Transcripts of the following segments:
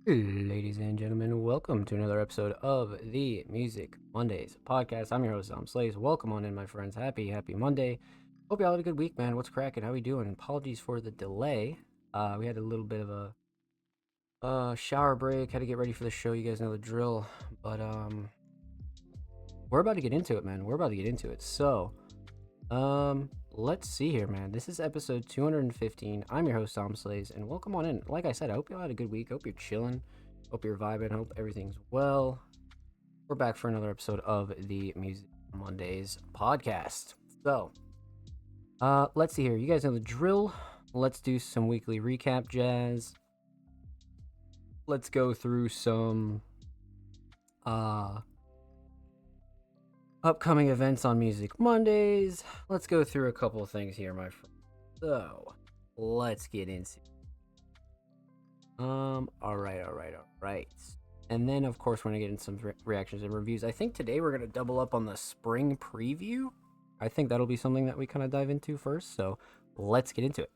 Ladies and gentlemen, welcome to another episode of the Music Mondays podcast. I'm your host, Dom Slays. Welcome on in, my friends. Happy Monday. Hope y'all had a good week, man. What's cracking? How we doing? Apologies for the delay. We had a little bit of a shower break. Had to get ready for the show. You guys know the drill. But we're about to get into it, man. We're about to get into it. So, let's see here, man. This is episode 215. I'm your host, Tom Slays, and welcome on in. Like I said, I hope y'all had a good week. Hope you're chilling. Hope you're vibing. Hope everything's well. We're back for another episode of the Music Mondays podcast. So, let's see here. You guys know the drill. Let's do some weekly recap jazz. Let's go through some upcoming events on Music Mondays. Let's go through a couple of things here, my friend. So, let's get into all right. And then, of course, we're going to get into some reactions and reviews. I think today we're going to double up on the spring preview. I think that'll be something that we kind of dive into first. So, let's get into it.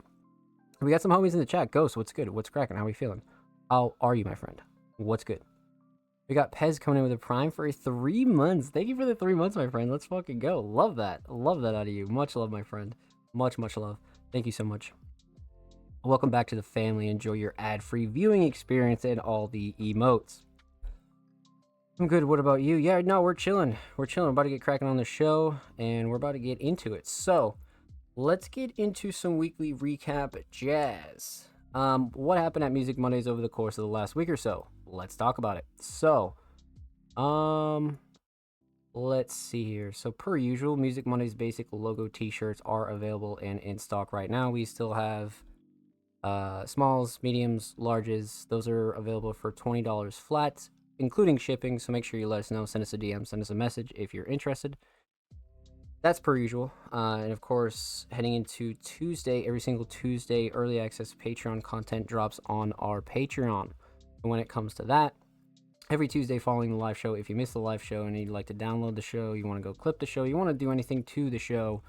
We got some homies in the chat. Ghost, what's good? What's cracking? How are we feeling? How are you, my friend? What's good? We got Pez coming in with a Prime for 3 months. Thank you for the 3 months, my friend. Let's fucking go. Love that. Love that out of you. Much love, my friend. Much love. Thank you so much. Welcome back to the family. Enjoy your ad-free viewing experience and all the emotes. I'm good. What about you? Yeah, no, we're chilling. We're about to get cracking on the show, and we're about to get into it. So, let's get into some weekly recap jazz. What happened at Music Mondays over the course of the last week or so? Let's talk about it. So, let's see here. So, per usual, Music Mondays basic logo t-shirts are available and in stock right now. We still have smalls, mediums, larges. Those are available for $20 flat, including shipping. So make sure you let us know. Send us a DM, send us a message if you're interested. That's per usual. And of course, heading into Tuesday, every single Tuesday, early access Patreon content drops on our Patreon. And when it comes to that, every Tuesday following the live show, if you missed the live show and you'd like to download the show, you want to go clip the show, you want to do anything to the show,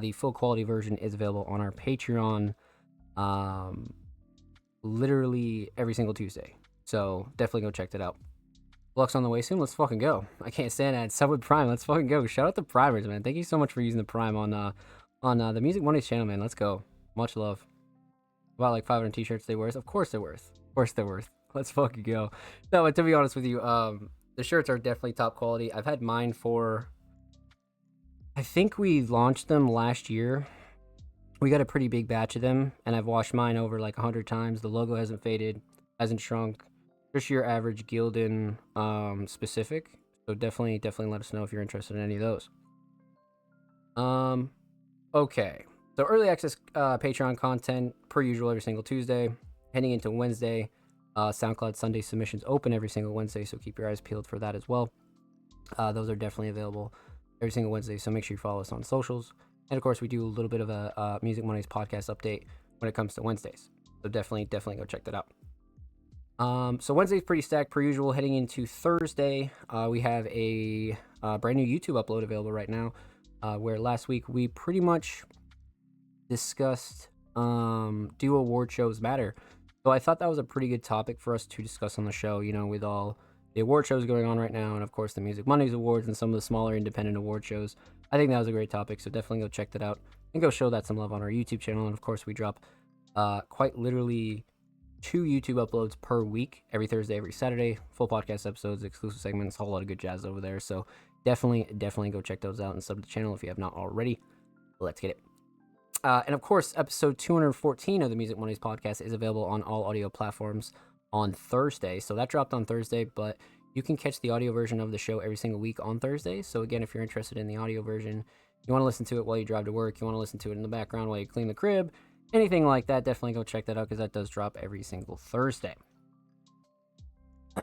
the full quality version is available on our Patreon literally every single Tuesday. So definitely go check that out. Lux on the way soon. Let's fucking go. I can't stand that. Sub with Prime. Let's fucking go. Shout out to Primers, man. Thank you so much for using the Prime on the Music Mondays channel, man. Let's go. Much love. About like 500 t-shirts they worth. Of course they're worth. Let's fucking go. No, but to be honest with you, the shirts are definitely top quality. I've had mine for, I think we launched them last year. We got a pretty big batch of them, and I've washed mine over like 100 times. The logo hasn't faded, hasn't shrunk. Just your average Gildan specific. So definitely let us know if you're interested in any of those. Okay. So early access Patreon content per usual every single Tuesday. Heading into Wednesday, SoundCloud Sunday submissions open every single Wednesday, so keep your eyes peeled for that as well. Those are definitely available every single Wednesday, so make sure you follow us on socials. And of course, we do a little bit of a Music Mondays podcast update when it comes to Wednesdays. So definitely go check that out. So Wednesday's pretty stacked per usual. Heading into Thursday, we have a brand new YouTube upload available right now, where last week we pretty much discussed do award shows matter. So I thought that was a pretty good topic for us to discuss on the show, you know, with all the award shows going on right now, and of course the Music Mondays Awards and some of the smaller independent award shows. I think that was a great topic, so definitely go check that out and go show that some love on our YouTube channel. And of course we drop quite literally 2 YouTube uploads per week, every Thursday, every Saturday, full podcast episodes, exclusive segments, a whole lot of good jazz over there. So definitely go check those out and sub to the channel if you have not already. Let's get it. And of course, episode 214 of the Music Mondays podcast is available on all audio platforms on Thursday. So that dropped on Thursday, but you can catch the audio version of the show every single week on Thursday. So again, if you're interested in the audio version, you want to listen to it while you drive to work, you want to listen to it in the background while you clean the crib, anything like that, definitely go check that out because that does drop every single Thursday.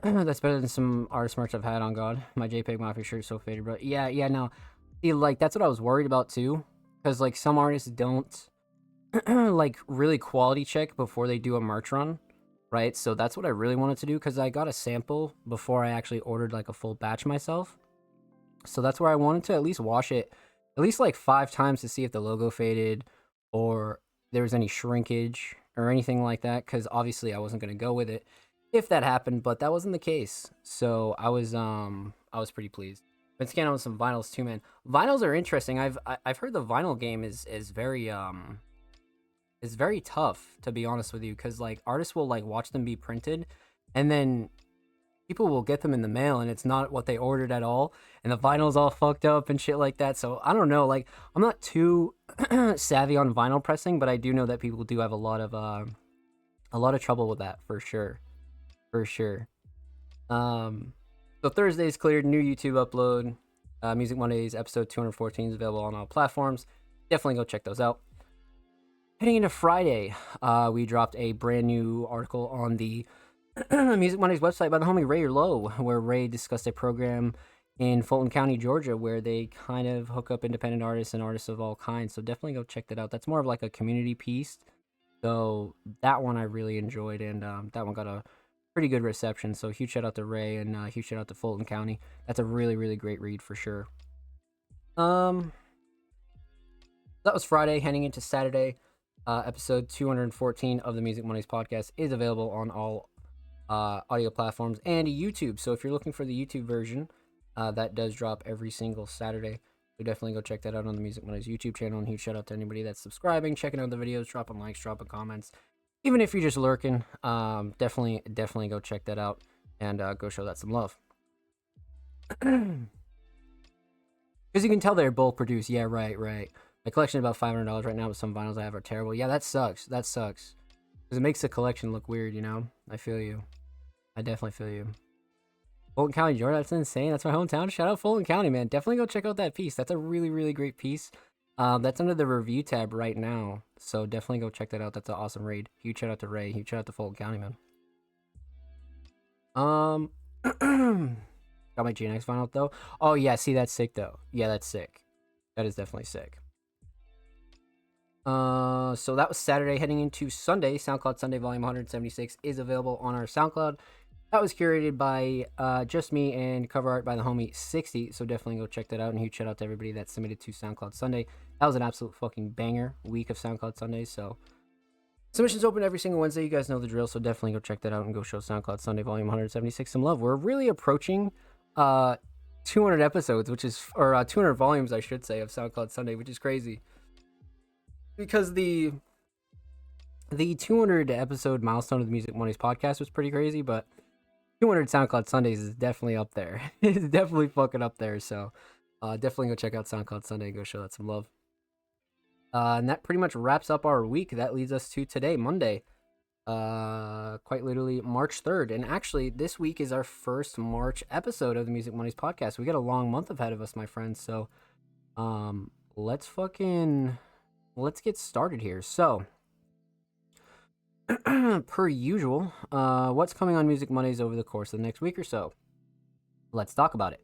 That's better than some artist merch I've had, on God. My JPEG Mafia shirt is so faded, bro. Yeah, no. See, like, that's what I was worried about too. Because, like, some artists don't, like, really quality check before they do a merch run, right? So that's what I really wanted to do because I got a sample before I actually ordered, like, a full batch myself. So that's where I wanted to at least wash it at least, like, 5 times to see if the logo faded or there was any shrinkage or anything like that, because obviously I wasn't going to go with it if that happened, but that wasn't the case. So I was pretty pleased. Been scanning on some vinyls too, man. Vinyls are interesting. I've heard the vinyl game is very is very tough, to be honest with you, because like artists will like watch them be printed, and then people will get them in the mail and it's not what they ordered at all, and the vinyl's all fucked up and shit like that. So I don't know, like I'm not too savvy on vinyl pressing, but I do know that people do have a lot of trouble with that for sure. For sure. So Thursday's cleared, new YouTube upload. Music Mondays episode 214 is available on all platforms. Definitely go check those out. Heading into Friday, we dropped a brand new article on the Music Mondays website by the homie Ray Low, where Ray discussed a program in Fulton County, Georgia, where they kind of hook up independent artists and artists of all kinds. So definitely go check that out. That's more of like a community piece. So that one I really enjoyed, and that one got a pretty good reception. So huge shout out to Ray, and huge shout out to Fulton County. That's a really, really great read for sure. That was Friday. Heading into Saturday, episode 214 of the Music Mondays podcast is available on all audio platforms and YouTube. So if you're looking for the YouTube version, that does drop every single Saturday. So definitely go check that out on the Music Mondays YouTube channel. And huge shout out to anybody that's subscribing, checking out the videos, dropping likes, dropping comments. Even if you're just lurking, definitely go check that out and go show that some love. Because you can tell they're both produced. Yeah, right. My collection is about $500 right now, but some vinyls I have are terrible. Yeah, that sucks. Because it makes the collection look weird, you know? I feel you. I definitely feel you. Fulton County, Georgia, that's insane. That's my hometown. Shout out Fulton County, man. Definitely go check out that piece. That's a really, really great piece. That's under the review tab right now. So definitely go check that out. That's an awesome raid. Huge shout out to Ray. Huge shout out to Fulton County, man. Got my GNX vinyl though. Oh yeah, see, that's sick though. Yeah, that's sick. That is definitely sick. So that was Saturday. Heading into Sunday, SoundCloud Sunday Volume 176 is available on our SoundCloud. That was curated by just me and cover art by the homie 60. So definitely go check that out. And huge shout out to everybody that submitted to SoundCloud Sunday. That was an absolute fucking banger week of SoundCloud Sundays. So submissions open every single Wednesday. You guys know the drill. So definitely go check that out and go show SoundCloud Sunday Volume 176 some love. We're really approaching 200 episodes, which is, or 200 volumes, I should say, of SoundCloud Sunday, which is crazy. Because the 200 episode milestone of the Music Mondays podcast was pretty crazy, but 200 SoundCloud Sundays is definitely up there. It's definitely fucking up there. So definitely go check out SoundCloud Sunday and go show that some love. And that pretty much wraps up our week. That leads us to today, Monday. Quite literally March 3rd. And actually, this week is our first March episode of the Music Mondays podcast. We got a long month ahead of us, my friends. So let's get started here. So per usual, what's coming on Music Mondays over the course of the next week or so? Let's talk about it.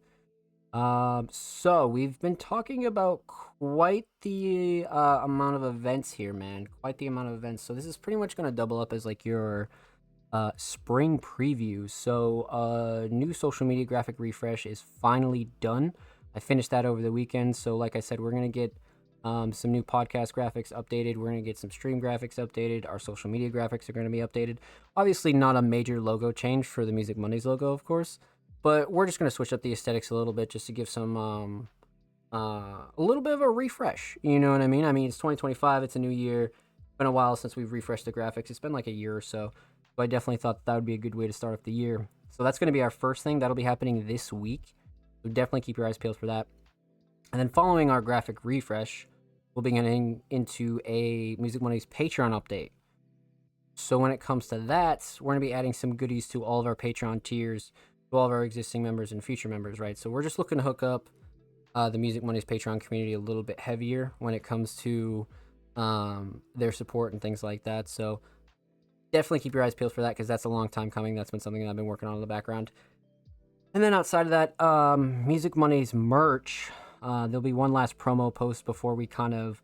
So we've been talking about quite the amount of events here, man. Quite the amount of events. So this is pretty much going to double up as like your spring preview. So new social media graphic refresh is finally done. I finished that over the weekend. So like I said, we're going to get some new podcast graphics updated. We're going to get some stream graphics updated. Our social media graphics are going to be updated. Obviously not a major logo change for the Music Mondays logo, of course. But we're just going to switch up the aesthetics a little bit just to give some, a little bit of a refresh. You know what I mean? I mean, it's 2025. It's a new year. It's been a while since we've refreshed the graphics. It's been like a year or so. So I definitely thought that would be a good way to start off the year. So that's going to be our first thing. That'll be happening this week. So definitely keep your eyes peeled for that. And then following our graphic refresh, we'll be getting into a Music Mondays Patreon update. So when it comes to that, we're going to be adding some goodies to all of our Patreon tiers, to all of our existing members and future members, right? So we're just looking to hook up the Music Mondays Patreon community a little bit heavier when it comes to their support and things like that. So definitely keep your eyes peeled for that, because that's a long time coming. That's been something that I've been working on in the background. And then outside of that, Music Mondays merch, there'll be one last promo post before we kind of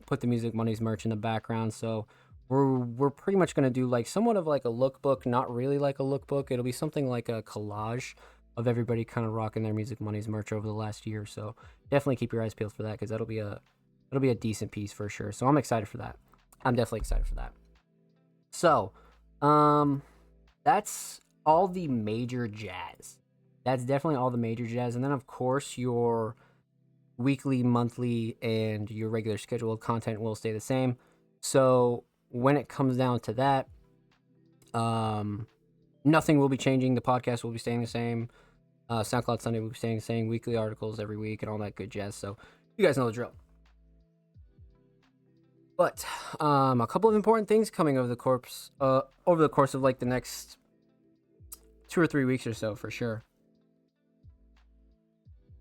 put the Music Mondays merch in the background. So we're pretty much going to do like somewhat of like a lookbook, not really like a lookbook. It'll be something like a collage of everybody kind of rocking their Music Mondays merch over the last year. So definitely keep your eyes peeled for that, because that'll be a decent piece for sure. So I'm excited for that. I'm definitely excited for that. So that's all the major jazz. That's definitely all the major jazz. And then, of course, your weekly, monthly, and your regular scheduled content will stay the same. So when it comes down to that, nothing will be changing. The podcast will be staying the same. SoundCloud Sunday will be staying the same. Weekly articles every week and all that good jazz. So you guys know the drill. But a couple of important things coming over the course of like the next 2 or 3 weeks or so for sure.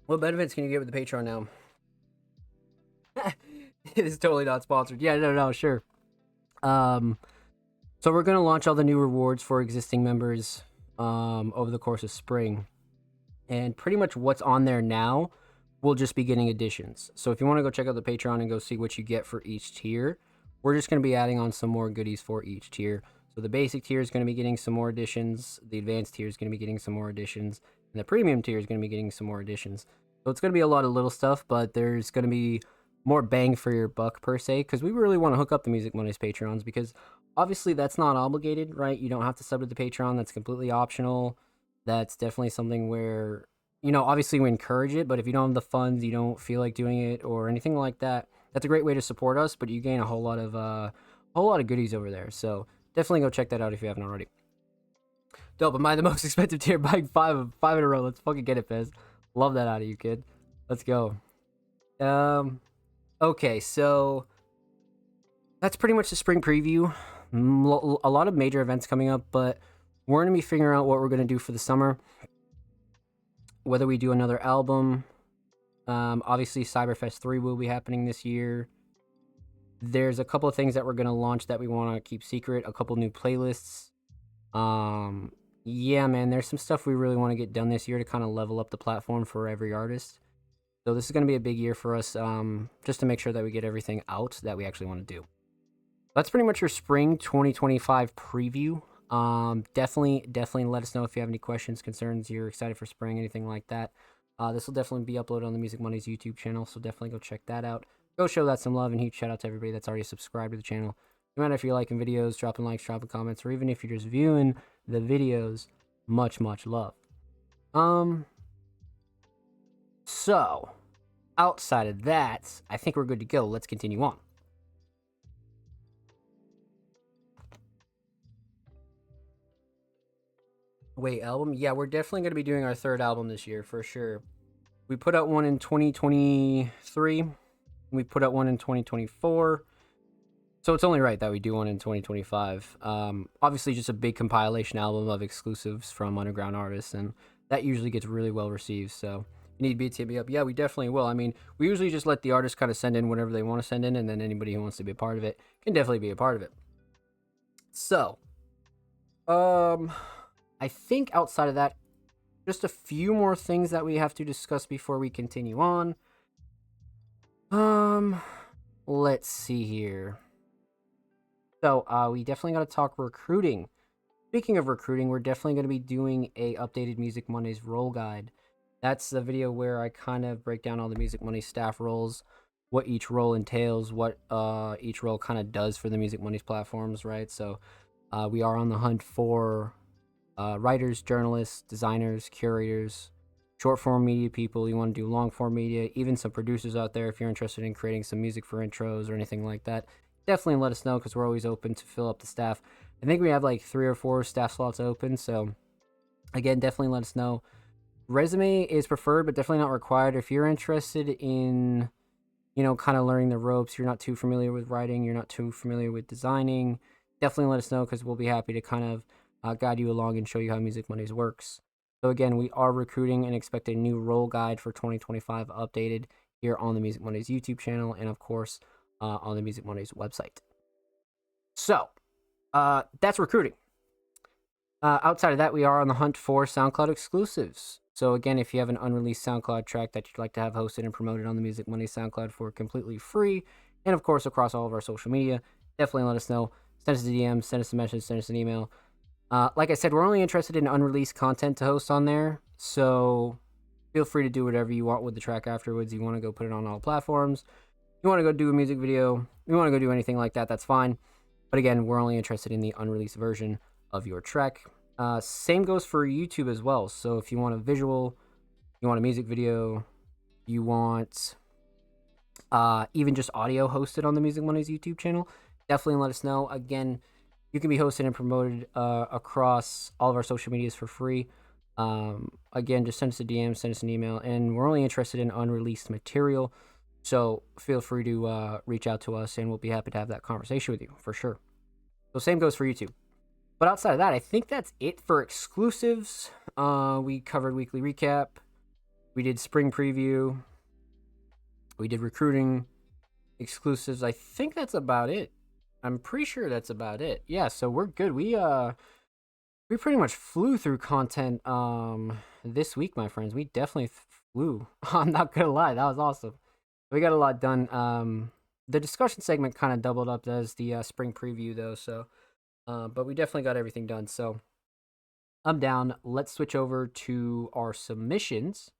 What benefits can you get with the Patreon now? It is totally not sponsored. Yeah, no, sure. So we're gonna launch all the new rewards for existing members over the course of spring, and pretty much what's on there now will just be getting additions. So if you want to go check out the Patreon and go see what you get for each tier, we're just gonna be adding on some more goodies for each tier. So the basic tier is gonna be getting some more additions. The advanced tier is gonna be getting some more additions. And the premium tier is going to be getting some more additions. So it's going to be a lot of little stuff, but there's going to be more bang for your buck per se, because we really want to hook up the Music Mondays Patrons, because obviously that's not obligated, right? You don't have to sub to the Patreon. That's completely optional. That's definitely something where, obviously we encourage it, but if you don't have the funds, you don't feel like doing it or anything like that, that's a great way to support us, but you gain a whole lot of goodies over there. So definitely go check that out if you haven't already. Dope, am I the most expensive tier? Buying five in a row. Let's fucking get it, Fez. Love that out of you, kid. Let's go. Okay, so that's pretty much the spring preview. A lot of major events coming up, but we're going to be figuring out what we're going to do for the summer. Whether we do another album. Obviously, Cyberfest 3 will be happening this year. There's a couple of things that we're going to launch that we want to keep secret. A couple new playlists. Yeah, man, there's some stuff we really want to get done this year to kind of level up the platform for every artist. So this is going to be a big year for us, just to make sure that we get everything out that we actually want to do. That's pretty much your spring 2025 preview. Definitely let us know if you have any questions, concerns, you're excited for spring, anything like that. This will definitely be uploaded on the Music Mondays YouTube channel, so definitely go check that out. Go show that some love, and huge shout out to everybody that's already subscribed to the channel. No matter if you're liking videos, dropping likes, dropping comments, or even if you're just viewing the videos, much love. So outside of that, I think we're good to go. Let's continue on. Wait, album? Yeah, we're definitely going to be doing our third album this year for sure. We put out one in 2023. We put out one in 2024. So it's only right that we do one in 2025. Obviously, just a big compilation album of exclusives from underground artists, and that usually gets really well received. So if you need beats, hit me up. Yeah, we definitely will. I mean, we usually just let the artists kind of send in whatever they want to send in, and then anybody who wants to be a part of it can definitely be a part of it. So, I think outside of that, just a few more things that we have to discuss before we continue on. Let's see here. So, we definitely got to talk recruiting. Speaking of recruiting, we're definitely going to be doing a updated Music Mondays role guide. That's the video where I kind of break down all the Music Mondays staff roles, what each role entails, what each role kind of does for the Music Mondays platforms, right? So, we are on the hunt for writers, journalists, designers, curators, short form media people. You want to do long form media, even some producers out there if you're interested in creating some music for intros or anything like that. Definitely let us know, because we're always open to fill up the staff. I think we have like 3 or 4 staff slots open, so again, definitely let us know. Resume is preferred, but definitely not required. If you're interested in, kind of learning the ropes, you're not too familiar with writing, you're not too familiar with designing, definitely let us know, because we'll be happy to kind of guide you along and show you how Music Mondays works. So again, we are recruiting and expect a new role guide for 2025 updated here on the Music Mondays YouTube channel, and of course, on the Music Mondays website. So, that's recruiting. Outside of that, we are on the hunt for SoundCloud exclusives. So again, if you have an unreleased SoundCloud track that you'd like to have hosted and promoted on the Music Mondays SoundCloud for completely free, and of course across all of our social media, definitely let us know. Send us a DM, send us a message, send us an email. Like I said, we're only interested in unreleased content to host on there, so feel free to do whatever you want with the track afterwards. You want to go put it on all platforms, you want to go do a music video, you want to go do anything like that, that's fine. But again, we're only interested in the unreleased version of your track. Same goes for YouTube as well. So if you want a visual, you want a music video, you want even just audio hosted on the Music Mondays YouTube channel, definitely let us know. Again, you can be hosted and promoted across all of our social medias for free. Again, just send us a DM, send us an email, and we're only interested in unreleased material. So feel free to reach out to us, and we'll be happy to have that conversation with you for sure. So same goes for YouTube. But outside of that, I think that's it for exclusives. We covered weekly recap. We did spring preview. We did recruiting exclusives. I think that's about it. I'm pretty sure that's about it. Yeah, so we're good. We pretty much flew through content this week, my friends. We definitely flew. I'm not gonna lie, that was awesome. We got a lot done. The discussion segment kind of doubled up as the spring preview though, so but we definitely got everything done. So I'm down. Let's switch over to our submissions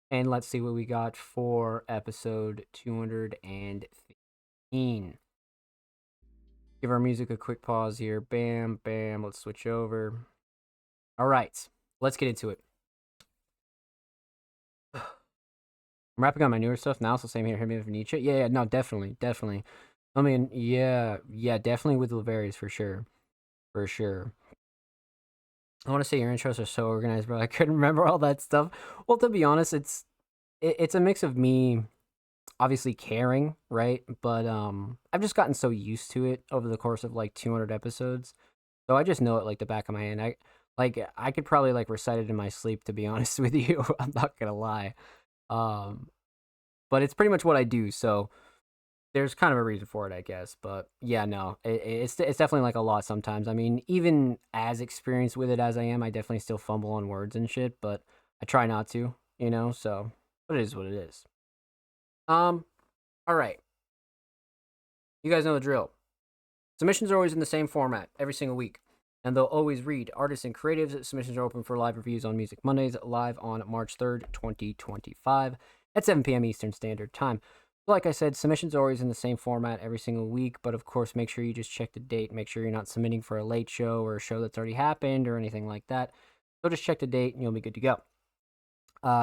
and let's see what we got for episode 215. Give our music a quick pause here. Bam, bam. Let's switch over. All right, let's get into it. I'm wrapping on my newer stuff now, so same here. Hit me with Nietzsche. Yeah, no, definitely. I mean, yeah, definitely with Laverius for sure. I want to say your intros are so organized, bro. I couldn't remember all that stuff. Well, to be honest, it's a mix of me obviously caring, right? But I've just gotten so used to it over the course of like 200 episodes. So I just know it like the back of my hand. I could probably like recite it in my sleep, to be honest with you. I'm not going to lie. Um but it's pretty much what I do. So there's kind of a reason for it, I guess. But yeah, no, it's definitely like a lot sometimes. I mean, even as experienced with it as I am, I definitely still fumble on words and shit, but I try not to, you know. So, but it is what it is. All right, you guys know the drill. Submissions are always in the same format every single week, and they'll always read artists and creatives. Submissions are open for live reviews on Music Mondays, live on March 3rd, 2025, at 7 p.m. Eastern Standard Time. Like I said, submissions are always in the same format every single week, but of course, make sure you just check the date. Make sure you're not submitting for a late show or a show that's already happened or anything like that. So just check the date and you'll be good to go.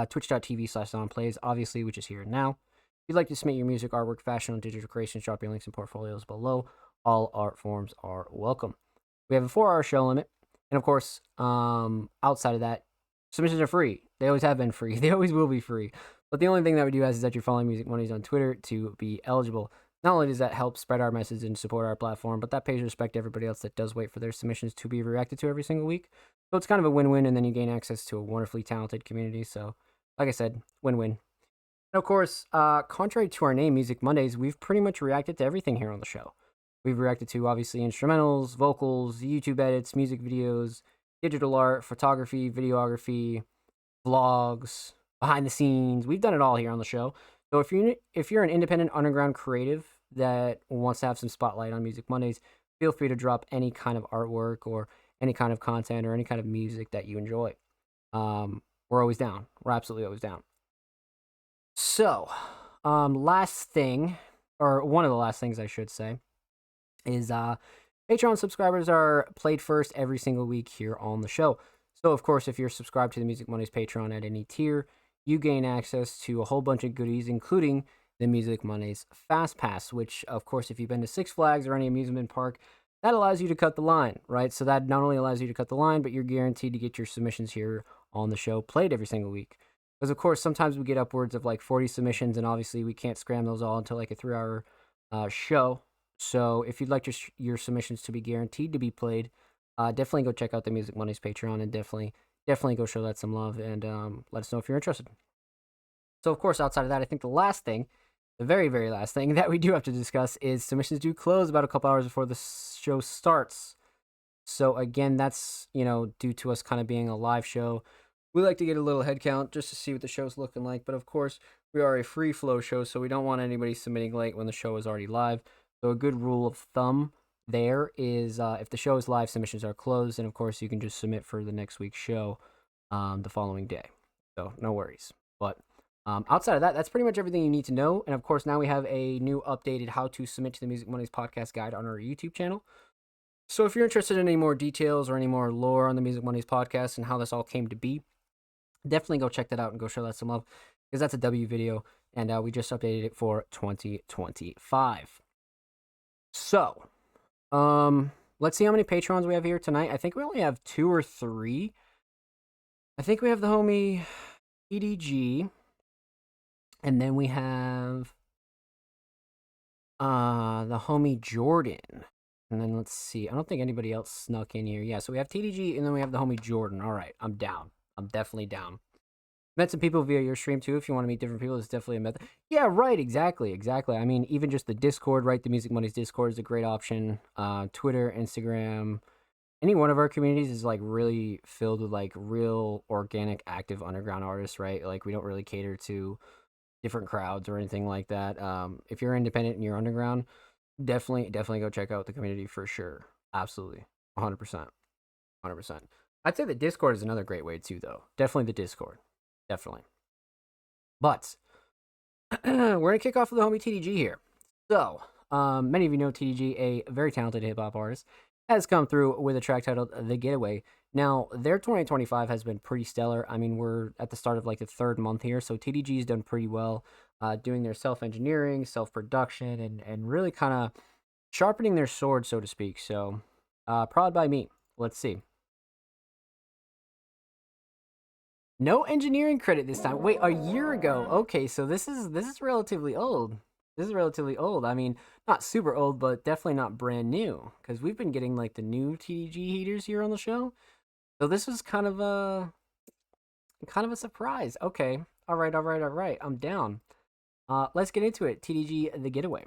Twitch.tv/SonPlays, obviously, which is here and now. If you'd like to submit your music, artwork, fashion, and digital creations, drop your links and portfolios below. All art forms are welcome. We have a 4-hour show limit. And of course, outside of that, submissions are free. They always have been free. They always will be free. But the only thing that we do ask is that you're following Music Mondays on Twitter to be eligible. Not only does that help spread our message and support our platform, but that pays respect to everybody else that does wait for their submissions to be reacted to every single week. So it's kind of a win-win, and then you gain access to a wonderfully talented community. So, like I said, win-win. And of course, contrary to our name, Music Mondays, we've pretty much reacted to everything here on the show. We've reacted to, obviously, instrumentals, vocals, YouTube edits, music videos, digital art, photography, videography, vlogs, behind the scenes. We've done it all here on the show. So if you're an independent underground creative that wants to have some spotlight on Music Mondays, feel free to drop any kind of artwork or any kind of content or any kind of music that you enjoy. We're always down. We're absolutely always down. So, last thing, or one of the last things I should say, is Patreon subscribers are played first every single week here on the show. So, of course, if you're subscribed to the Music Mondays Patreon at any tier, you gain access to a whole bunch of goodies, including the Music Mondays Fast Pass, which, of course, if you've been to Six Flags or any amusement park, that allows you to cut the line, right? So that not only allows you to cut the line, but you're guaranteed to get your submissions here on the show played every single week. Because, of course, sometimes we get upwards of like 40 submissions, and obviously we can't scram those all until like a 3-hour show. So if you'd like your submissions to be guaranteed to be played, definitely go check out the Music Mondays Patreon and definitely go show that some love and let us know if you're interested. So, of course, outside of that, I think the last thing, the very, very last thing that we do have to discuss is submissions do close about a couple hours before the show starts. So, again, that's, due to us kind of being a live show. We like to get a little head count just to see what the show's looking like. But, of course, we are a free flow show, so we don't want anybody submitting late when the show is already live. So a good rule of thumb there is if the show is live, submissions are closed. And, of course, you can just submit for the next week's show the following day. So no worries. But outside of that, that's pretty much everything you need to know. And, of course, now we have a new updated how to submit to the Music Mondays podcast guide on our YouTube channel. So if you're interested in any more details or any more lore on the Music Mondays podcast and how this all came to be, definitely go check that out and go show that some love, because that's a W video, and we just updated it for 2025. So, let's see how many Patrons we have here tonight. I think we only have 2 or 3. I think we have the homie EDG, and then we have the homie Jordan. And then let's see. I don't think anybody else snuck in here. Yeah, so we have TDG, and then we have the homie Jordan. All right, I'm down. I'm definitely down. Met some people via your stream too. If you want to meet different people, it's definitely a method. Yeah, right. Exactly. I mean, even just the Discord, right? The Music Mondays Discord is a great option. Twitter, Instagram, any one of our communities is like really filled with like real organic, active underground artists, right? Like we don't really cater to different crowds or anything like that. If you're independent and you're underground, definitely go check out the community for sure. Absolutely, 100%, 100%. I'd say the Discord is another great way too, though. Definitely the Discord. Definitely. But we're going to kick off with the homie TDG here. So, many of you know TDG, a very talented hip hop artist, has come through with a track titled The Getaway. Now, their 2025 has been pretty stellar. I mean, we're at the start of like the 3rd month here, so TDG's done pretty well doing their self-engineering, self-production, and really kind of sharpening their sword, so to speak. So, proud by me. Let's see. No engineering credit this time. Wait, a year ago. Okay, so this is relatively old. This is relatively old. I mean, not super old, but definitely not brand new, because we've been getting like the new TDG heaters here on the show. So this was kind of a surprise. Okay. All right. I'm down. Let's get into it. TDG The Getaway.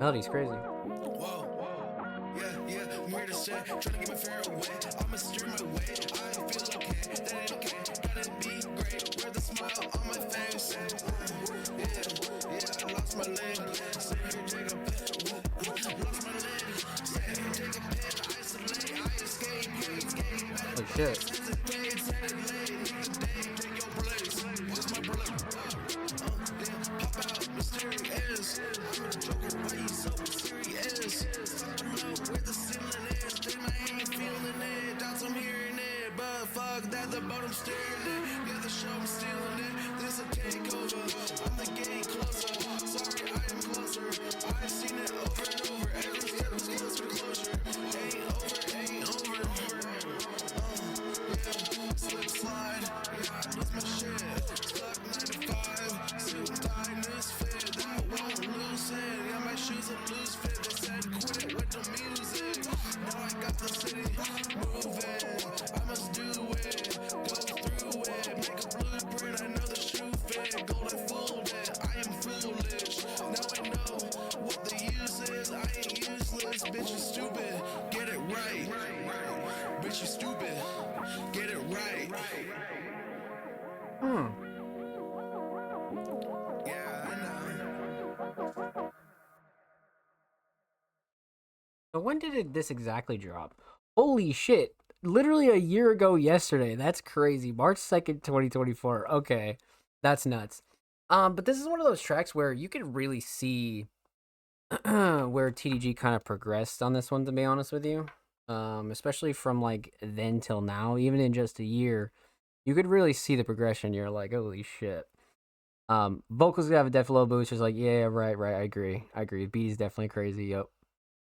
Melody's crazy. Whoa, yeah, I'm here to say, trying to get my fear away. I'ma steer my way, I feel okay, that ain't okay. Gotta be great, wear the smile on my face. Yeah, I lost my leg. Say here, take a pill. Lost my leg. Say here, take a pill. Isolate, I escape. Oh shit. Fuck that, the bottom staring it. Yeah, the show I'm stealing it. This a takeover. I'm the game closer. Sorry, I am closer. I've seen it over and over. Every step is closer to closure. Ain't over. Yeah, slip slide. Yeah, I lose my shit. Stuck 9 to 5. Suit and tie, misfit. That won't lose it. Yeah, my shoes a loose fit. They said quit it with the music. Now I got the city moving. I must do it, go through it, make a blueprint, I know the shoe fit, gold I fooled it, I am foolish, now I know what the use is, I ain't useless, bitch you stupid, get it right, bitch you stupid, get it right. Yeah, I know. So when did this exactly drop? Holy shit. Literally a year ago yesterday. That's crazy. March 2nd, 2024. Okay. That's nuts. But this is one of those tracks where you could really see where TDG kind of progressed on this one, to be honest with you. Especially from like then till now, even in just a year, you could really see the progression. You're like, holy shit. Vocals have a def low boost. Just like, yeah, right. I agree. Beat is definitely crazy. Yep.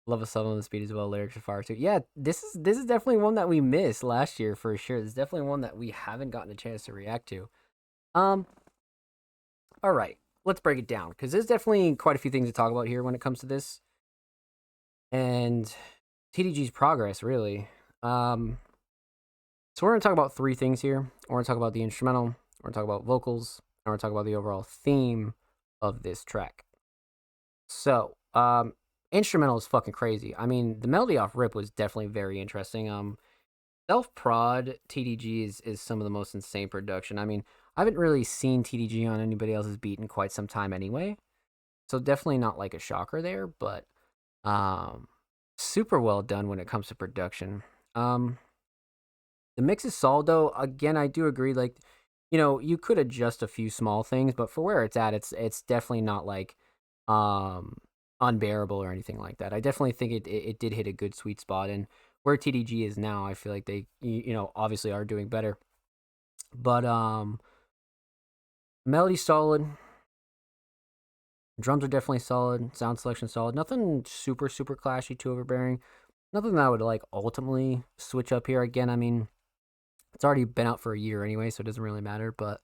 Love a sub on the speed as well. Lyrics are fire too. Yeah, this is definitely one that we missed last year for sure. This is definitely one that we haven't gotten a chance to react to. All right, let's break it down, because there's definitely quite a few things to talk about here when it comes to this and TDG's progress, really. So we're gonna talk about 3 things here. We're gonna talk about the instrumental. We're gonna talk about vocals. And we're gonna talk about the overall theme of this track. So, instrumental is fucking crazy. I mean, the melody off rip was definitely very interesting. Self-prod TDG is some of the most insane production. I mean, I haven't really seen TDG on anybody else's beat in quite some time anyway. So definitely not like a shocker there, but super well done when it comes to production. The mix is solid though. Again, I do agree, like, you could adjust a few small things, but for where it's at, it's definitely not like um unbearable or anything like that. I definitely think it did hit a good sweet spot, and where TDG is now, I feel like they obviously are doing better. But melody solid, drums are definitely solid, sound selection solid. Nothing super super clashy, too overbearing. Nothing that I would like ultimately switch up here again. I mean, it's already been out for a year anyway, so it doesn't really matter. But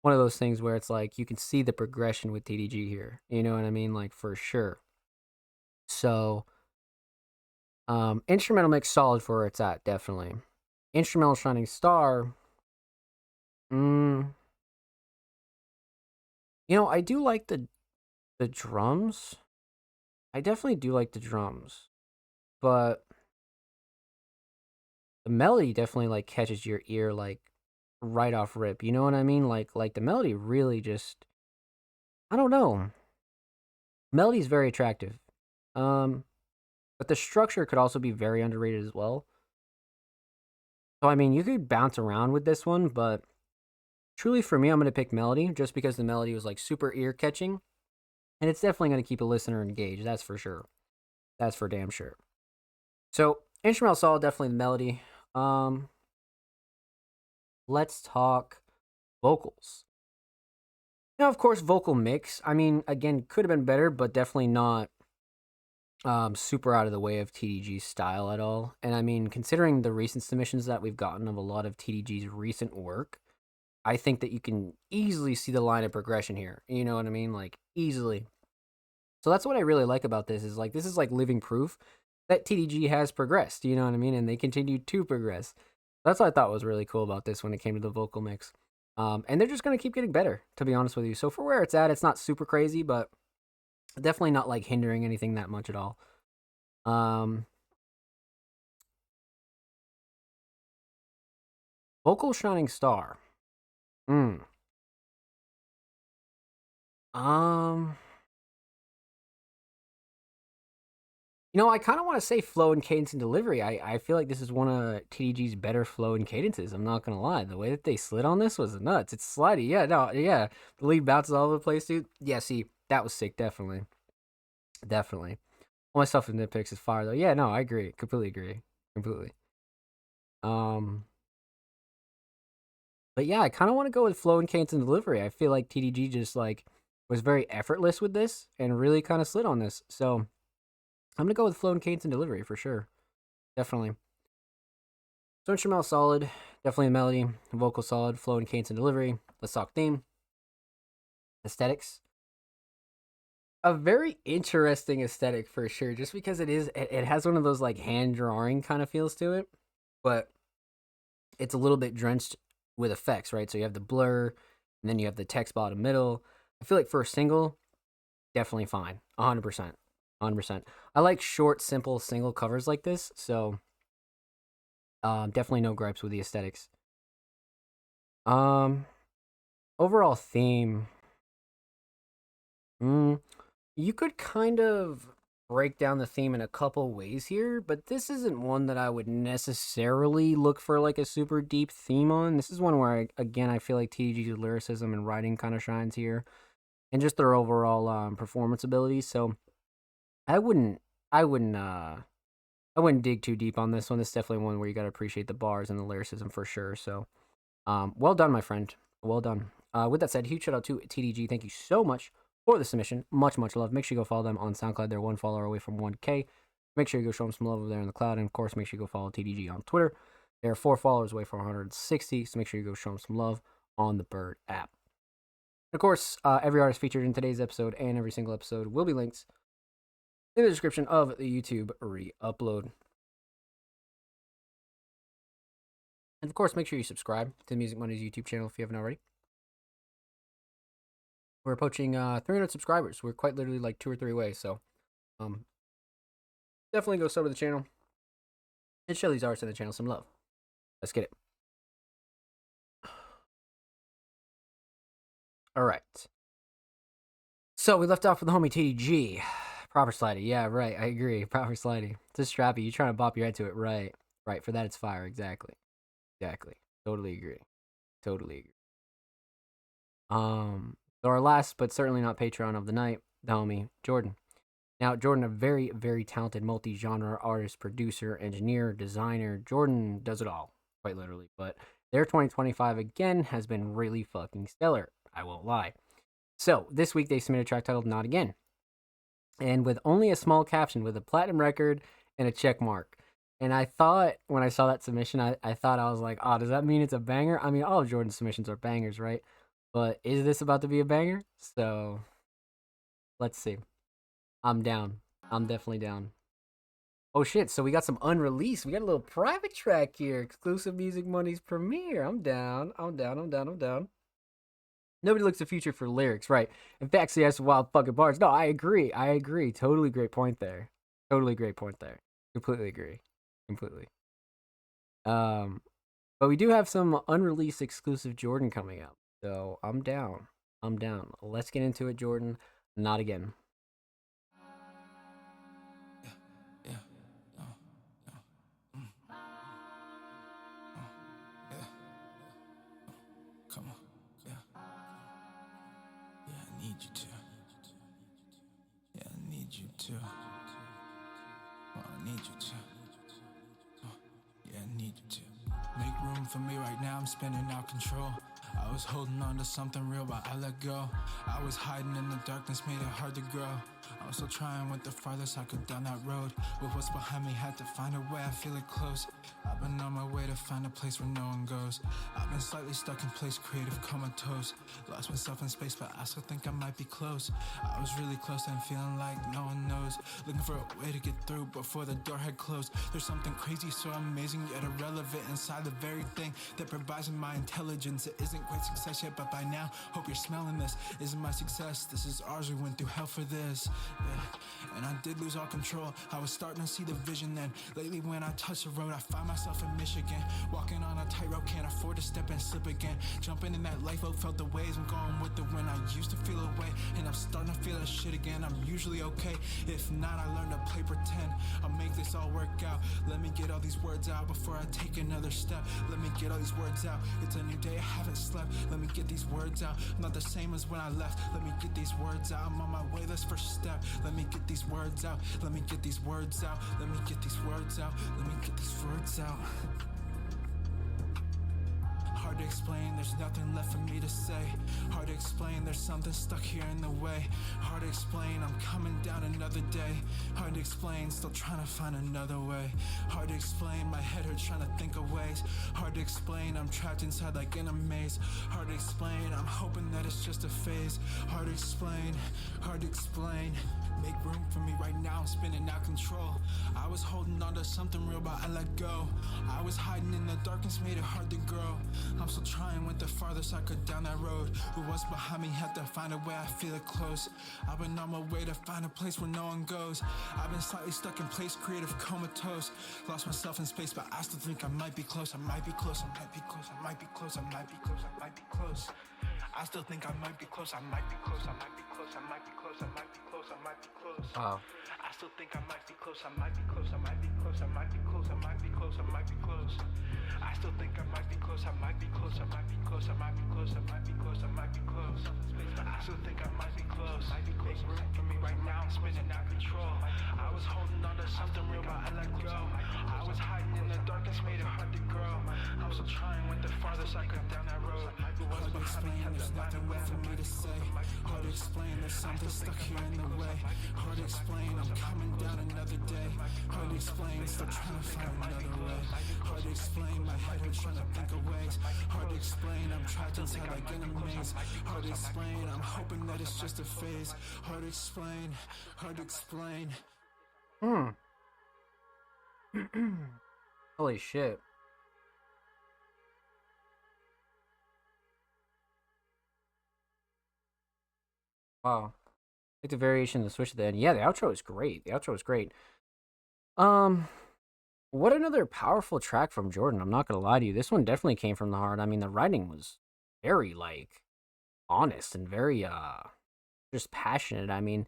one of those things where it's like you can see the progression with TDG here. You know what I mean? Like for sure. So, instrumental mix solid for where it's at, definitely. Instrumental shining star. Mm, I do like the drums. I definitely do like the drums, but the melody definitely like catches your ear like right off rip. You know what I mean? Like the melody really just, I don't know. Melody is very attractive. Um, but the structure could also be very underrated as well. So I mean, you could bounce around with this one, but truly for me, I'm gonna pick melody just because the melody was like super ear catching, and it's definitely gonna keep a listener engaged. That's for sure. That's for damn sure. So instrumental solid, definitely the melody. Um, let's talk vocals. Now, of course, vocal mix. I mean, again, could have been better, but definitely not super out of the way of TDG's style at all. And I mean, considering the recent submissions that we've gotten of a lot of TDG's recent work, I think that you can easily see the line of progression here. You know what I mean? Like easily. So that's what I really like about this is like this is like living proof that TDG has progressed. You know what I mean? And they continue to progress. That's what I thought was really cool about this when it came to the vocal mix. And they're just gonna keep getting better, to be honest with you. So for where it's at, it's not super crazy, but definitely not like hindering anything that much at all. Um, Vocal shining star. Mm. Um, I kind of want to say flow and cadence and delivery. I feel like this is one of TDG's better flow and cadences. I'm not gonna lie. The way that they slid on this was nuts. It's slidey. Yeah, no, yeah. The lead bounces all over the place, dude. Yeah, see, that was sick. Definitely, definitely. All my stuff in nitpicks is fire though. Yeah, no, I agree. Completely agree. Completely. Um, but yeah, I kind of want to go with flow and cadence and delivery. I feel like TDG just like was very effortless with this and really kind of slid on this. So I'm gonna go with flow and cadence and delivery for sure. Definitely. So instrumental solid, definitely the melody, vocal solid, flow and cadence and delivery. Let's talk theme, aesthetics. A very interesting aesthetic for sure, just because it has one of those like hand drawing kind of feels to it, but it's a little bit drenched with effects, right? So you have the blur, and then you have the text bottom middle. I feel like for a single, definitely fine, 100%, 100%. I like short, simple single covers like this, so definitely no gripes with the aesthetics. Um, Overall theme, mm, you could kind of break down the theme in a couple ways here, but this isn't one that I would necessarily look for like a super deep theme on. This is one where I feel like TDG's lyricism and writing kind of shines here, and just their overall performance abilities. So I wouldn't, I wouldn't, I wouldn't dig too deep on this one. This is definitely one where you got to appreciate the bars and the lyricism for sure. So, well done, my friend. Well done. With that said, huge shout out to TDG. Thank you so much for the submission. Much, much love. Make sure you go follow them on SoundCloud. They're one follower away from 1K. Make sure you go show them some love over there in the cloud. And of course, make sure you go follow TDG on Twitter. They're 4 followers away from 160. So make sure you go show them some love on the Bird app. And of course, every artist featured in today's episode and every single episode will be linked in the description of the YouTube re-upload. And of course, make sure you subscribe to Music Money's YouTube channel if you haven't already. We're approaching 300 subscribers. We're quite literally like 2 or 3 away. So definitely go sub to the channel and show these artists in the channel some love. Let's get it. All right. So we left off with the homie TDG. Proper slidey. Yeah, right. I agree. Proper slidey. It's a strappy. You're trying to bop your head to it. Right. Right. For that, it's fire. Exactly. Exactly. Totally agree. Totally agree. So our last, but certainly not Patreon of the night, the homie Jordan. Now, Jordan, a very, very talented multi-genre artist, producer, engineer, designer. Jordan does it all, quite literally. But their 2025 again has been really fucking stellar. I won't lie. So this week they submitted a track titled "Not Again," and with only a small caption with a platinum record and a check mark. And I thought when I saw that submission, I thought I was like, oh, does that mean it's a banger? I mean, all of Jordan's submissions are bangers, right? But is this about to be a banger? So let's see. I'm down. I'm definitely down. Oh shit, so we got some unreleased. We got a little private track here. Exclusive Music Money's premiere. I'm down. I'm down. I'm down. I'm down. Nobody looks to future for lyrics, right? In fact, see, that's wild fucking bars. No, I agree. I agree. Totally great point there. Totally great point there. Completely agree. Completely. But we do have some unreleased exclusive Jordan coming up. So I'm down. I'm down. Let's get into it, Jordan. Not again. Come on, yeah. Yeah, I need you to. Yeah, I need you to. I need you to. Yeah, I need you to. Make room for me right now, I'm spinning out control. I was holding on to something real, but I let go. I was hiding in the darkness, made it hard to grow. I'm still trying with the farthest I could down that road. With what's behind me, had to find a way, I feel it close. I've been on my way to find a place where no one goes. I've been slightly stuck in place, creative comatose. Lost myself in space, but I still think I might be close. I was really close and feeling like no one knows. Looking for a way to get through before the door had closed. There's something crazy, so amazing, yet irrelevant inside the very thing that provides me my intelligence. It isn't quite success yet, but by now, hope you're smelling this. Isn't my success, this is ours, we went through hell for this. Yeah. And I did lose all control. I was starting to see the vision then. Lately when I touch the road, I find myself in Michigan. Walking on a tightrope, can't afford to step and slip again. Jumping in that lifeboat, felt the waves, I'm going with the wind. I used to feel away, and I'm starting to feel that shit again. I'm usually okay, if not I learn to play pretend. I'll make this all work out. Let me get all these words out before I take another step. Let me get all these words out. It's a new day, I haven't slept. Let me get these words out. I'm not the same as when I left. Let me get these words out. I'm on my way, that's first step. Let me get these words out. Let me get these words out. Let me get these words out. Let me get these words out. Hard to explain, there's nothing left for me to say. Hard to explain, there's something stuck here in the way. Hard to explain, I'm coming down another day. Hard to explain, still trying to find another way. Hard to explain, my head hurts trying to think of ways. Hard to explain, I'm trapped inside like in a maze. Hard to explain, I'm hoping that it's just a phase. Hard to explain, hard to explain. Make room for me right now, I'm spinning out control. I was holding on to something real, but I let go. I was hiding in the darkness, made it hard to grow. I'm still trying, went the farthest I could down that road. But what's behind me, had to find a way, I feel it close. I've been on my way to find a place where no one goes. I've been slightly stuck in place, creative comatose. Lost myself in space, but I still think I might be close. I might be close, I might be close, I might be close, I might be close, I might be close. I still think I might be close, I might be close, I might be close, I might be close, I might be close, I might be close. Wow. I still think I might be close, I might be close, I might be close, I might be close, I might be close, I might be close. I still think I might be close, I might be close, I might be close, I might be close, I might be close, I might be close. I still think I might be close. Make room for me right now, I'm spinning out control. I was holding on to something real, but I let go. I was hiding in the darkness, made it hard to grow. I'm still trying, went the farthest I could down that road. Hard to explain, there's nothing left for me to say. Hard to explain, there's something stuck here in the way. Hard to explain, I'm coming down another day. Hard to explain, still trying to find another way. Hard to explain, my head hurts trying to think of ways. Hard to explain, I'm trapped inside like in a maze. Hard to explain, I'm hoping that it's just a phase. Hard to explain, hard to explain. Holy shit. Wow. Like the variation, the switch at the end. Yeah, the outro is great. The outro is great. What another powerful track from Jordan. I'm not gonna lie to you. This one definitely came from the heart. I mean, the writing was very like honest and very just passionate. I mean,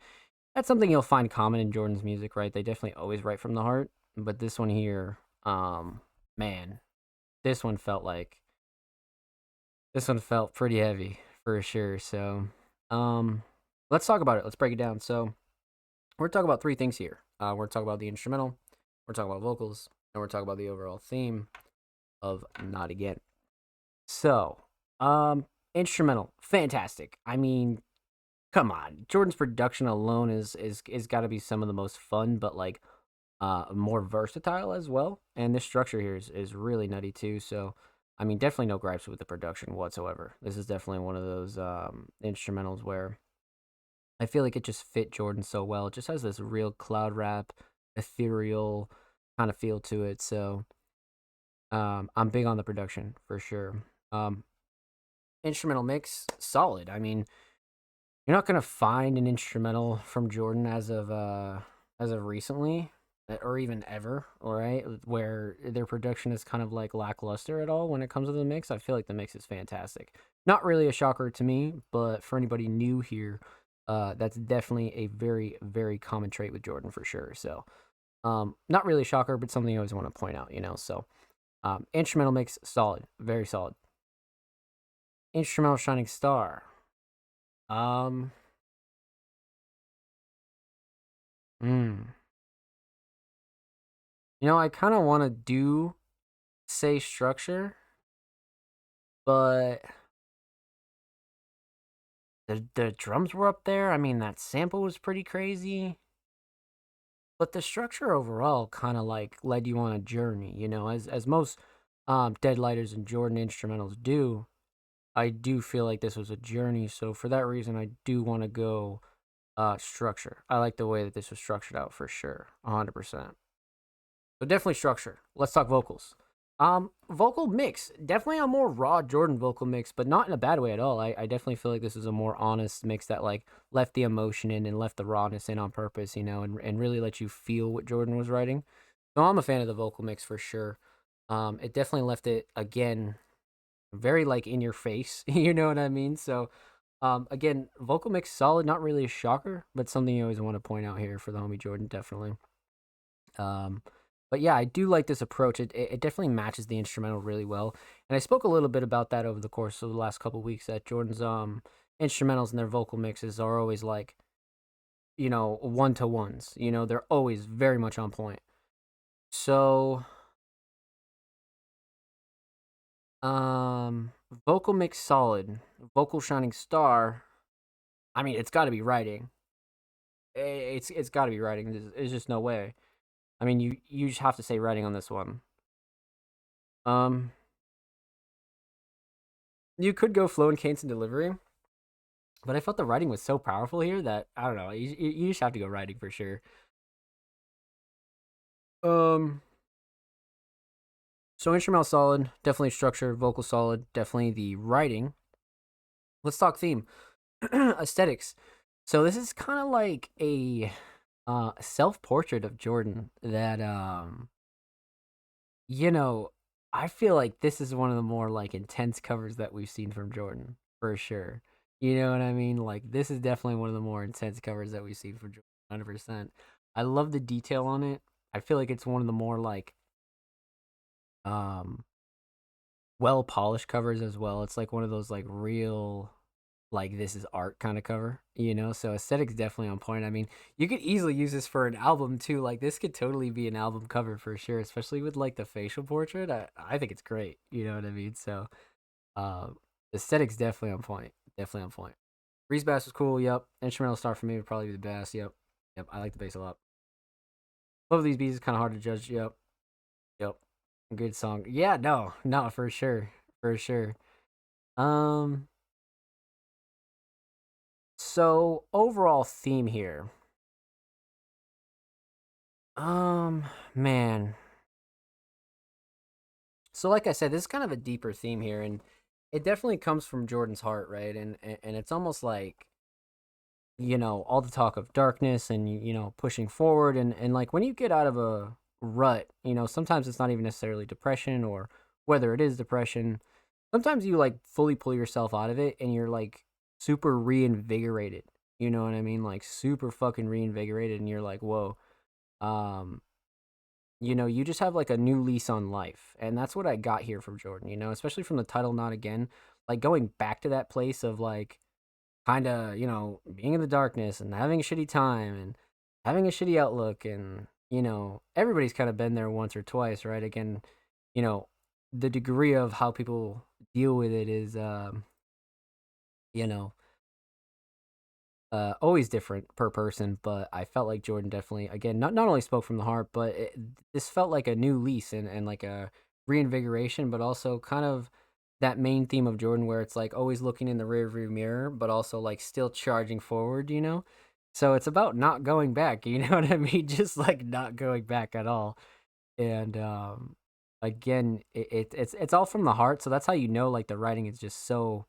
that's something you'll find common in Jordan's music, right? They definitely always write from the heart. But this one here, man, this one felt pretty heavy for sure. So, um, let's talk about it. Let's break it down. So, we're talking about three things here. We're talking about the instrumental, we're talking about vocals, and we're talking about the overall theme of Not Again. So, instrumental, fantastic. I mean, come on, Jordan's production alone is got to be some of the most fun, but like more versatile as well. And this structure here is really nutty too. So, I mean, definitely no gripes with the production whatsoever. This is definitely one of those instrumentals where I feel like it just fit Jordan so well. It just has this real cloud rap, ethereal kind of feel to it. So, I'm big on the production for sure. Um, Instrumental mix, solid. I mean, you're not gonna find an instrumental from Jordan as of recently, or even ever, all right, where their production is kind of like lackluster at all when it comes to the mix. I feel like the mix is fantastic. Not really a shocker to me, but for anybody new here, that's definitely a very, very common trait with Jordan for sure. So, not really a shocker, but something I always want to point out, you know. So, instrumental mix, solid, very solid. Instrumental Shining Star. Um, mm, I kind of want to do say structure, but the drums were up there. I mean, that sample was pretty crazy, but the structure overall kind of like led you on a journey, as most Deadlighters and Jordan instrumentals do. I do feel like this was a journey, so for that reason, I do want to go structure. I like the way that this was structured out for sure, 100%. So definitely structure. Let's talk vocals. Vocal mix, definitely a more raw Jordan vocal mix, but not in a bad way at all. I definitely feel like this is a more honest mix that like left the emotion in and left the rawness in on purpose, and really let you feel what Jordan was writing. So I'm a fan of the vocal mix for sure. It definitely left it again very like in your face, you know what I mean? So again, vocal mix solid, not really a shocker, but something you always want to point out here for the homie Jordan, definitely. Um, but yeah, I do like this approach. It definitely matches the instrumental really well. And I spoke a little bit about that over the course of the last couple of weeks that Jordan's instrumentals and their vocal mixes are always like, one to ones. They're always very much on point. So, vocal mix solid, vocal shining star. I mean, it's got to be writing. It's got to be writing. There's just no way. I mean, you just have to say writing on this one. Um, you could go flow and cadence and delivery, but I felt the writing was so powerful here that I don't know. You just have to go writing for sure. Um, so instrumental solid, definitely structure, vocal solid, definitely the writing. Let's talk theme, aesthetics. So this is kind of like a self portrait of Jordan that you know I feel like this is one of the more like intense covers that we've seen from Jordan for sure. You know what I mean? Like this is definitely one of the more intense covers that we've seen from Jordan, 100%. I love the detail on it. I feel like it's one of the more like um well polished covers as well. It's like one of those like real like this is art kind of cover, So aesthetics definitely on point. I mean, you could easily use this for an album too. Like this could totally be an album cover for sure, especially with like the facial portrait. I think it's great. You know what I mean? So uh aesthetics definitely on point. Definitely on point. Reese Bass was cool, yep. Instrumental star for me would probably be the best, yep. Yep, I like the bass a lot. Both of these beats is kinda hard to judge, yep. Yep. Good song. Yeah, no, for sure. For sure. Um so overall theme here. Um, man. So like I said, this is kind of a deeper theme here, and it definitely comes from Jordan's heart, right? And it's almost like, all the talk of darkness and pushing forward and like when you get out of a rut, sometimes it's not even necessarily depression or whether it is depression. Sometimes you like fully pull yourself out of it and you're like super reinvigorated. You know what I mean? Like super fucking reinvigorated and you're like, "Whoa." Um you just have like a new lease on life. And that's what I got here from Jordan, especially from the title Not Again. like going back to that place of like kind of, being in the darkness and having a shitty time and having a shitty outlook. And, everybody's kind of been there once or twice, right? Again, you know, the degree of how people deal with it is, you know, always different per person. But I felt like Jordan definitely, again, not only spoke from the heart, but this felt like a new lease and like a reinvigoration, but also kind of that main theme of Jordan where it's like always looking in the rearview mirror, but also like still charging forward. So it's about not going back, you know what I mean? Just like not going back at all. And again, it's all from the heart, so that's how like the writing is just so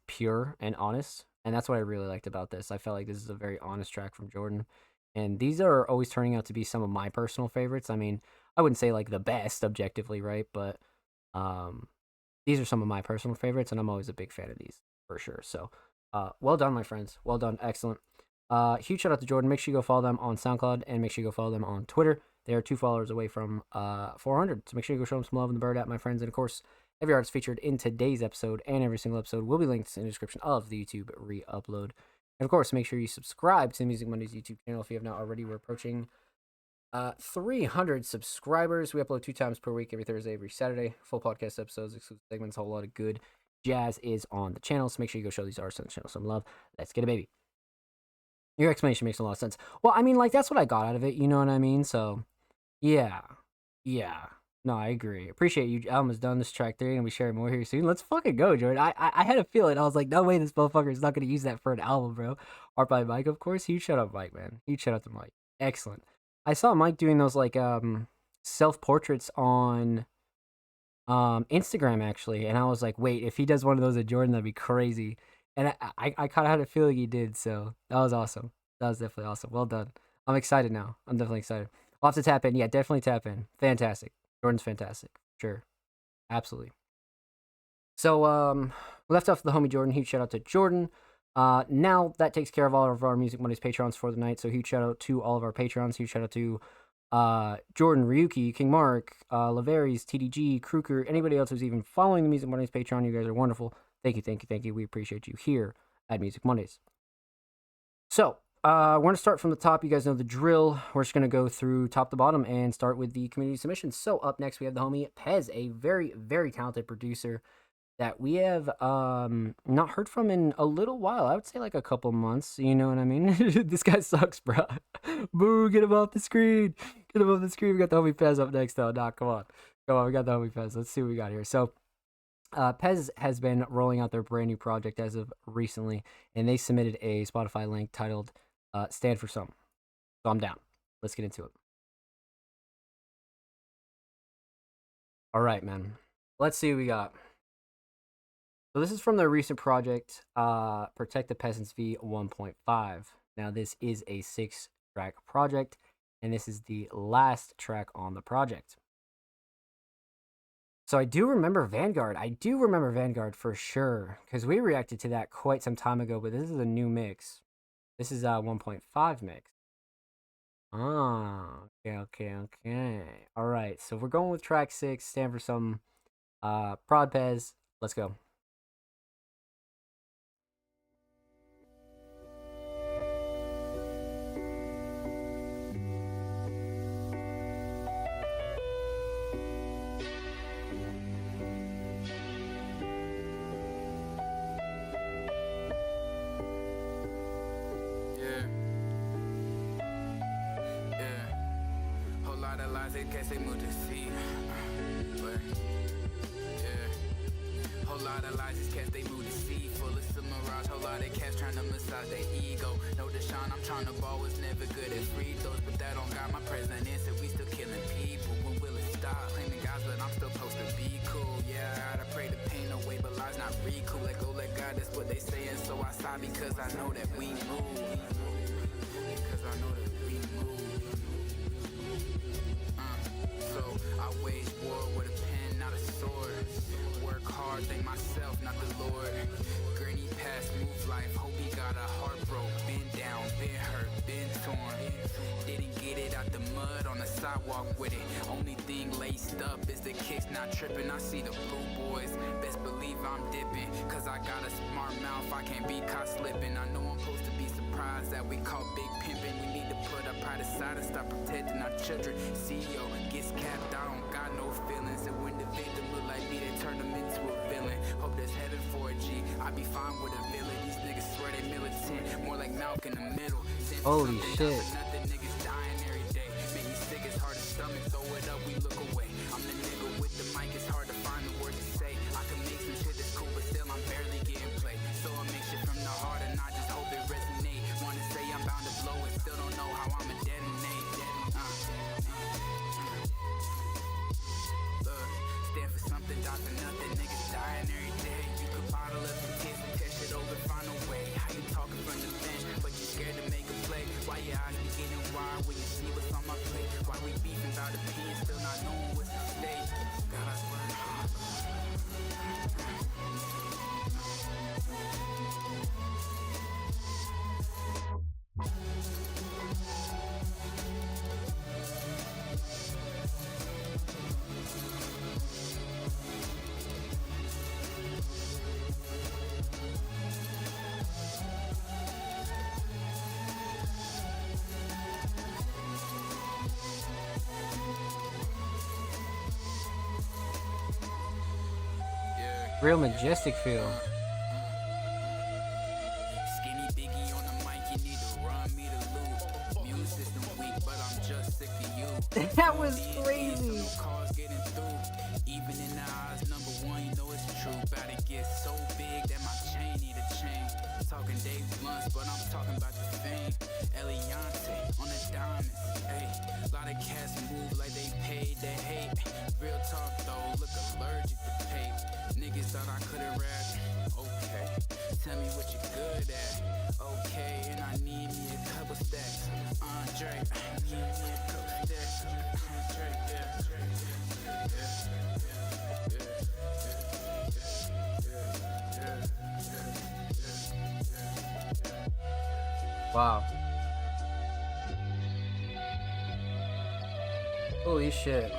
pure and honest. And that's what I really liked about this. I felt like this is a very honest track from Jordan. And these are always turning out to be some of my personal favorites. I mean, I wouldn't say like the best objectively, right? But um these are some of my personal favorites, and I'm always a big fan of these for sure. So, well done, my friends. Well done. Excellent. Huge shout out to Jordan. Make sure you go follow them on SoundCloud and make sure you go follow them on Twitter. They are 2 followers away from 400. So make sure you go show them some love in the bird at my friends. And of course, every artist featured in today's episode and every single episode will be linked in the description of the YouTube re-upload. And of course, make sure you subscribe to the Music Mondays YouTube channel if you have not already. We're approaching 300 subscribers. We upload 2 times per week, every Thursday, every Saturday. Full podcast episodes, exclusive segments, a whole lot of good jazz is on the channel. So make sure you go show these artists on the channel some love. Let's get it, baby. Your explanation makes a lot of sense. Well, I mean, like, that's what I got out of it. You know what I mean? So, yeah. No, I agree. Appreciate you. Album is done. This track 3, and we share more here soon. Let's fucking go, Jordan. I had a feeling. I was like, no way, this motherfucker is not going to use that for an album, bro. Art by Mike, of course. Huge shout out, Mike, man. Huge shout out to Mike. Excellent. I saw Mike doing those like self-portraits on Instagram actually, and I was like, wait, if he does one of those at Jordan, that'd be crazy. And I kind of had a feeling he did, so that was awesome. That was definitely awesome. Well done. I'm excited now. I'm definitely excited. I'll have to tap in. Yeah, definitely tap in. Fantastic. Jordan's fantastic. Sure. Absolutely. So we left off the homie Jordan. Huge shout out to Jordan. Now that takes care of all of our Music Mondays Patrons for the night. So huge shout out to all of our Patrons. Huge shout out to Jordan, Ryuki, King Mark, Laveries, TDG, Kruger, anybody else who's even following the Music Mondays Patreon. You guys are wonderful. Thank you. We appreciate you here at Music Mondays. So we're going to start from the top. You guys know the drill. We're just going to go through top to bottom and start with the community submissions. So up next, we have the homie Pez, a very, very talented producer that we have not heard from in a little while. I would say like a couple months. You know what I mean? This guy sucks, bro. Boo, get him off the screen. Get him off the screen. We got the homie Pez up next, though. Nah, come on. We got the homie Pez. Let's see what we got here. So Pez has been rolling out their brand new project as of recently, and they submitted a Spotify link titled Stand for Some. So I'm down. Let's get into it. All right, man. Let's see what we got. So this is from their recent project, Protect the Peasants V 1.5. Now this is a 6-track project, and this is the last track on the project. So I do remember Vanguard. For sure, because we reacted to that quite some time ago, but this is a new mix. This is a 1.5 mix. Okay. All right, so we're going with track 6, Stand for Some, Prod Pez. Let's go. They guess they moved to see. But yeah, whole lot of lies, these cats they moved to see. Full of some mirage, whole lot of cats trying to massage their ego. No Deshaun, I'm trying to ball, was never good at free throws, but that don't got my president answer. We still killing people. When will it stop? Claiming guys, but I'm still supposed to be cool. Yeah, I gotta pray the pain away, but lies not recool. Let go, let God, that's what they saying. So I sigh because I know that we move. Because I know that we move. So I wage war with a pen, not a sword. Work hard, thank myself, not the Lord. Granny past, move life, hope he got a heart broke. Been down, been hurt, been torn. Didn't get it out the mud on the sidewalk with it. Only thing laced up up is the kicks not tripping. I see the blue boys, best believe I'm dipping. Cause I got a smart mouth, I can't be caught slipping. I know I'm supposed to be surprised that we call big pimping. We need to put our pride aside and start protecting our children. CEO gets capped, I don't got no feelings. And when the victim look like me, they turn them into a villain. Hope there's heaven for a G, I be fine with a villain. These niggas swear they militant, more like Malk in the middle. Holy shit. Nothing, niggas dying every day. Make me sick, it's hard to stomach, throw it up, we look away. I'm the nigga with the mic, it's hard to find the words to say. I can make some shit that's cool, but still I'm barely getting play. So I make shit from the heart and I just hope it resonate. Wanna say I'm bound to blow it, still don't know how I'ma detonate. Look, stand for something, die for nothing, niggas dying every day. You could bottle up some kids and catch it over, find a way. How you talking from the bench, but you scared to make a play? Why your eyes be getting wide when you see what's on my plate? Why we beefing about opinions, still not knowing what's at stake? God, I swear. Real majestic feel. Skinny Biggie on the mic, you need to run me the loop. Immune system weak, but I'm just sick of you. That was crazy. No cars getting through. Even in the eyes, number one, you know it's true. About to get so big that my chain need a chain. Talking Dave Blunts, but I'm talking about the fame. Eliante on the diamonds. Hey, a lot of cats move like they paid their hate. Real talk though, look allergic to pain. Niggas thought I couldn't rap. Okay, tell me what you're good at. Okay, and I need me a couple stacks. Andre, need me a couple stacks. Andre, Wow. Holy shit.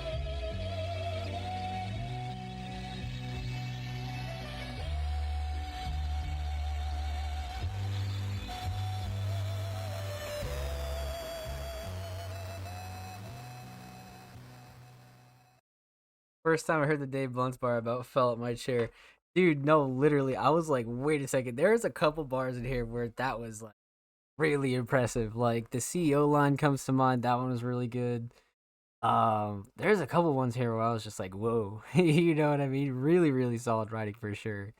First time I heard the Dave Blunts bar, I about fell out my chair. Dude, no, literally, I was like, wait a second. There's a couple bars in here where that was like really impressive. Like the CEO line comes to mind. That one was really good. There's a couple ones here where I was just like, whoa. You know what I mean? Really, really solid writing for sure.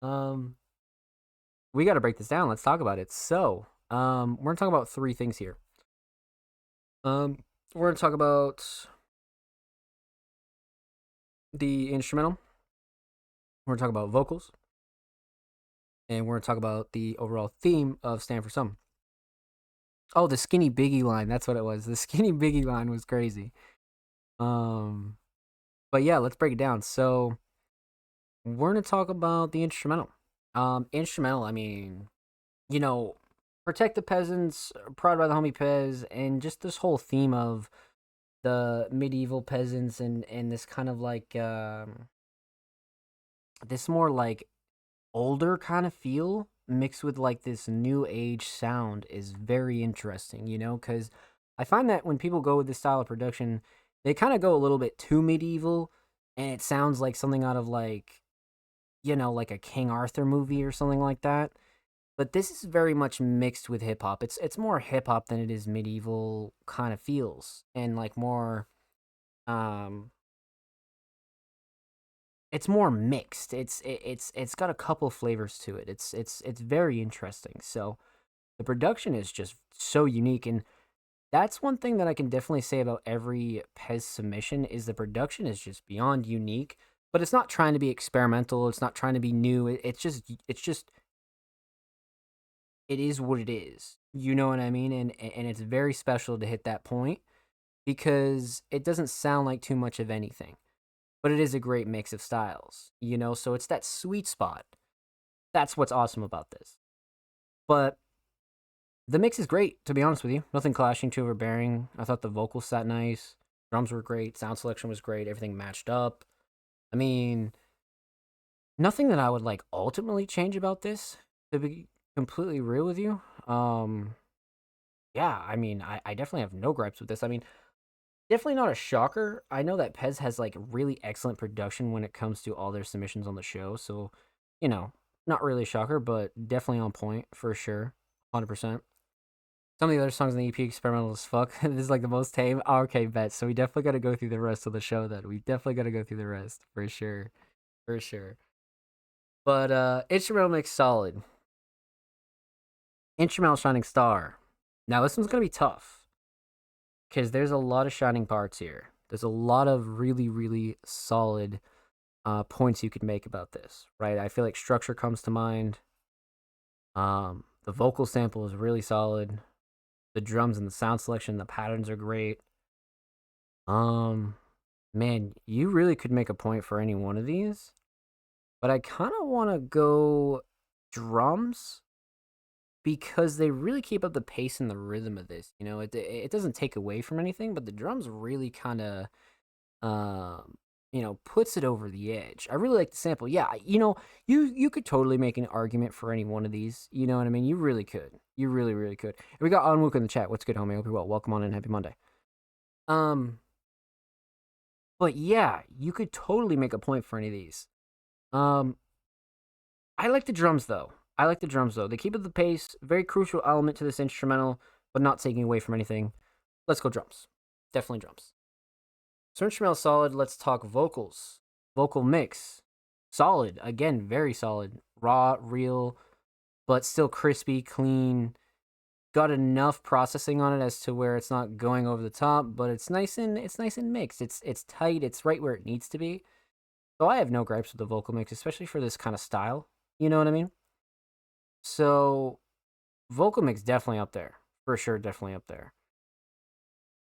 We got to break this down. Let's talk about it. So, we're gonna talk about three things here. We're gonna talk about the instrumental. We're gonna talk about vocals, and we're gonna talk about the overall theme of "Stand for Some." Oh, the Skinny Biggie line. That's what it was. The Skinny Biggie line was crazy. But yeah, let's break it down. So, we're gonna talk about the instrumental. Instrumental. I mean, you know, protect the peasants, proud by the homie Pez, and just this whole theme of the medieval peasants and this kind of like this more like older kind of feel mixed with like this new age sound is very interesting, you know, because I find that when people go with this style of production, they kind of go a little bit too medieval and it sounds like something out of like, you know, like a King Arthur movie or something like that. But this is very much mixed with hip hop. It's more hip hop than it is medieval kind of feels, and like more, it's more mixed. It's got a couple flavors to it. It's very interesting. So the production is just so unique, and that's one thing that I can definitely say about every Pez submission is the production is just beyond unique. But it's not trying to be experimental. It's not trying to be new. It's just it is what it is. You know what I mean? And it's very special to hit that point because it doesn't sound like too much of anything. But it is a great mix of styles, you know? So it's that sweet spot. That's what's awesome about this. But the mix is great, to be honest with you. Nothing clashing, too overbearing. I thought the vocals sat nice. Drums were great. Sound selection was great. Everything matched up. I mean, nothing that I would like ultimately change about this, to be completely real with you. Yeah, I mean, I definitely have no gripes with this. I mean, definitely not a shocker. I know that Pez has like really excellent production when it comes to all their submissions on the show. So, not really a shocker, but definitely on point for sure. 100%. Some of the other songs in the EP experimental as fuck. This is like the most tame. Oh, okay, bet. So we definitely got to go through the rest of the show then. We definitely got to go through the rest for sure. For sure. But instrumental mix solid. Instrumental shining star. Now this one's going to be tough because there's a lot of shining parts here. There's a lot of really, really solid points you could make about this, right? I feel like structure comes to mind. The vocal sample is really solid. The drums and the sound selection, the patterns are great. Man, you really could make a point for any one of these, but I kind of want to go drums because they really keep up the pace and the rhythm of this. It doesn't take away from anything, but the drums really kind of puts it over the edge. I really like the sample. Yeah, you could totally make an argument for any one of these. You know what I mean? You really could. You really, really could. And we got Onwook in the chat. What's good, homie? Hope you're well. Welcome on in. Happy Monday. But yeah, you could totally make a point for any of these. I like the drums though. They keep up the pace. Very crucial element to this instrumental, but not taking away from anything. Let's go drums. Definitely drums. So instrumental solid. Let's talk vocals. Vocal mix. Solid. Again, very solid. Raw, real, but still crispy, clean. Got enough processing on it as to where it's not going over the top, but it's nice and mixed. It's tight. It's right where it needs to be. So I have no gripes with the vocal mix, especially for this kind of style. You know what I mean? So vocal mix definitely up there. For sure, definitely up there.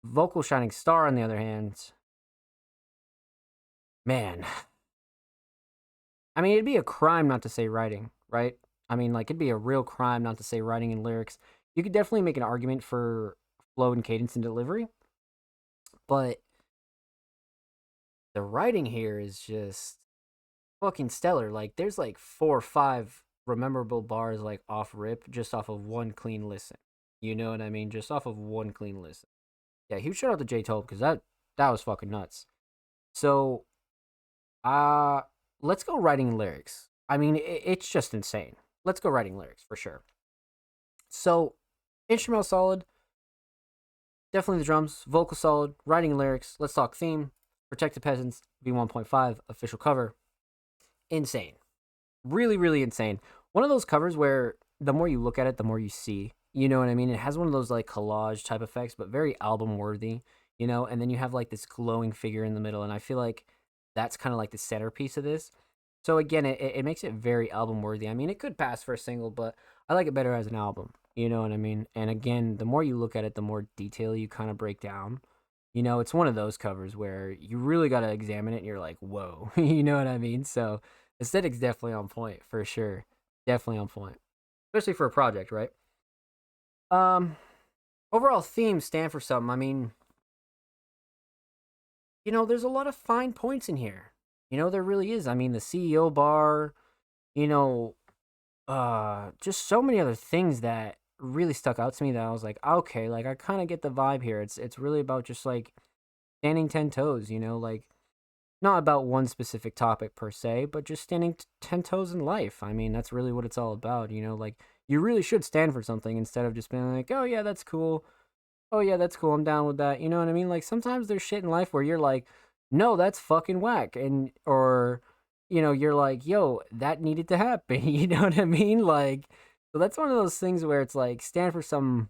Vocal shining star, on the other hand, man. I mean, it'd be a crime not to say writing, right? I mean, like, it'd be a real crime not to say writing and lyrics. You could definitely make an argument for flow and cadence and delivery, but the writing here is just fucking stellar. Like, there's like 4 or 5 rememberable bars, like, off rip, just off of one clean listen. You know what I mean? Just off of one clean listen. Yeah, huge shout out to J Tobe, because that was fucking nuts. So, let's go writing and lyrics. I mean, it's just insane. Let's go writing lyrics for sure. So, instrumental solid. Definitely the drums. Vocal solid. Writing and lyrics. Let's talk theme. Protect the Peasants. V1.5 official cover. Insane. Really, really insane. One of those covers where the more you look at it, the more you see. You know what I mean? It has one of those like collage type effects, but very album worthy. And then you have like this glowing figure in the middle, and I feel like that's kind of like the centerpiece of this. So again, it makes it very album worthy. I mean, it could pass for a single, but I like it better as an album. You know what I mean? And again, the more you look at it, the more detail you kind of break down. It's one of those covers where you really got to examine it and you're like, whoa. You know what I mean? So aesthetic's definitely on point for sure. Definitely on point. Especially for a project, right? Overall themes stand for something. I mean, there's a lot of fine points in here. There really is. I mean, the CEO bar, just so many other things that really stuck out to me that I was like, okay, like I kind of get the vibe here. It's really about just like standing 10 toes, like not about one specific topic per se, but just standing 10 toes in life. I mean, that's really what it's all about, like you really should stand for something instead of just being like, oh yeah, that's cool. Oh yeah, that's cool. I'm down with that. You know what I mean? Like sometimes there's shit in life where you're like, no, that's fucking whack. Or you're like, yo, that needed to happen. You know what I mean? Like, so that's one of those things where it's like stand for some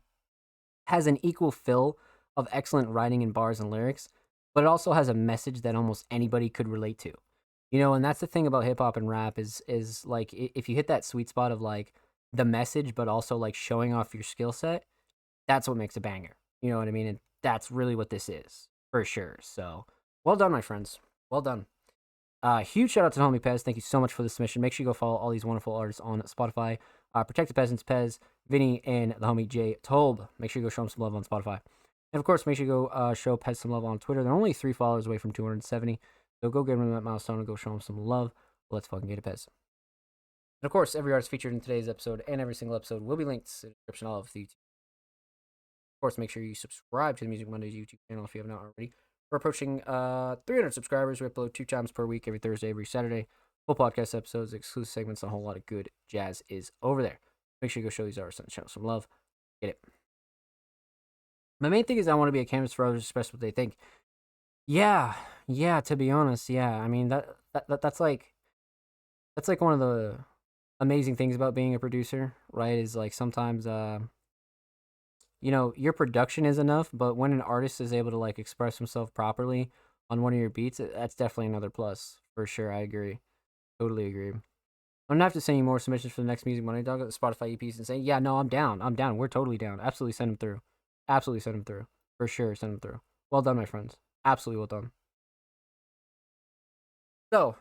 has an equal fill of excellent writing and bars and lyrics, but it also has a message that almost anybody could relate to. And that's the thing about hip hop and rap is like if you hit that sweet spot of like the message, but also like showing off your skill set, that's what makes a banger. You know what I mean? And that's really what this is for sure. So well done, my friends. Well done. Huge shout out to the homie Pez. Thank you so much for the submission. Make sure you go follow all these wonderful artists on Spotify. Protect the Peasants, Pez, Vinny, and the homie J Tobe. Make sure you go show them some love on Spotify. And of course, make sure you go show Pez some love on Twitter. They're only 3 followers away from 270. So go give them that milestone and go show them some love. Let's fucking get it, Pez. And of course, every artist featured in today's episode and every single episode will be linked in the description of the YouTube. Of course, make sure you subscribe to the Music Mondays YouTube channel if you have not already. We're approaching 300 subscribers. We upload 2 times per week, every Thursday, every Saturday. Full podcast episodes, exclusive segments, a whole lot of good jazz is over there. Make sure you go show these artists on the channel some love. Get it. My main thing is I want to be a canvas for others, express what they think. Yeah, to be honest, yeah. I mean that's like one of the amazing things about being a producer, right? Is like sometimes your production is enough, but when an artist is able to like express himself properly on one of your beats, that's definitely another plus for sure. I agree. Totally agree. I'm gonna have to send you more submissions for the next Music Monday Dog at the Spotify EPs and say, yeah, no, I'm down. We're totally down. Absolutely send them through. For sure, send them through. Well done, my friends. Absolutely well done. So,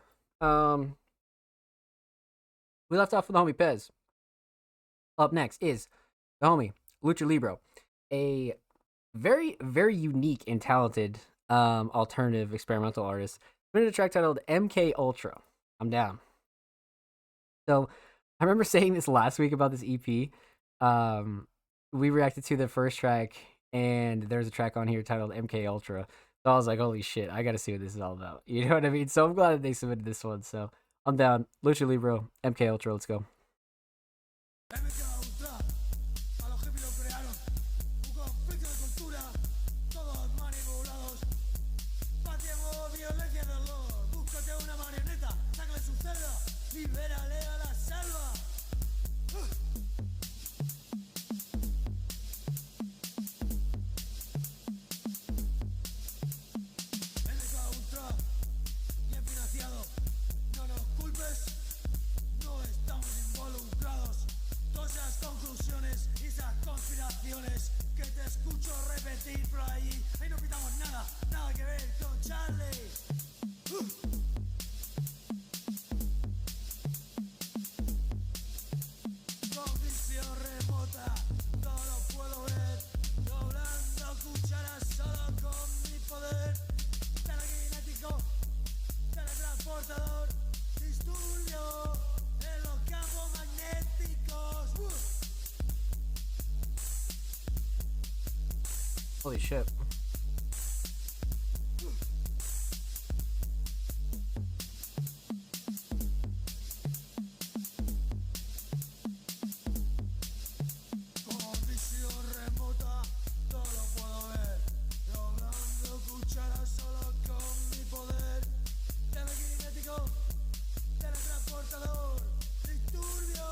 we left off with the homie Pez. Up next is the homie Lucha Libro, a very, very unique and talented alternative experimental artist. Made a track titled MK Ultra. I'm down. So, I remember saying this last week about this EP. We reacted to the first track, and there's a track on here titled MK Ultra. So I was like, holy shit, I gotta see what this is all about. You know what I mean? So I'm glad that they submitted this one. So I'm down. Lucha Libro, MK Ultra, let's go. Que te escucho repetir por ahí. Ahí no pintamos nada que ver con Charlie. Con visión remota, todo lo puedo ver. Doblando cucharas solo con mi poder. Telequinético, teletransportador, disturbio en los campos magnéticos. Holy shit. Con visión remota, todo lo puedo ver. Doblando cucharas solo con mi poder. Telequinético, teletransportador, disturbio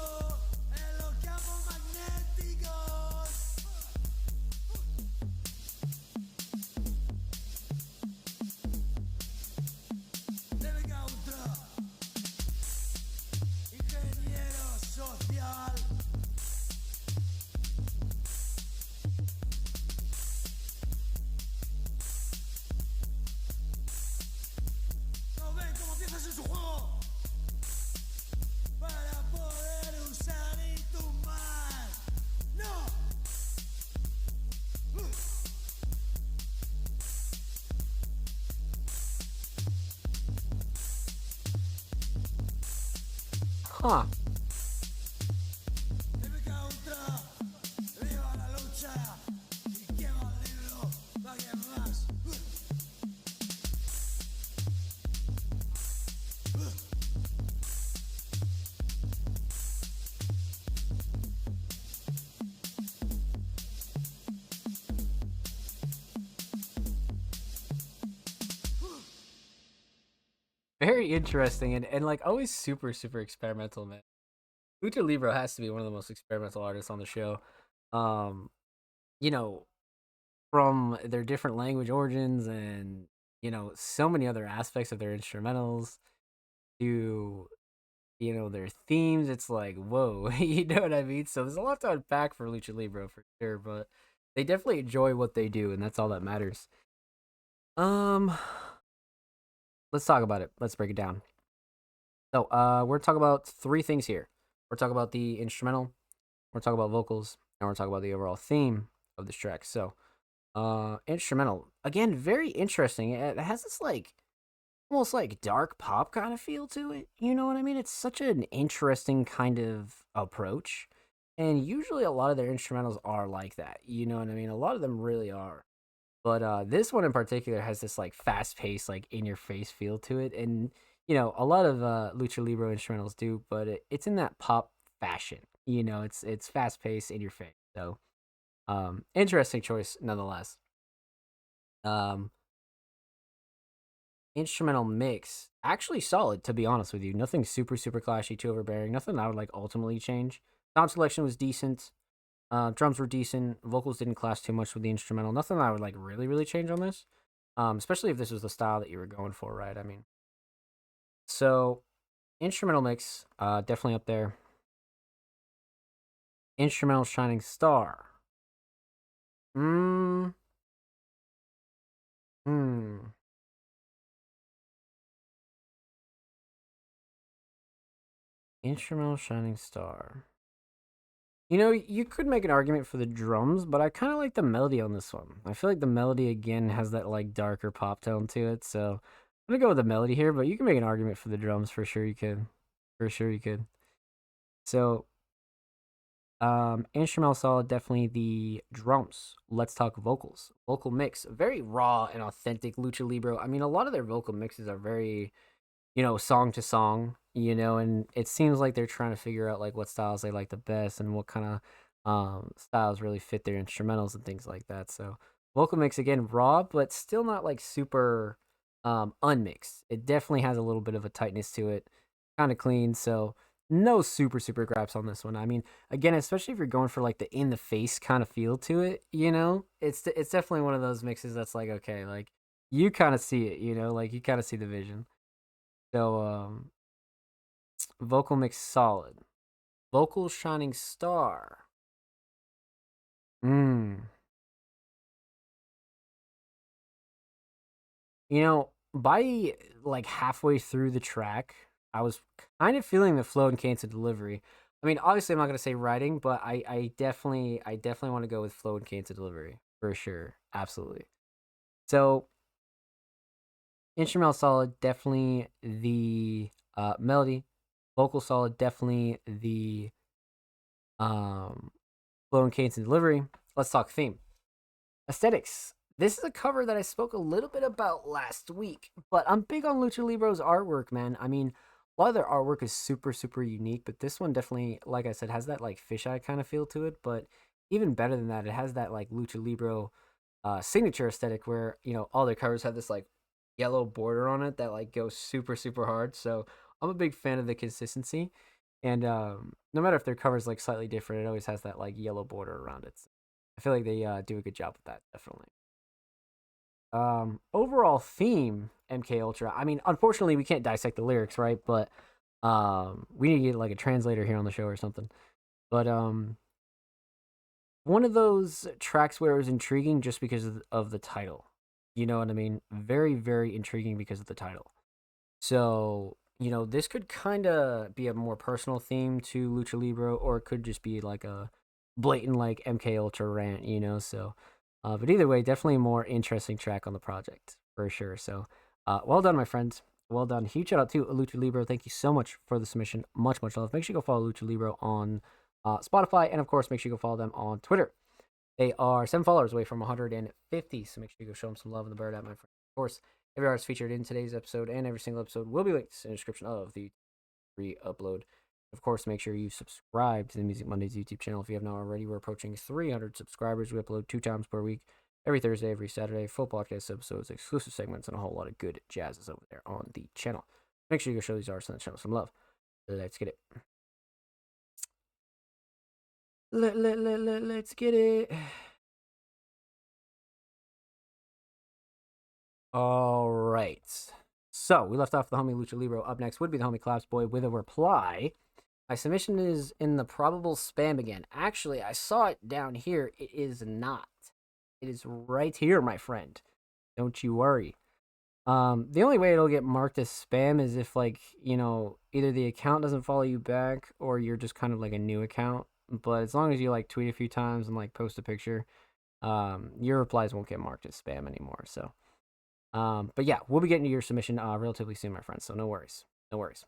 en los campos magnéticos. MK Ultra, ingeniero social. ¿No ven cómo piensas en su juego? Para poder usar y tumbar. ¡No! Huh. MK Ultra, viva la lucha. Y quema el libro, paguen más. Very interesting and like always super, super experimental, man. Lucha Libro has to be one of the most experimental artists on the show. You know, from their different language origins and, so many other aspects of their instrumentals to, their themes. It's like, whoa, you know what I mean? So there's a lot to unpack for Lucha Libro for sure, but they definitely enjoy what they do, and that's all that matters. Let's talk about it. Let's break it down. So, we're talking about 3 things here. We're talking about the instrumental, we're talking about vocals, and we're talking about the overall theme of this track. So, Instrumental. Again, very interesting. It has this like almost like dark pop kind of feel to it. You know what I mean? It's such an interesting kind of approach. And usually a lot of their instrumentals are like that. You know what I mean? A lot of them really are. But this one in particular has this like fast paced, like in your face feel to it. And, a lot of Lucha Libre instrumentals do, but it's in that pop fashion. It's fast paced in your face. So interesting choice nonetheless. Um, Instrumental mix actually solid, to be honest with you. Nothing super super clashy, too overbearing. Nothing I would like ultimately change. Sound selection was decent. Drums were decent. Vocals didn't clash too much with the instrumental. Nothing I would like really really change on this. Especially if this was the style that you were going for, right? I mean, so instrumental mix, definitely up there. Instrumental shining star. Hmm. Hmm. Instrumental shining star. You could make an argument for the drums, but I kind of like the melody on this one. I feel like the melody again has that like darker pop tone to it, so I'm gonna go with the melody here. But you can make an argument for the drums for sure. You could, for sure you could. So, instrumental solid, definitely the drums. Let's talk vocals. Vocal mix, very raw and authentic Lucha Libre. I mean, a lot of their vocal mixes are very song to song, and it seems like they're trying to figure out like what styles they like the best and what kind of styles really fit their instrumentals and things like that. So vocal mix again raw, but still not like super unmixed. It definitely has a little bit of a tightness to it, kind of clean. So no super super graps on this one. I mean, again, especially if you're going for like the in the face kind of feel to it, it's definitely one of those mixes that's like okay, like you kind of see it, like you kind of see the vision. So vocal mix solid. Vocal shining star. Mm. By like halfway through the track, I was kind of feeling the flow and cadence of delivery. I mean, obviously, I'm not gonna say writing, but I definitely want to go with flow and cadence of delivery for sure, absolutely. So instrumental solid, definitely the melody. Vocal solid, definitely the um flow and cadence and delivery. Let's talk theme. Aesthetics. This is a cover that I spoke a little bit about last week, but I'm big on Lucha Libre's artwork, man. I mean, a lot of their artwork is super, super unique, but this one definitely, like I said, has that like fisheye kind of feel to it. But even better than that, it has that like Lucha Libre signature aesthetic where, all their covers have this like yellow border on it that like goes super, super hard. So I'm a big fan of the consistency. And no matter if their cover's like slightly different, it always has that like yellow border around it. So I feel like they do a good job with that, definitely. Overall theme, MK Ultra. I mean, unfortunately, we can't dissect the lyrics, right? But we need to get like a translator here on the show or something. But one of those tracks where it was intriguing just because of the title. You know what I mean? Very, very intriguing because of the title. So, this could kind of be a more personal theme to Lucha Libre, or it could just be like a blatant like MK Ultra rant, So, but either way, definitely a more interesting track on the project for sure. So, well done, my friends. Well done. Huge shout out to Lucha Libre. Thank you so much for the submission. Much, much love. Make sure you go follow Lucha Libre on Spotify, and of course, make sure you go follow them on Twitter. They are 7 followers away from 150, so make sure you go show them some love in the bird at my friend. Of course, every artist featured in today's episode and every single episode will be linked in the description of the re-upload. Of course, make sure you subscribe to the Music Mondays YouTube channel if you have not already. We're approaching 300 subscribers. We upload 2 times per week, every Thursday, every Saturday, full podcast episodes, exclusive segments, and a whole lot of good jazzes over there on the channel. Make sure you go show these artists on the channel some love. Let's get it. Let's get it. All right. So we left off the homie Lucha Libre. Up next would be the homie Collapse Boy with a reply. My submission is in the probable spam again. Actually, I saw it down here. It is not. It is right here, my friend. Don't you worry. The only way it'll get marked as spam is if like, either the account doesn't follow you back or you're just kind of like a new account. But as long as you like tweet a few times and like post a picture, Your replies won't get marked as spam anymore. So, but yeah, we'll be getting to your submission relatively soon, my friends. So no worries, no worries.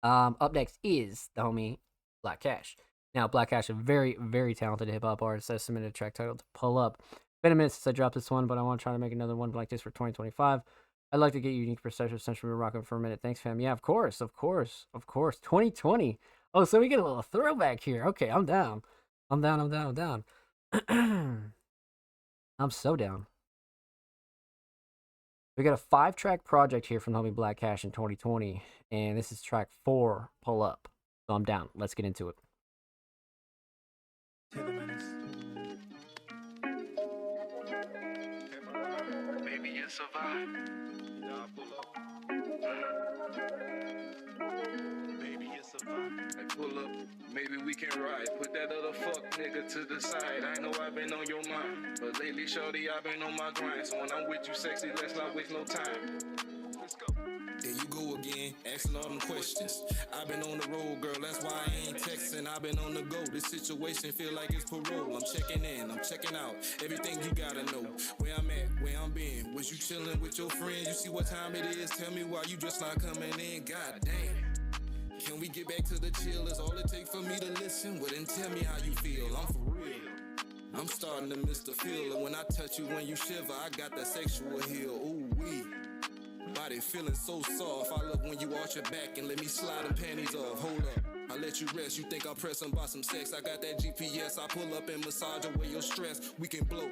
Up next is the homie Black Cash. Now, Black Cash, a very, very talented hip hop artist, has submitted a track titled "Pull Up." Been a minute since I dropped this one, but I want to try to make another one like this for 2025. I'd like to get your unique perspective since we've been rocking for a minute. Thanks, fam. Yeah, of course, of course, of course. 2020. Oh, so we get a little throwback here. Okay, I'm down. I'm down. I'm down. I'm down. I'm so down. We got a 5-track project here from homie Black Cash in 2020, and this is track 4, Pull Up. So I'm down. Let's get into it. Baby, it's a vibe. Pull up. Baby, it's a vibe. Hey, pull up. Maybe we can ride. Put that other fuck nigga to the side. I know I've been on your mind, but lately, shorty, I've been on my grind. So when I'm with you, sexy, let's not waste no time. Let's go. There you go again, asking all them questions. I've been on the road, girl, that's why I ain't texting. I've been on the go, this situation feel like it's parole. I'm checking in, I'm checking out, everything you gotta know. Where I'm at, where I'm been. Was you chilling with your friends? You see what time it is? Tell me why you just not coming in, god damn. Can we get back to the chill? Is all it take for me to listen? Well then tell me how you feel, I'm for real. I'm starting to miss the feel, and when I touch you, when you shiver, I got that sexual heel, ooh wee. Body feeling so soft. I love when you arch your back and let me slide them panties off. Hold up, I let you rest. You think I'm pressing by some sex? I got that GPS. I pull up and massage away your stress. We can blow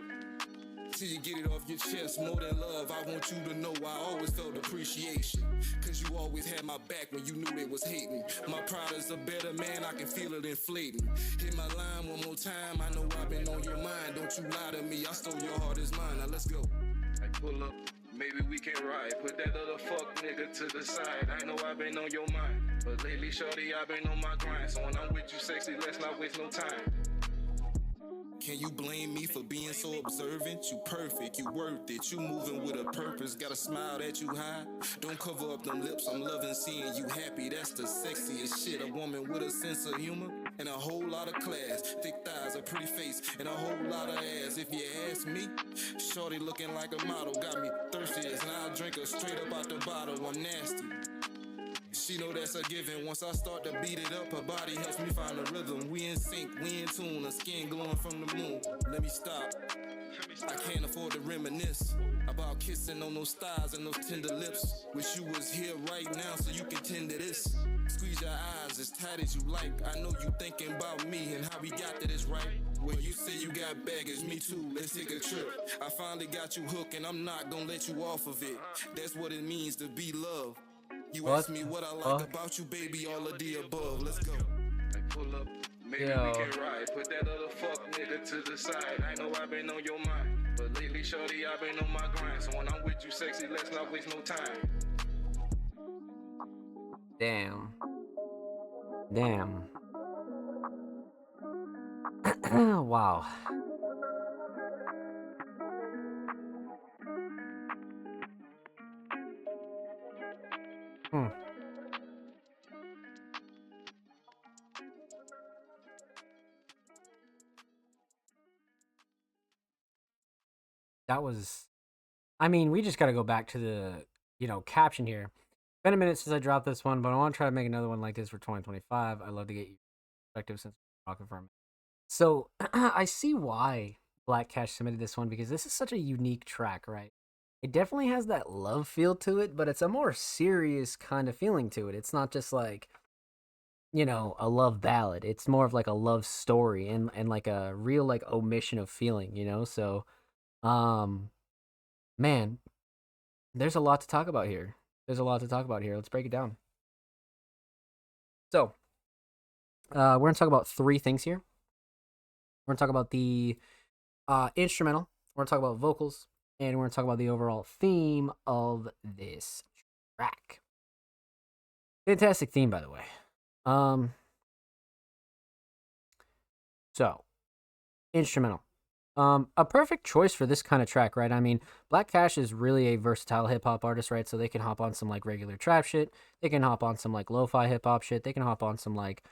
till you get it off your chest. More than love, I want you to know I always felt appreciation. Cause you always had my back when you knew they was hating. My pride is a better man, I can feel it inflating. Hit my line one more time, I know I've been on your mind. Don't you lie to me, I stole your heart is mine. Now let's go. Hey, pull up. Maybe we can ride. Put that other fuck nigga to the side. I know I've been on your mind, but lately, shorty, I've been on my grind. So when I'm with you, sexy, let's not waste no time. Can you blame me for being so observant? You perfect, you worth it, you moving with a purpose. Got a smile that you hide. Don't cover up them lips, I'm loving seeing you happy. That's the sexiest shit. A woman with a sense of humor and a whole lot of class. Thick thighs, a pretty face, and a whole lot of ass. If you ask me, shorty looking like a model. Got me thirsty as I'll drink her straight up out the bottle. I'm nasty. She know that's a given. Once I start to beat it up, her body helps me find a rhythm. We in sync, we in tune, her skin glowing from the moon. Let me stop. I can't afford to reminisce about kissing on those thighs and those tender lips. Wish you was here right now so you can tend to this. Squeeze your eyes as tight as you like. I know you thinking about me and how we got to this right. When you say you got baggage, me too, let's take a trip. I finally got you hooked and I'm not gonna let you off of it. That's what it means to be loved. You ask me what I like about you, baby, all of the above. Let's go. Hey, pull up. Maybe we can ride. Put that other fuck nigga to the side. I know I've been on your mind, but lately, shorty, I've been on my grind. So when I'm with you, sexy, let's not waste no time. Damn. Damn. Wow. That was, I mean, we just got to go back to the, caption here. Been a minute since I dropped this one, but I want to try to make another one like this for 2025. I'd love to get your perspective since we're talking for a minute. So I see why Black Cash submitted this one because this is such a unique track, right? It definitely has that love feel to it, but it's a more serious kind of feeling to it. It's not just like, a love ballad. It's more of like a love story and like a real like omission of feeling, So, man, there's a lot to talk about here. Let's break it down. So, we're going to talk about 3 things here. We're going to talk about the instrumental. We're going to talk about vocals. And we're going to talk about the overall theme of this track. Fantastic theme, by the way. So, instrumental. A perfect choice for this kind of track, right? I mean, Black Cash is really a versatile hip-hop artist, right? So they can hop on some, like, regular trap shit. They can hop on some, like, lo-fi hip-hop shit. They can hop on some, like,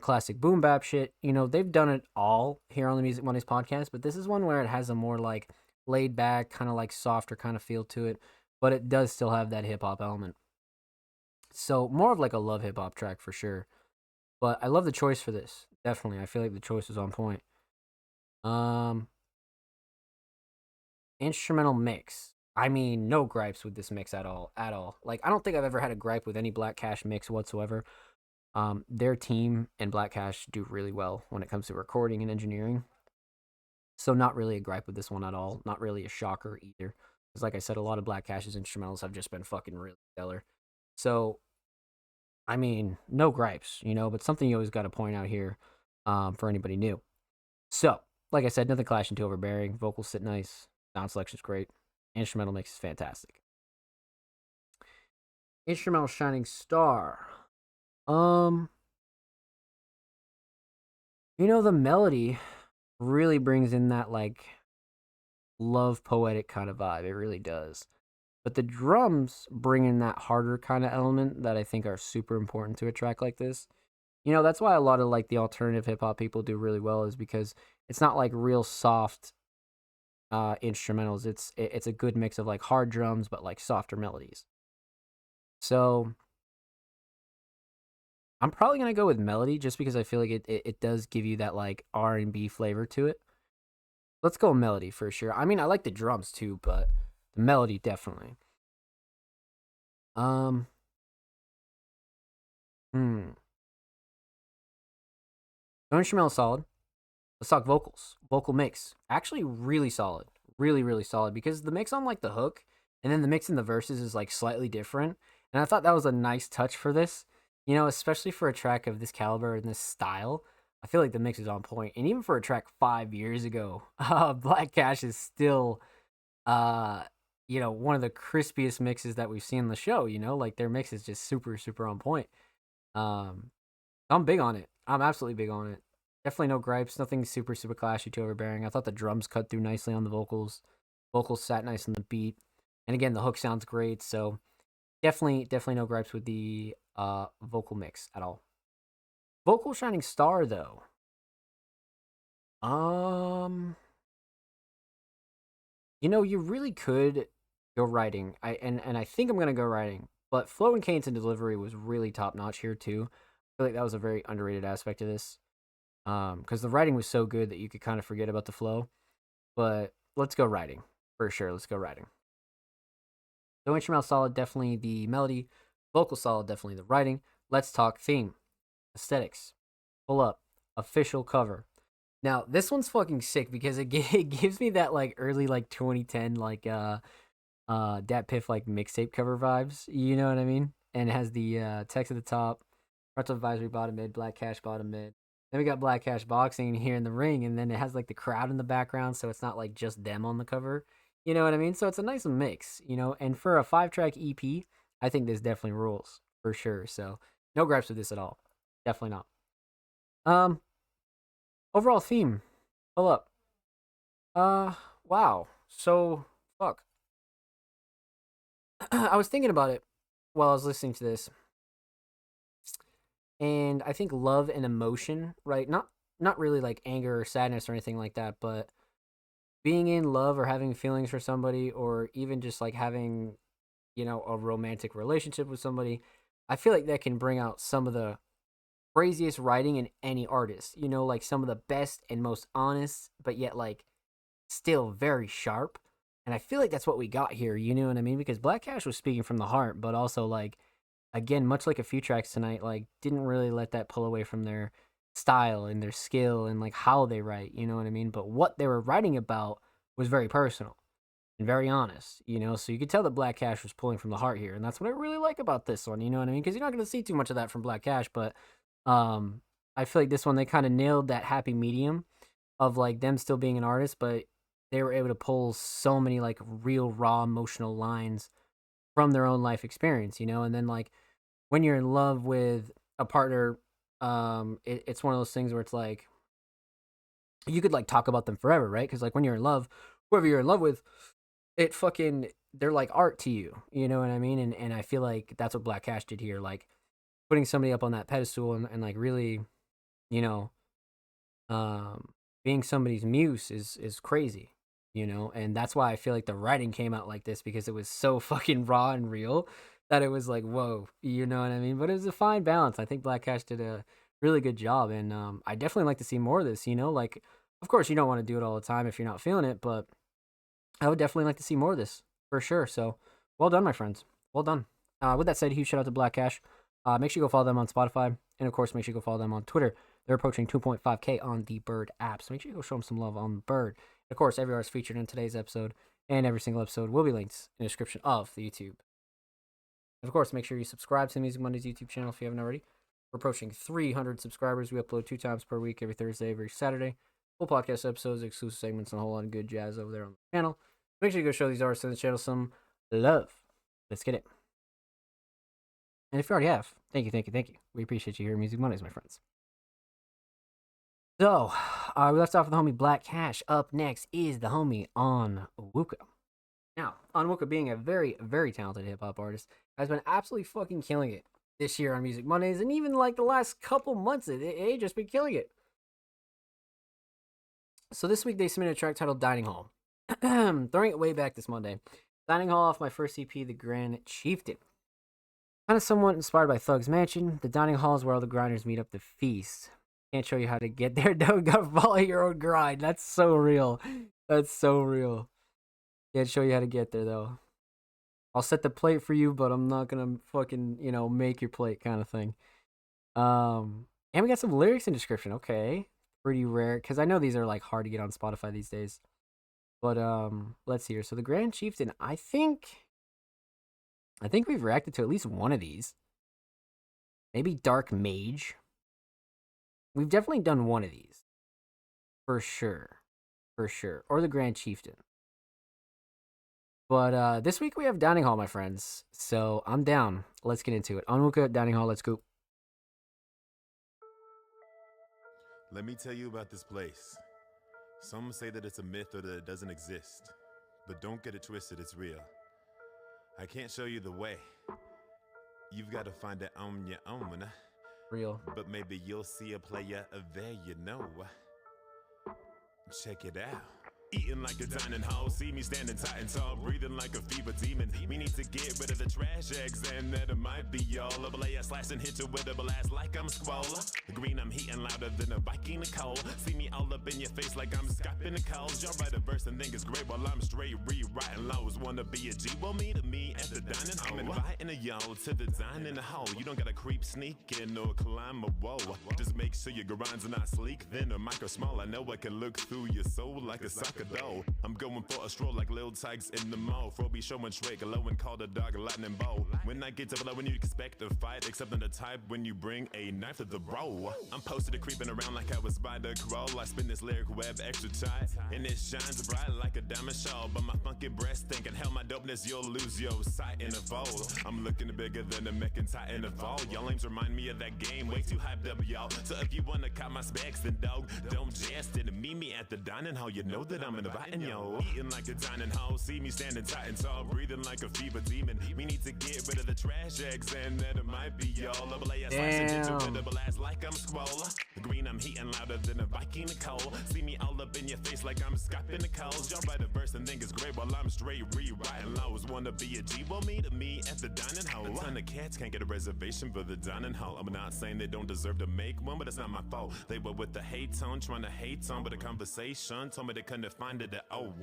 classic boom bap shit. They've done it all here on the Music Mondays podcast, but this is one where it has a more like laid back, kind of like softer kind of feel to it, but it does still have that hip hop element. So more of like a love hip hop track for sure. But I love the choice for this. Definitely. I feel like the choice was on point. Um Instrumental mix. I mean, no gripes with this mix at all. At all. Like I don't think I've ever had a gripe with any Black Cash mix whatsoever. Their team and Black Cash do really well when it comes to recording and engineering. So not really a gripe with this one at all. Not really a shocker either. Because like I said, a lot of Black Cash's instrumentals have just been fucking really stellar. So I mean, no gripes, but something you always got to point out here for anybody new. So, like I said, nothing clashing too overbearing. Vocals sit nice. Sound selection's great. Instrumental mix is fantastic. Instrumental shining star. The melody really brings in that like love poetic kind of vibe. It really does. But the drums bring in that harder kind of element that I think are super important to a track like this. That's why a lot of like the alternative hip hop people do really well, is because it's not like real soft instrumentals. It's a good mix of like hard drums but like softer melodies. So I'm probably gonna go with melody just because I feel like it does give you that like R&B flavor to it. Let's go melody for sure. I mean, I like the drums too, but the melody definitely. Um, hmm. So instrumental solid. Let's talk vocals. Vocal mix. Actually really solid. Really, really solid. Because the mix on like the hook and then the mix in the verses is like slightly different. And I thought that was a nice touch for this. Especially for a track of this caliber and this style. I feel like the mix is on point. And even for a track 5 years ago, Black Cash is still one of the crispiest mixes that we've seen on the show, like their mix is just super, super on point. I'm big on it. I'm absolutely big on it. Definitely no gripes, nothing super, super clashy too overbearing. I thought the drums cut through nicely on the vocals. Vocals sat nice on the beat. And again, the hook sounds great. So definitely no gripes with the vocal mix at all. Vocal shining star though. You really could go writing. I think I'm gonna go writing. But flow and cadence and delivery was really top notch here too. I feel like that was a very underrated aspect of this. Because the writing was so good that you could kind of forget about the flow. But let's go writing for sure. Let's go writing. So instrumental solid, definitely the melody. Vocal solid, definitely the writing. Let's talk theme, aesthetics. Pull up, official cover. Now this one's fucking sick because it gives me that like early like 2010 like Dat Piff like mixtape cover vibes. You know what I mean? And it has the text at the top, Rental Advisory bottom mid, Black Cash bottom mid. Then we got Black Cash boxing here in the ring, and then it has like the crowd in the background, so it's not like just them on the cover. You know what I mean? So it's a nice mix, And for a 5-track EP, I think this definitely rules for sure. So no gripes with this at all. Definitely not. Overall theme. Pull up. Wow. So fuck. I was thinking about it while I was listening to this. And I think love and emotion, right? Not really like anger or sadness or anything like that, but being in love or having feelings for somebody, or even just like having, a romantic relationship with somebody, I feel like that can bring out some of the craziest writing in any artist, like some of the best and most honest, but yet like still very sharp. And I feel like that's what we got here, you know what I mean? Because Black Cash was speaking from the heart, but also like, again, much like a few tracks tonight, like didn't really let that pull away from their style and their skill and like how they write, you know what I mean? But what they were writing about was very personal and very honest, so you could tell that Black Cash was pulling from the heart here. And that's what I really like about this one, you know what I mean? Because you're not going to see too much of that from Black Cash, but I feel like this one, they kind of nailed that happy medium of like them still being an artist, but they were able to pull so many like real raw emotional lines from their own life experience, and then like when you're in love with a partner, it's one of those things where it's like you could like talk about them forever, right? Because like when you're in love, whoever you're in love with, they're like art to you, you know what I mean? And I feel like that's what Black Cash did here, like putting somebody up on that pedestal and like really you know, being somebody's muse is crazy, you know, and that's why I feel like the writing came out like this, because it was so fucking raw and real that it was like, whoa, you know what I mean? But it was a fine balance. I think Black Cash did a really good job, and I definitely like to see more of this, you know, like, of course you don't want to do it all the time if you're not feeling it, but I would definitely like to see more of this for sure. So well done, my friends. Well done. With that said, huge shout out to Black Cash. Make sure you go follow them on Spotify, and of course, make sure you go follow them on Twitter. They're approaching 2.5K on the Bird app, so make sure you go show them some love on the Bird. Of course, every artist featured in today's episode and every single episode will be linked in the description of the YouTube. And of course, make sure you subscribe to the Music Mondays YouTube channel if you haven't already. We're approaching 300 subscribers. We upload 2 times per week, every Thursday, every Saturday. Full podcast episodes, exclusive segments, and a whole lot of good jazz over there on the channel. Make sure you go show these artists on the channel some love. Let's get it. And if you already have, thank you. We appreciate you here at Music Mondays, my friends. So, we left off with the homie Black Cash. Up next is the homie Onwuka. Now, Onwuka, being a very, very talented hip-hop artist, has been absolutely fucking killing it this year on Music Mondays, and even like the last couple months, they just been killing it. So this week they submitted a track titled Dining Hall. Throwing it way back this Monday. Dining Hall off my first EP, The Grand Chieftain. Kind of somewhat inspired by Thug's Mansion. The dining hall is where all the grinders meet up to feast. Can't show you how to get there, though. Gotta follow your own grind. That's so real. That's so real. Can't show you how to get there, though. I'll set the plate for you, but I'm not gonna fucking, you know, make your plate kind of thing. And we got some lyrics in description. Okay. Pretty rare, because I know these are like hard to get on Spotify these days. But let's see here. So The Grand Chieftain, I think we've reacted to at least one of these. Maybe Dark Mage. We've definitely done one of these. For sure. Or The Grand Chieftain. But this week we have Dining Hall, my friends. So I'm down. Let's get into it. Onwuka, Dining Hall, let's go. Let me tell you about this place. Some say that it's a myth or that it doesn't exist. But don't get it twisted, it's real. I can't show you the way. You've got to find it on your own. Real. But maybe you'll see a player there, you know. Check it out. Eating like a dining hall, see me standing tight and tall, breathing like a fever demon. We need to get rid of the trash eggs, and that it might be all. A player slice and hit you with a blast like I'm Squall. The green I'm heating louder than a Viking to coal. See me all up in your face like I'm scopping the calls. Y'all write a verse and think it's great while I'm straight rewriting laws. Wanna be a G? Well, meet me at the dining hall. I'm inviting a y'all to the dining hall. You don't gotta creep, sneak in, or climb a wall. Just make sure your grinds are not sleek, thin or micro small. I know I can look through your soul like a soccer dough. I'm going for a stroll like Lil Tykes in the mall. Froby showing straight, low and call the dog a lightning bolt. When I get to below, when you expect a fight, except in the type when you bring a knife to the bro. I'm posted to creeping around like I was by the crawl. I spin this lyric web extra tight, and it shines bright like a diamond shawl. But my funky breast thinking, hell, my dopeness, you'll lose your sight in a fall. I'm looking bigger than a Meccan in a fall. Y'all aims remind me of that game, way too hyped up, y'all. So if you wanna cop my specs, then dog, don't jest it. Meet me at the dining hall, you know that I'm inviting yo. Eating like a dining hall, see me standing tight and tall, breathing like a fever demon. We need to get rid of the trash eggs, and that it might be y'all. A player slicing into with a blast like I'm Squall. The green I'm heating louder than a Viking to coal. See me all up in your face like I'm scopping the calls. Y'all write a verse and think it's great while I'm straight rewriting laws. Wanna be a G? Well, meet me at the dining hall. A ton of cats can't get a reservation for the dining hall. I'm not saying they don't deserve to make one, but it's not my fault. They were with the hate on, trying to hate on, but the conversation told me they couldn't find it at all.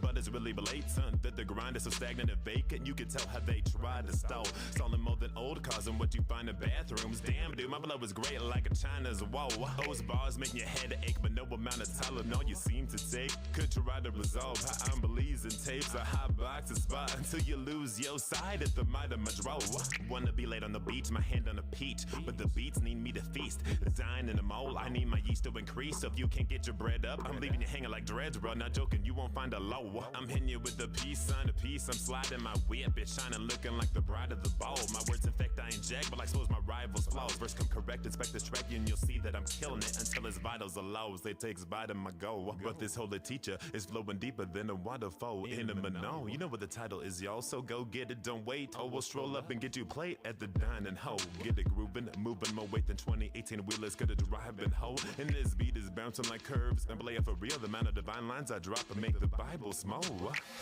But it's really blatant that the grind is so stagnant and vacant. You can tell how they tried to stall. Stalling more than old cars and what you find in bathrooms. Damn, dude, my blood was great like a China's wall. Those bars make your head ache, but no amount of Tylenol you seem to take could try to resolve how I'm believing tapes. A hot box a spot until you lose your side at the might of my draw. Wanna be laid on the beach, my hand on a peach, but the beats need me to feast. Dine in a mole, I need my yeast to increase. So if you can't get your bread up, I'm leaving you hanging like dreads, bro. Not joking, you won't find a low. I'm hitting you with the peace sign to peace. I'm sliding my whip, it's shining, looking like the bride of the ball. My words infect, I inject, but like suppose my rival rival's flaws. Verse come correct, inspect this track and you'll see that I'm killing it until its vitals are lows. They takes bite of my goal. But this holy teacher is flowing deeper than a waterfall in a Mano. You know what the title is, y'all, so go get it, don't wait. Oh, we'll stroll up and get you a plate at the dining hall. Get it grooving, moving more weight than 2018 wheelers could have driving hoe. And this beat is bouncing like curves. And play for real, the amount of divine lines I drop and make the Bible small.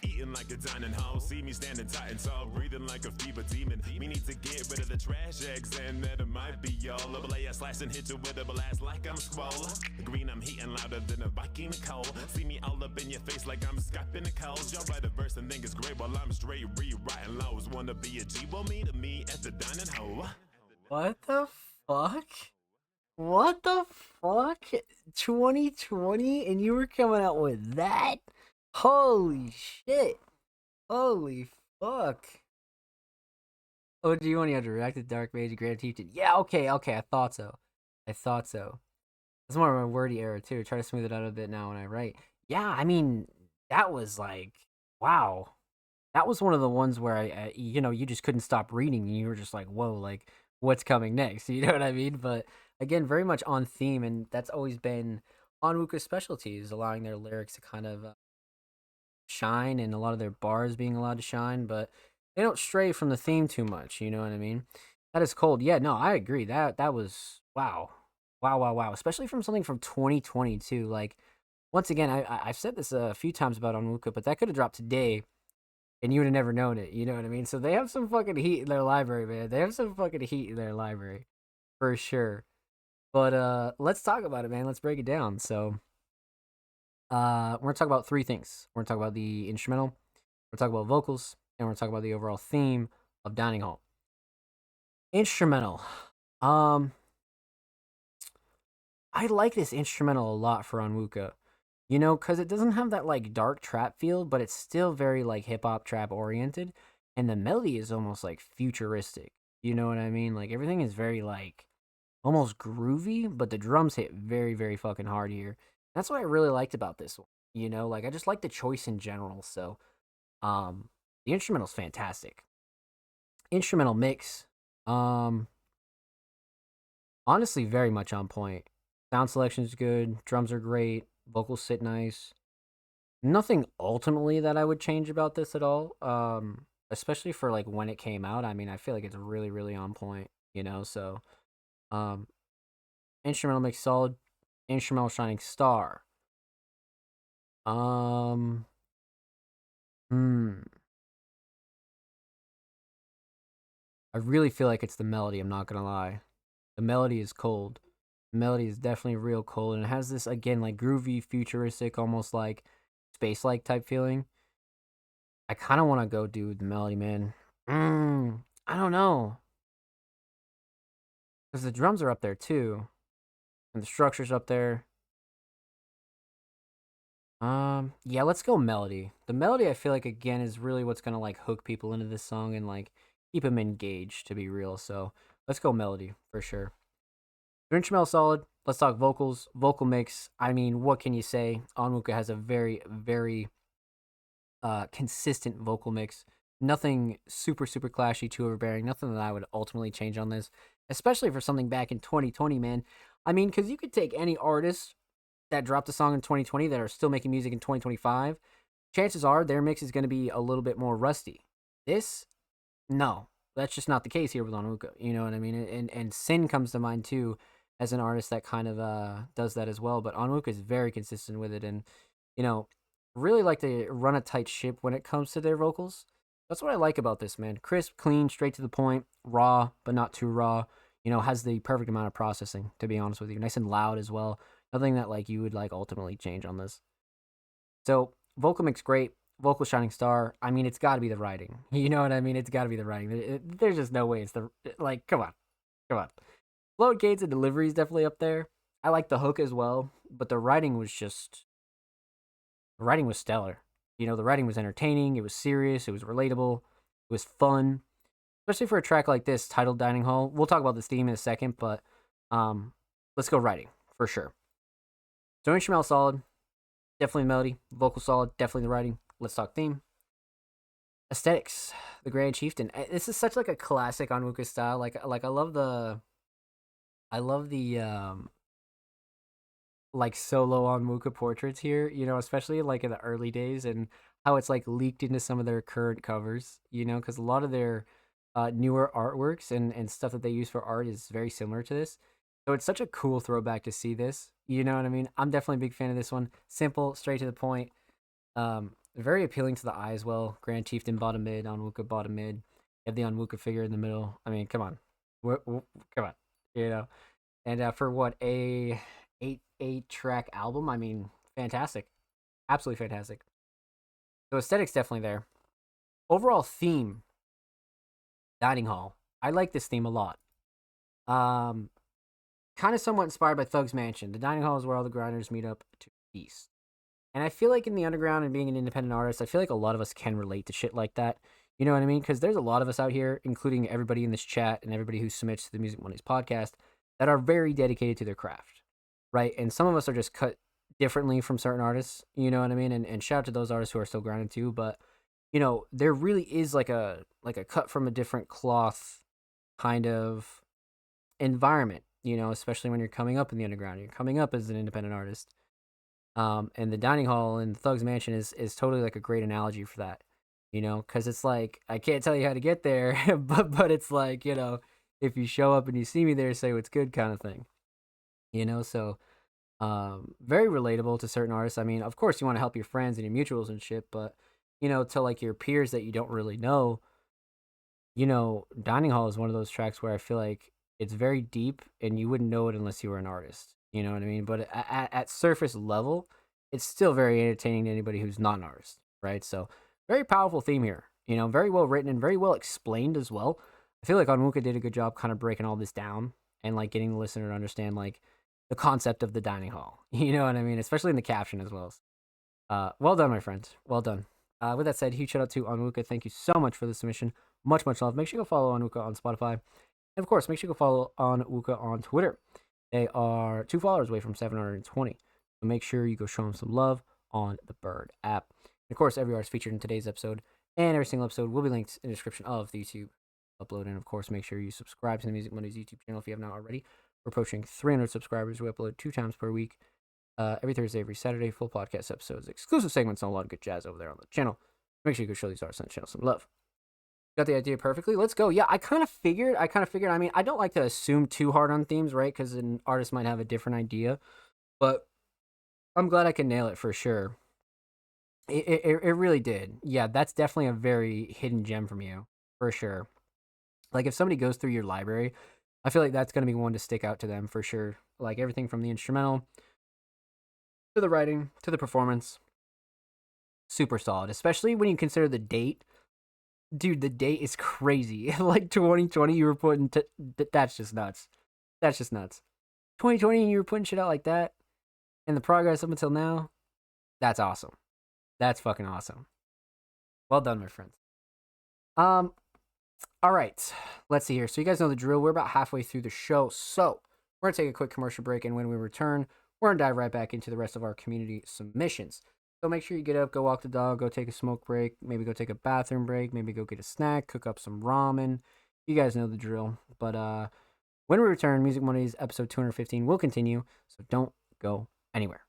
Eating like a dining hall, see me standing tight and tall, breathing like a fever demon. We need to get rid of the trash eggs and that it might be y'all. A blade slash and hit you with a blast like I'm Squall. Green, I'm heating louder than a Viking coal. See me all up in your face like I'm Skyping the calls. Y'all write a verse and think it's great while I'm straight rewriting laws. Wanna be a G, well meet me at the dining hall. What the fuck? What the fuck? 2020 and you were coming out with that? Holy shit. Holy fuck. Oh, do you want to react to Dark Mage Grand Chieftain? Yeah, okay, I thought so. It's more of a wordy error too. Try to smooth it out a bit now when I write. Yeah, I mean, that was like, wow. That was one of the ones where I you just couldn't stop reading and you were just like, whoa, like, what's coming next? You know what I mean? But again, very much on theme, and that's always been Onwuka's specialties, allowing their lyrics to kind of shine, and a lot of their bars being allowed to shine, but they don't stray from the theme too much. You know what I mean? That is cold. Yeah, no, I agree. That was wow. Especially from something from 2022. Like, once again, I've said this a few times about Onwuka, but that could have dropped today, and you would have never known it. You know what I mean? So they have some fucking heat in their library, man. They have some fucking heat in their library, for sure. But let's talk about it, man. Let's break it down. So we're gonna talk about three things. We're gonna talk about the instrumental, we're gonna talk about vocals, and we're gonna talk about the overall theme of Dining Hall. Instrumental. I like this instrumental a lot for Onwuka. You know, because it doesn't have that like dark trap feel, but it's still very like hip hop trap oriented, and the melody is almost like futuristic. You know what I mean? Like everything is very like almost groovy, but the drums hit very, very fucking hard here. That's what I really liked about this one. You know, like I just like the choice in general. So, the instrumental's fantastic. Instrumental mix, honestly, very much on point. Sound selection is good. Drums are great. Vocals sit nice. Nothing ultimately that I would change about this at all. Especially for like when it came out. I mean, I feel like it's really, really on point. You know, so instrumental mix solid. Instrumental shining star. I really feel like it's the melody. I'm not gonna lie. The melody is cold. The melody is definitely real cold, and it has this again like groovy, futuristic, almost like space-like type feeling. I kind of want to go do the melody, man. I don't know, because the drums are up there too, and the structure's up there. Yeah, let's go melody. The melody, I feel like again is really what's gonna like hook people into this song and like keep them engaged. To be real, so let's go melody for sure. The instrumental solid. Let's talk vocals. Vocal mix. I mean, what can you say? Onwuka has a very, very consistent vocal mix. Nothing super, super clashy, too overbearing. Nothing that I would ultimately change on this, especially for something back in 2020, man. I mean, because you could take any artist that dropped a song in 2020 that are still making music in 2025. Chances are their mix is going to be a little bit more rusty. This, no. That's just not the case here with Onwuka. You know what I mean? And Sin comes to mind, too, as an artist that kind of does that as well. But Onwuka is very consistent with it, and you know, really like to run a tight ship when it comes to their vocals. That's what I like about this, man. Crisp, clean, straight to the point, raw but not too raw. You know, has the perfect amount of processing. To be honest with you, nice and loud as well. Nothing that like you would like ultimately change on this. So vocal mix great. Vocal shining star. I mean, it's got to be the writing. You know what I mean? It's got to be the writing. There's just no way it's the like. Come on. Floatgates and delivery is definitely up there. I like the hook as well, but the writing was stellar. You know, the writing was entertaining. It was serious. It was relatable. It was fun, especially for a track like this titled Dining Hall. We'll talk about this theme in a second, but let's go writing for sure. So instrumental solid, definitely the melody. Vocal solid, definitely the writing. Let's talk theme. Aesthetics, the Grand Chieftain. This is such like a classic Onwuka style. Like I love the I love the like solo on Muka portraits here, you know, especially like in the early days and how it's like leaked into some of their current covers, you know, because a lot of their newer artworks and stuff that they use for art is very similar to this. So it's such a cool throwback to see this. You know what I mean? I'm definitely a big fan of this one. Simple, straight to the point. Very appealing to the eye as well. Grand Chieftain bottom mid, Onwuka bottom mid. You have the Onwuka figure in the middle. I mean, come on, come on, you know. And for what a eight track album, I mean, fantastic, absolutely fantastic. So aesthetics definitely there. Overall theme, dining hall. I like this theme a lot. Um, Kind of somewhat inspired by Thug's Mansion. The dining hall is where all the grinders meet up to feast. And I feel like in the underground and being an independent artist, I feel like a lot of us can relate to shit like that. You know what I mean? Because there's a lot of us out here, including everybody in this chat and everybody who submits to the Music Mondays podcast, that are very dedicated to their craft, right? And some of us are just cut differently from certain artists. You know what I mean? And shout out to those artists who are still grinding too. But you know, there really is like a cut from a different cloth kind of environment. You know, especially when you're coming up in the underground, you're coming up as an independent artist. And the dining hall in Thug's Mansion is totally like a great analogy for that, you know, because it's like I can't tell you how to get there, but it's like, you know, if you show up and you see me there, say what's good kind of thing, you know. So very relatable to certain artists. I mean, of course you want to help your friends and your mutuals and shit, but you know, to like your peers that you don't really know, you know, dining hall is one of those tracks where I feel like it's very deep and you wouldn't know it unless you were an artist. You know what I mean? But at surface level, it's still very entertaining to anybody who's not an artist, right? So very powerful theme here. You know, very well written and very well explained as well. I feel like Onwuka did a good job kind of breaking all this down and like getting the listener to understand like the concept of the dining hall. You know what I mean? Especially in the caption as well. Well done, my friends. Well done. With that said, huge shout out to Onwuka. Thank you so much for the submission. Much love. Make sure you go follow Onwuka on Spotify. And of course, make sure you go follow Onwuka on Twitter. They are 2 followers away from 720. So make sure you go show them some love on the Bird app. And of course, every artist featured in today's episode and every single episode will be linked in the description of the YouTube upload. And of course, make sure you subscribe to the Music Mondays YouTube channel if you have not already. We're approaching 300 subscribers. We upload 2 times per week, every Thursday, every Saturday, full podcast episodes, exclusive segments, and a lot of good jazz over there on the channel. Make sure you go show these artists on the channel some love. Got the idea perfectly. Let's go. Yeah, I kind of figured. I mean, I don't like to assume too hard on themes, right? Because an artist might have a different idea. But I'm glad I can nail it for sure. It really did. Yeah, that's definitely a very hidden gem from you, for sure. Like, if somebody goes through your library, I feel like that's going to be one to stick out to them, for sure. Like, everything from the instrumental to the writing to the performance. Super solid, especially when you consider the date. Dude, the date is crazy. Like 2020, you were putting that's just nuts. That's just nuts. 2020, and you were putting shit out like that, and the progress up until now, that's awesome. That's fucking awesome. Well done, my friends. All right, let's see here. So you guys know the drill. We're about halfway through the show, so we're gonna take a quick commercial break, and when we return, we're gonna dive right back into the rest of our community submissions. So make sure you get up, go walk the dog, go take a smoke break, maybe go take a bathroom break, maybe go get a snack, cook up some ramen. You guys know the drill. But when we return, Music Mondays episode 215 will continue, so don't go anywhere.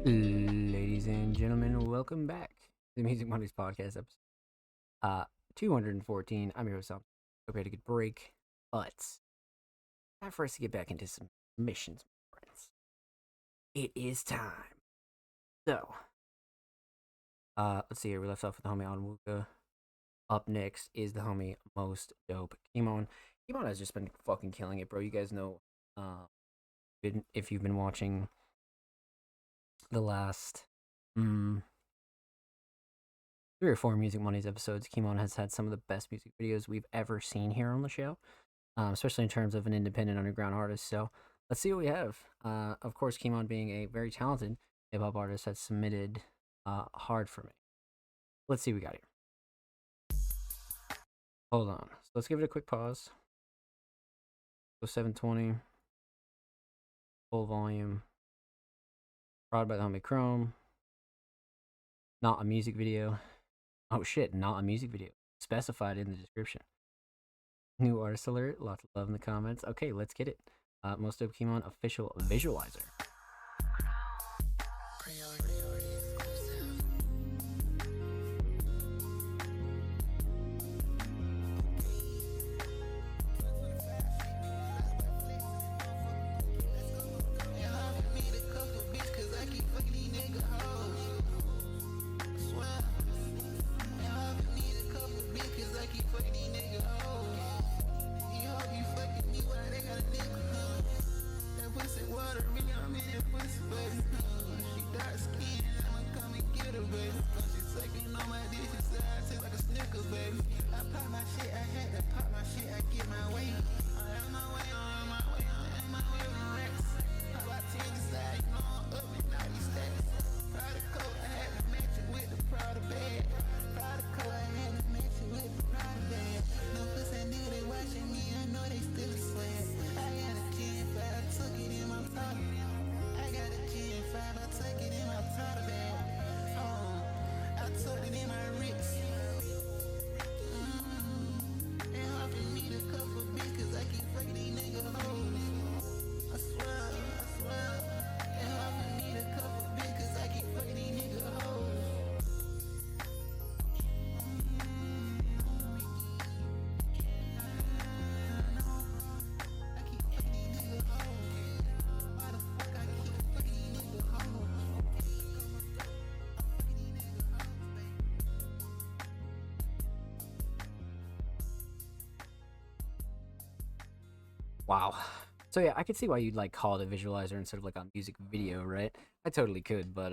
Ladies and gentlemen, welcome back to the Music Mondays podcast episode 214. I'm your host, Tom. Hope you had a good break, but time for us to get back into some missions, my friends. It is time. So, let's see here. We left off with the homie Onwuka. Up next is the homie Most Dope Kimon. Kimon has just been fucking killing it, bro. You guys know, if you've been watching the last 3 or 4 Music Mondays episodes, Kimon has had some of the best music videos we've ever seen here on the show, especially in terms of an independent underground artist. So let's see what we have. Of course, Kimon, being a very talented hip-hop artist, has submitted Hard For Me. Let's see what we got here. Hold on. So let's give it a quick pause. Go 720. Full volume. Brought by the homie Chrome. Not a music video. Oh shit, not a music video. Specified in the description. New artist alert. Lots of love in the comments. Okay, let's get it. Most Dope Kimon official visualizer. Wow. So yeah, I could see why you'd like call it a visualizer instead of like a music video, right? I totally could, but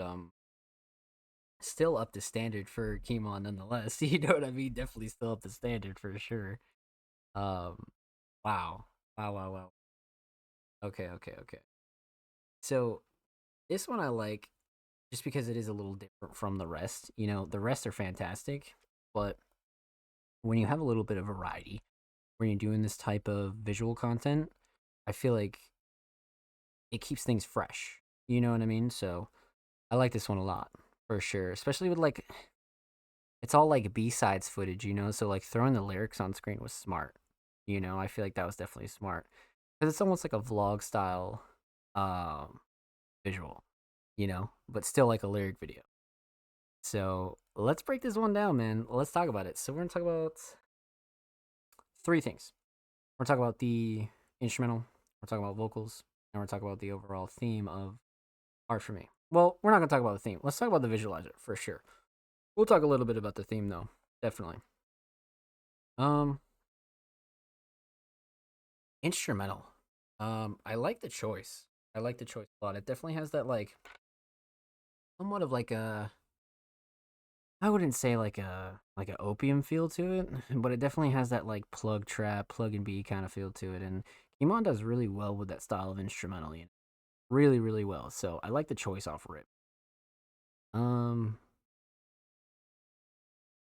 still up to standard for Kimon nonetheless. You know what I mean? Definitely still up to standard for sure. Um wow. Wow. Okay. So this one I like just because it is a little different from the rest. You know, the rest are fantastic, but when you have a little bit of variety, when you're doing this type of visual content, I feel like it keeps things fresh. You know what I mean? So I like this one a lot for sure, especially with like it's all like B-sides footage, you know? So like throwing the lyrics on screen was smart. You know, I feel like that was definitely smart because it's almost like a vlog style visual, you know, but still like a lyric video. So let's break this one down, man. Let's talk about it. So we're gonna talk about 3 things. We're talking about the instrumental, we're talking about vocals, and we're talking about the overall theme of Hard For Me. Well, we're not gonna talk about the theme. Let's talk about the visualizer for sure. We'll talk a little bit about the theme though, definitely. Instrumental. I like the choice. I like the choice a lot. It definitely has that like somewhat of like a I wouldn't say like a opium feel to it, but it definitely has that like plug trap, plug and B kind of feel to it. And Kimon does really well with that style of instrumental, you know? Really, really well. So I like the choice off rip.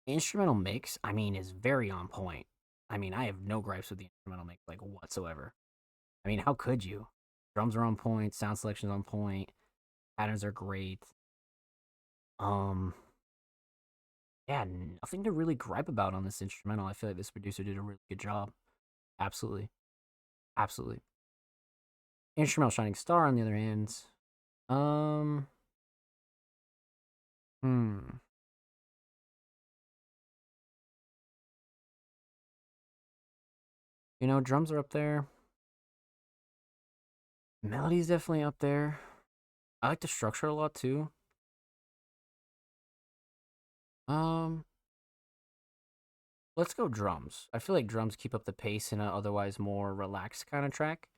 Instrumental mix, I mean, is very on point. I mean, I have no gripes with the instrumental mix like whatsoever. I mean, how could you? Drums are on point, sound selection's on point, patterns are great. Yeah, nothing to really gripe about on this instrumental. I feel like this producer did a really good job. Absolutely. Instrumental Shining Star, on the other hand, Hmm. You know, drums are up there. Melody's definitely up there. I like the structure a lot too. Um, let's go drums. I feel like drums keep up the pace in a otherwise more relaxed kind of track.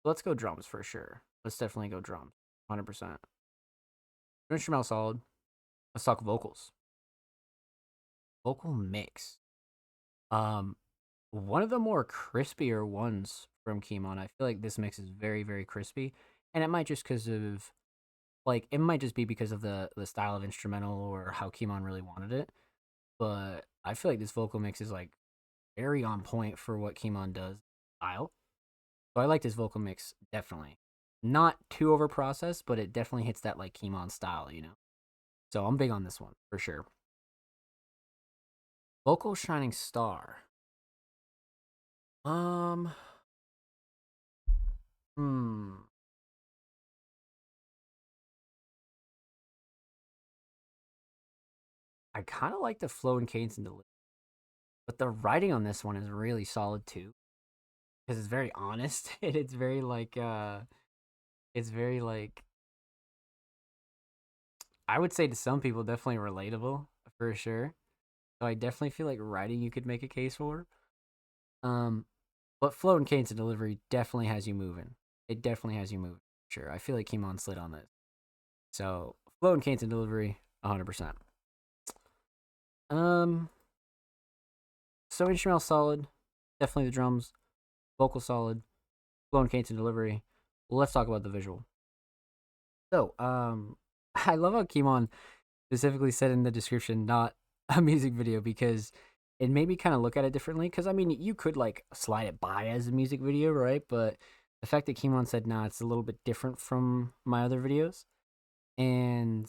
Let's go drums for sure. Let's definitely go drums. 100%. Instrumental solid. Let's talk vocals. Vocal mix. Um, one of the more crispier ones from Kimon. I feel like this mix is very, very crispy, and it might just because of it might just be because of the style of instrumental or how Kimon really wanted it. But I feel like this vocal mix is like very on point for what Kimon does style. So I like this vocal mix definitely. Not too over processed, but it definitely hits that like Kimon style, you know. So I'm big on this one for sure. Vocal shining star. Um, hmm. I kind of like the flow and cadence and delivery, but the writing on this one is really solid too because it's very honest and it's very like I would say to some people definitely relatable for sure. So I definitely feel like writing you could make a case for. Um, but flow and cadence and delivery definitely has you moving. It definitely has you moving. Sure, I feel like Kimon slid on this. So flow and cadence and delivery, 100%. Um, so instrumental solid, definitely the drums, vocal solid, flow and cadence and delivery. Let's talk about the visual. So, I love how Kimon specifically said in the description, not a music video, because it made me kind of look at it differently. Because I mean, you could like slide it by as a music video, right? But the fact that Kimon said, "Nah, it's a little bit different from my other videos," and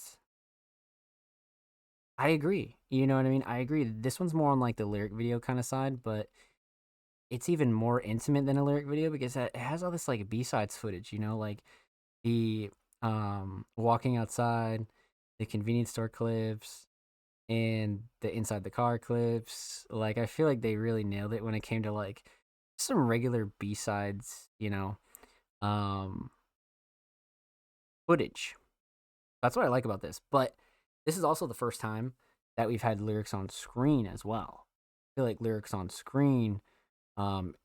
I agree. You know what I mean? I agree. This one's more on like the lyric video kind of side, but it's even more intimate than a lyric video because it has all this like B-sides footage, you know, like the walking outside, the convenience store clips, and the inside the car clips. Like I feel like they really nailed it when it came to like some regular B-sides, you know, um footage. That's what I like about this. But this is also the first time that we've had lyrics on screen as well. I feel like lyrics on screen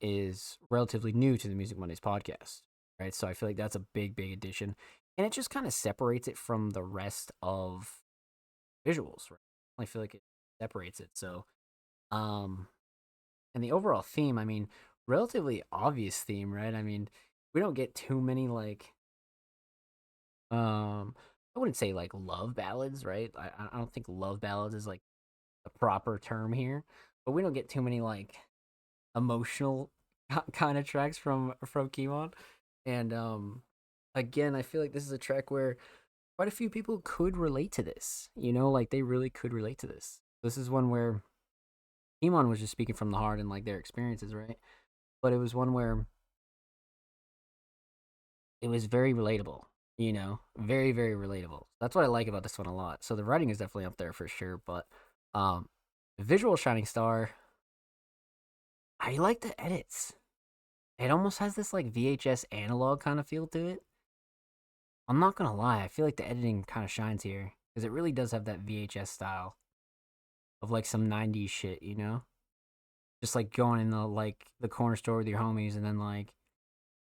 is relatively new to the Music Mondays podcast, right? So I feel like that's a big, big addition. And it just kind of separates it from the rest of visuals, right? I feel like it separates it. So, um, and the overall theme, I mean, relatively obvious theme, right? I mean, we don't get too many like, I wouldn't say like love ballads, right? I don't think love ballads is like the proper term here, but we don't get too many like emotional kind of tracks from Kimon. And again, I feel like this is a track where quite a few people could relate to this. You know, like they really could relate to this. This is one where Kimon was just speaking from the heart and like their experiences, right? But it was one where it was very relatable, you know, very, very relatable. That's what I like about this one a lot. So the writing is definitely up there for sure. But um visual shining star, I like the edits. It almost has this like VHS analog kind of feel to it. I'm not gonna lie, I feel like the editing kind of shines here because it really does have that VHS style of like some '90s shit, you know? Just like going in the corner store with your homies and then like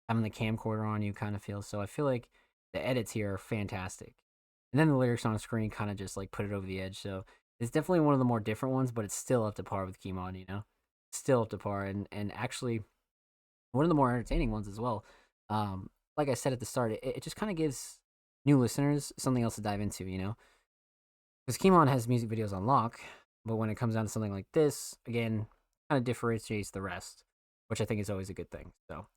having the camcorder on you kind of feel. So I feel like the edits here are fantastic, and then the lyrics on screen kind of just like put it over the edge. So it's definitely one of the more different ones, but it's still up to par with Kimon, you know? Still up to par, and actually one of the more entertaining ones as well. Like I said at the start, it just kind of gives new listeners something else to dive into, you know? Because Kimon has music videos on lock, but when it comes down to something like this, again, kind of differentiates the rest, which I think is always a good thing. So,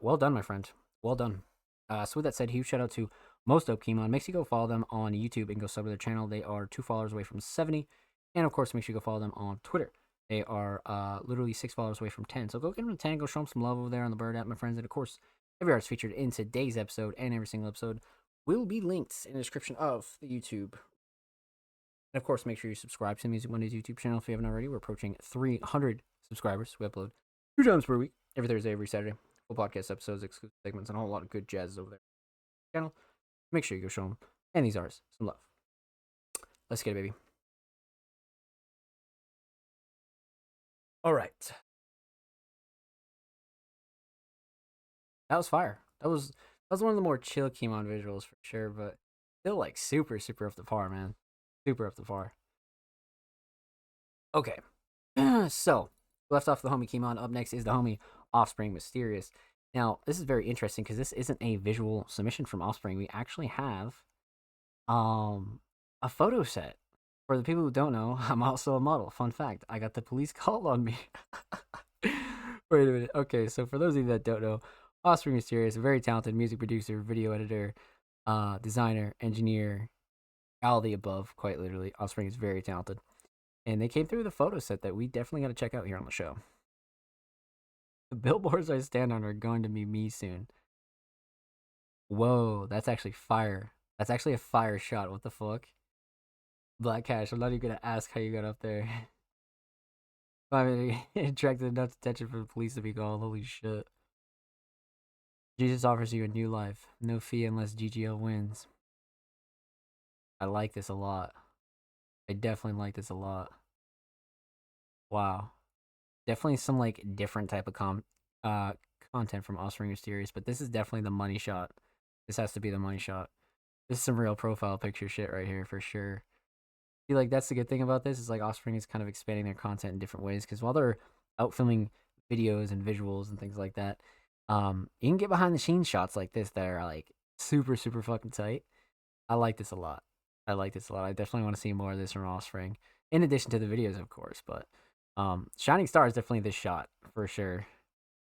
well done, my friend. Well done. So with that said, huge shout out to Most Dope Kimon. Make sure you go follow them on YouTube and go sub to their channel. They are 2 followers away from 70. And of course, make sure you go follow them on Twitter. They are literally 6 followers away from 10. So go get them to 10. Go show them some love over there on the Bird app, my friends. And of course, every artist featured in today's episode and every single episode will be linked in the description of the YouTube And of course, make sure you subscribe to the Music Mondays YouTube channel if you haven't already. We're approaching 300 subscribers. We upload 2 times per week, every Thursday, every Saturday. Full podcast episodes, exclusive segments, and a whole lot of good jazz over there. Channel. Make sure you go show them and these artists some love. Let's get it, baby. All right. That was fire. That was one of the more chill Keemon visuals for sure, but still like super up the par, man. Super up the par. Okay. So, left off the homie Keemon. Up next is the homie Offspring Mysterious. Now, this is very interesting because this isn't a visual submission from Offspring. We actually have a photo set. For the people who don't know, I'm also a model. Fun fact, I got the police call on me. Wait a minute. Okay, so for those of you that don't know, Offspring Mysterious, a very talented music producer, video editor, designer, engineer, all the above, quite literally. Offspring is very talented. And they came through with a photo set that we definitely got to check out here on the show. The billboards I stand on are going to be me soon. Whoa, that's actually fire. That's actually a fire shot. What the fuck? Black Cash, I'm not even going to ask how you got up there. I mean, it attracted enough attention for the police to be called. Holy shit. Jesus offers you a new life. No fee unless GGL wins. I like this a lot. I definitely like this a lot. Wow. Definitely some like different type of content from Offspring Mysterious, but this is definitely the money shot. This has to be the money shot. This is some real profile picture shit right here for sure. I feel like that's the good thing about this is like Offspring is kind of expanding their content in different ways because while they're out filming videos and visuals and things like that, you can get behind the scenes shots like this that are like super fucking tight. I like this a lot. I definitely want to see more of this from Offspring, in addition to the videos, of course. But Shining Star is definitely this shot for sure.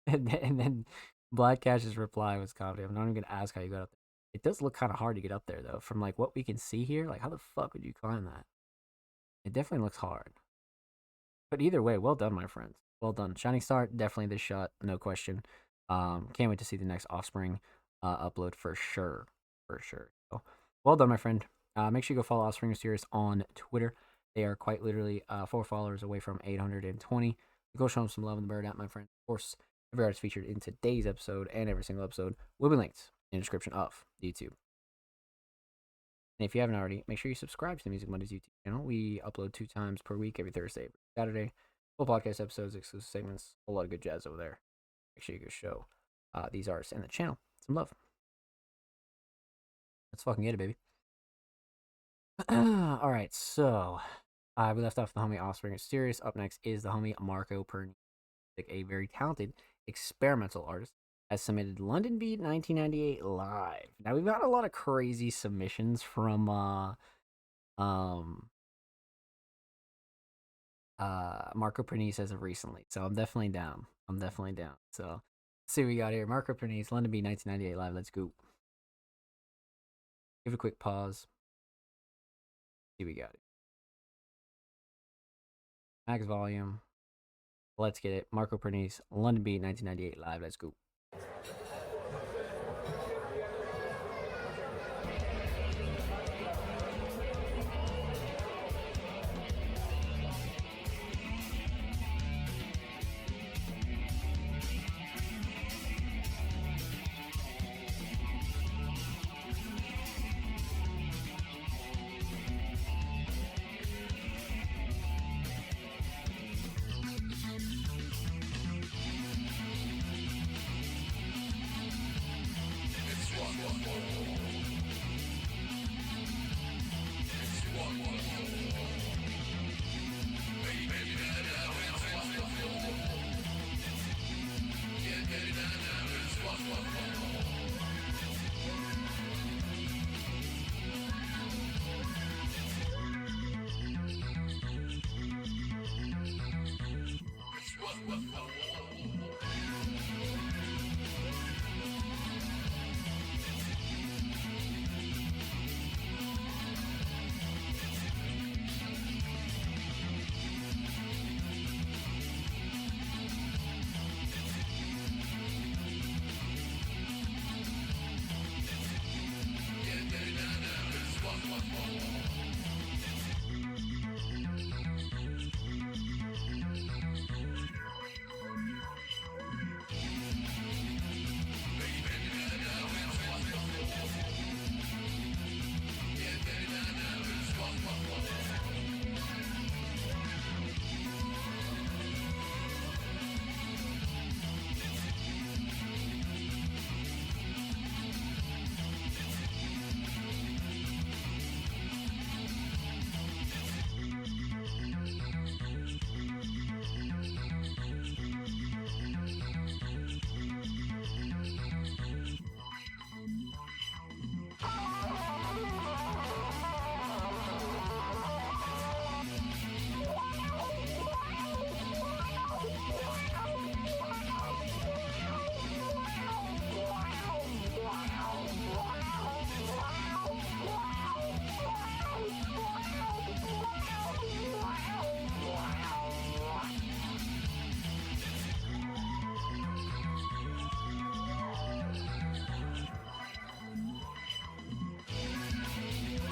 And then Black Cash's reply was comedy. I'm not even gonna ask how you got up there. It does look kind of hard to get up there though, from like what we can see here. Like, how the fuck would you climb that? It definitely looks hard. But either way, well done, my friends. Well done. Shining Star, definitely this shot, no question. Can't wait to see the next Offspring upload for sure. So, well done, my friend. Make sure you go follow Offspring Mysterious on Twitter. They are quite literally 4 followers away from 820. Go show them some love in the bird app, my friend. Of course, every artist featured in today's episode and every single episode will be linked in the description of the YouTube. And if you haven't already, make sure you subscribe to the Music Mondays YouTube channel. We upload 2 times per week, every Thursday, every Saturday. Full podcast episodes, exclusive segments, a lot of good jazz over there. Make sure you go show these artists and the channel some love. Let's fucking get it, baby. All right, so we left off the homie Offspring Mysterious. Up next is the homie Marco Perni, a very talented experimental artist. Has submitted London Beat 1998 live. Now we've got a lot of crazy submissions from Marco Pernice as of recently, so I'm definitely down. So let's see what we got here. Marco Pernice, London Beat 1998 live. Let's go. Give it a quick pause. See what we got. Max volume. Let's get it. Marco Pernice, London Beat 1998 live. Let's go.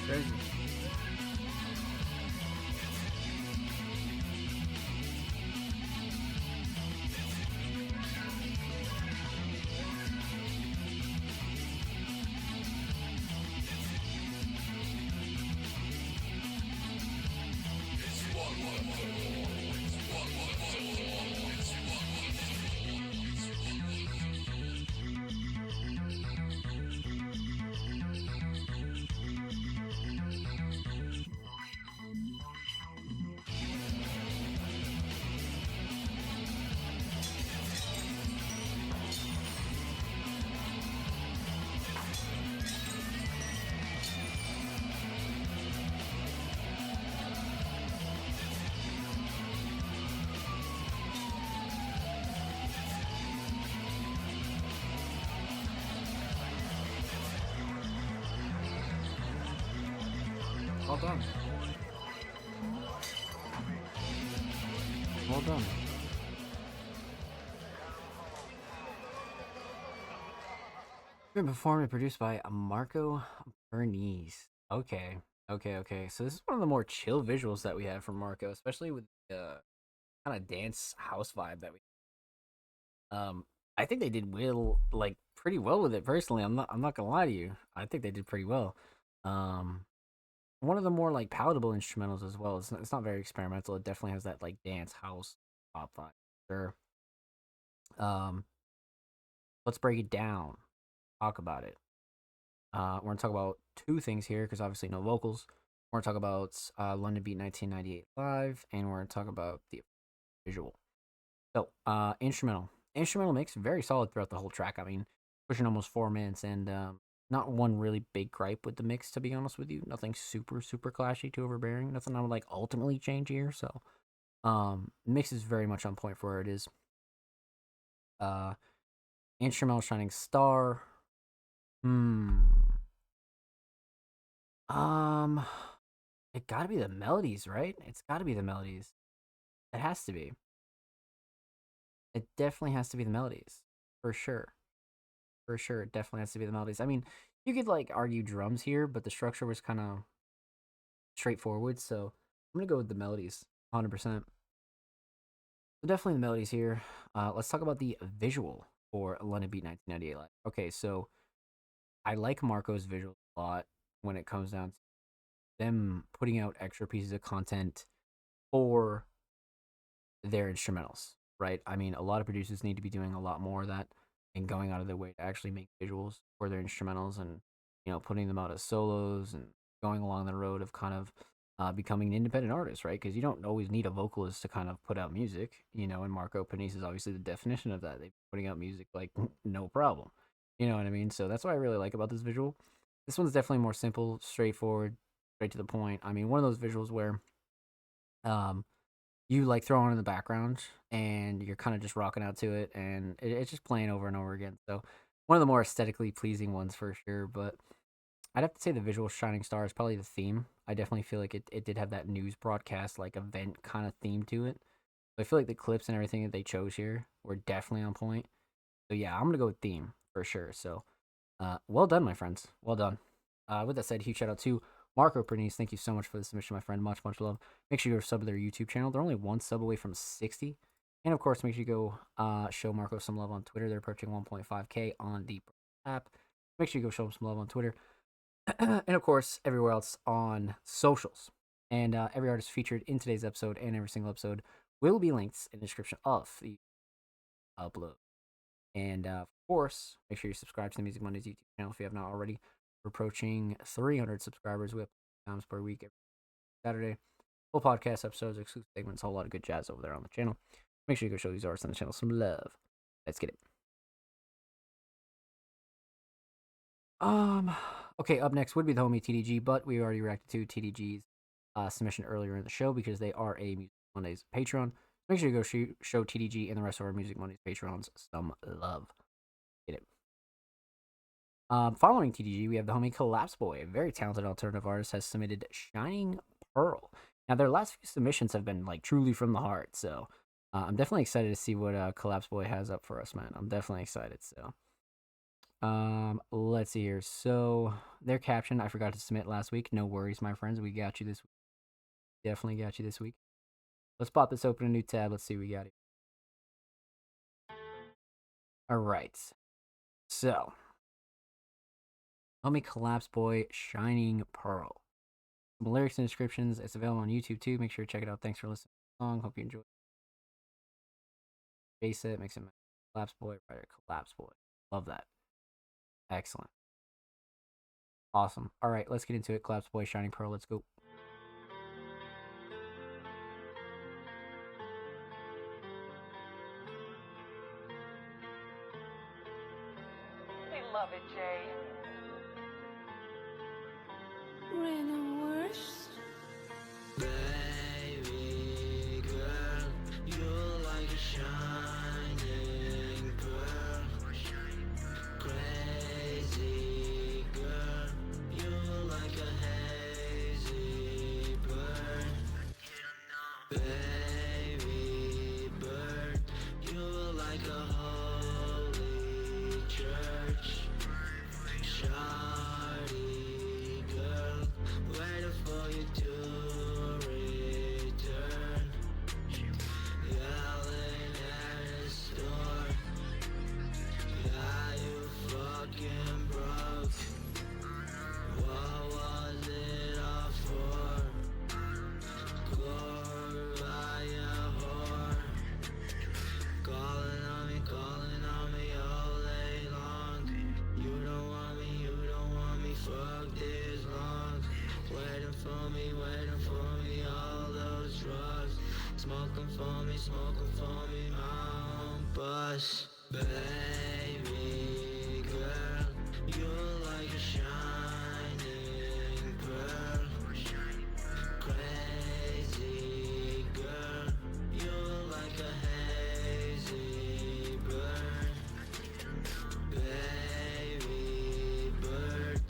Crazy. Well done. Well done. Been performed and produced by Marco Bernice. Okay. So this is one of the more chill visuals that we have from Marco, especially with the kind of dance house vibe that we. I think they did pretty well with it. Personally, I'm not gonna lie to you. I think they did pretty well. One of the more like palatable instrumentals as well. It's not very experimental. It definitely has that like dance house pop vibe. Sure. Let's break it down. Talk about it. We're gonna talk about two things here because obviously no vocals. We're gonna talk about London Beat 1998 live, and we're gonna talk about the visual. So, instrumental mix very solid throughout the whole track. I mean, pushing almost 4 minutes, and not one really big gripe with the mix, to be honest with you. Nothing super clashy, too overbearing. Nothing I would like ultimately change here. So, mix is very much on point for where it is. Instrumental Shining Star. It gotta be the melodies, right? It's gotta be the melodies. It has to be. It definitely has to be the melodies. For sure. It definitely has to be the melodies. I mean, you could like argue drums here, but the structure was kind of straightforward, so I'm gonna go with the melodies, 100%. So definitely the melodies here. Let's talk about the visual for London Beat 1998 Live. Okay, so I like Marco's visual a lot when it comes down to them putting out extra pieces of content for their instrumentals, right? I mean, a lot of producers need to be doing a lot more of that and going out of their way to actually make visuals for their instrumentals and, putting them out as solos and going along the road of kind of becoming an independent artist, right? Because you don't always need a vocalist to kind of put out music, and Marco Panisse is obviously the definition of that. They're putting out music like no problem. You know what I mean? So that's what I really like about this visual. This one's definitely more simple, straightforward, straight to the point. I mean, one of those visuals where you like throw on in the background and you're kind of just rocking out to it, and it's just playing over and over again. So one of the more aesthetically pleasing ones for sure. But I'd have to say the visual Shining Star is probably the theme. I definitely feel like it did have that news broadcast like event kind of theme to it. So I feel like the clips and everything that they chose here were definitely on point. So yeah, I'm gonna go with theme for sure. So well done, my friends. Well done. With that said, huge shout out to Marco Pernice. Thank you so much for the submission, my friend. Much love. Make sure you go sub to their YouTube channel. They're only one sub away from 60. And of course, make sure you go show Marco some love on Twitter. They're approaching 1.5K on the app. Make sure you go show them some love on Twitter. And of course, everywhere else on socials. And every artist featured in today's episode and every single episode will be linked in the description of the upload. And of course, make sure you subscribe to the Music Mondays YouTube channel if you have not already. We're approaching 300 subscribers. We have times per week, every Saturday. Full podcast episodes, exclusive segments, a whole lot of good jazz over there on the channel. Make sure you go show these artists on the channel some love. Let's get it. Okay, up next would be the homie TDG, but we already reacted to TDG's submission earlier in the show because they are a Music Mondays Patreon. Make sure you go show TDG and the rest of our Music Mondays Patrons some love. Get it. Following TDG, we have the homie Collapse Boy, a very talented alternative artist, has submitted Shining Pearl. Now, their last few submissions have been like truly from the heart, so I'm definitely excited to see what Collapse Boy has up for us, man. I'm definitely excited. So, Let's see here. So their caption, I forgot to submit last week. No worries, my friends. We got you this week. Definitely got you this week. Let's pop this open a new tab. Let's see what we got here. All right. So, Homie Collapse Boy, Shining Pearl. Some lyrics and descriptions. It's available on YouTube too. Make sure to check it out. Thanks for listening to the song. Hope you enjoy. Base it, makes it Collapse Boy, writer Collapse Boy. Love that. Excellent. Awesome. All right, let's get into it. Collapse Boy, Shining Pearl. Let's go. They love it, Jay. Random words. Baby girl, you're like a shining pearl. Crazy girl, you're like a hazy bird. Baby bird, you're like a holy church. Shardy girl, waiting for you to return. Yelling at the store, yeah, you fucking broke. What was it all for? Glorify whore. Calling on me all day long. You don't want me, fuck this long. Waiting for me, all those drugs. Smoking for me, my own bus. Baby girl, you're like a shining pearl. Crazy girl, you're like a hazy bird. Baby bird,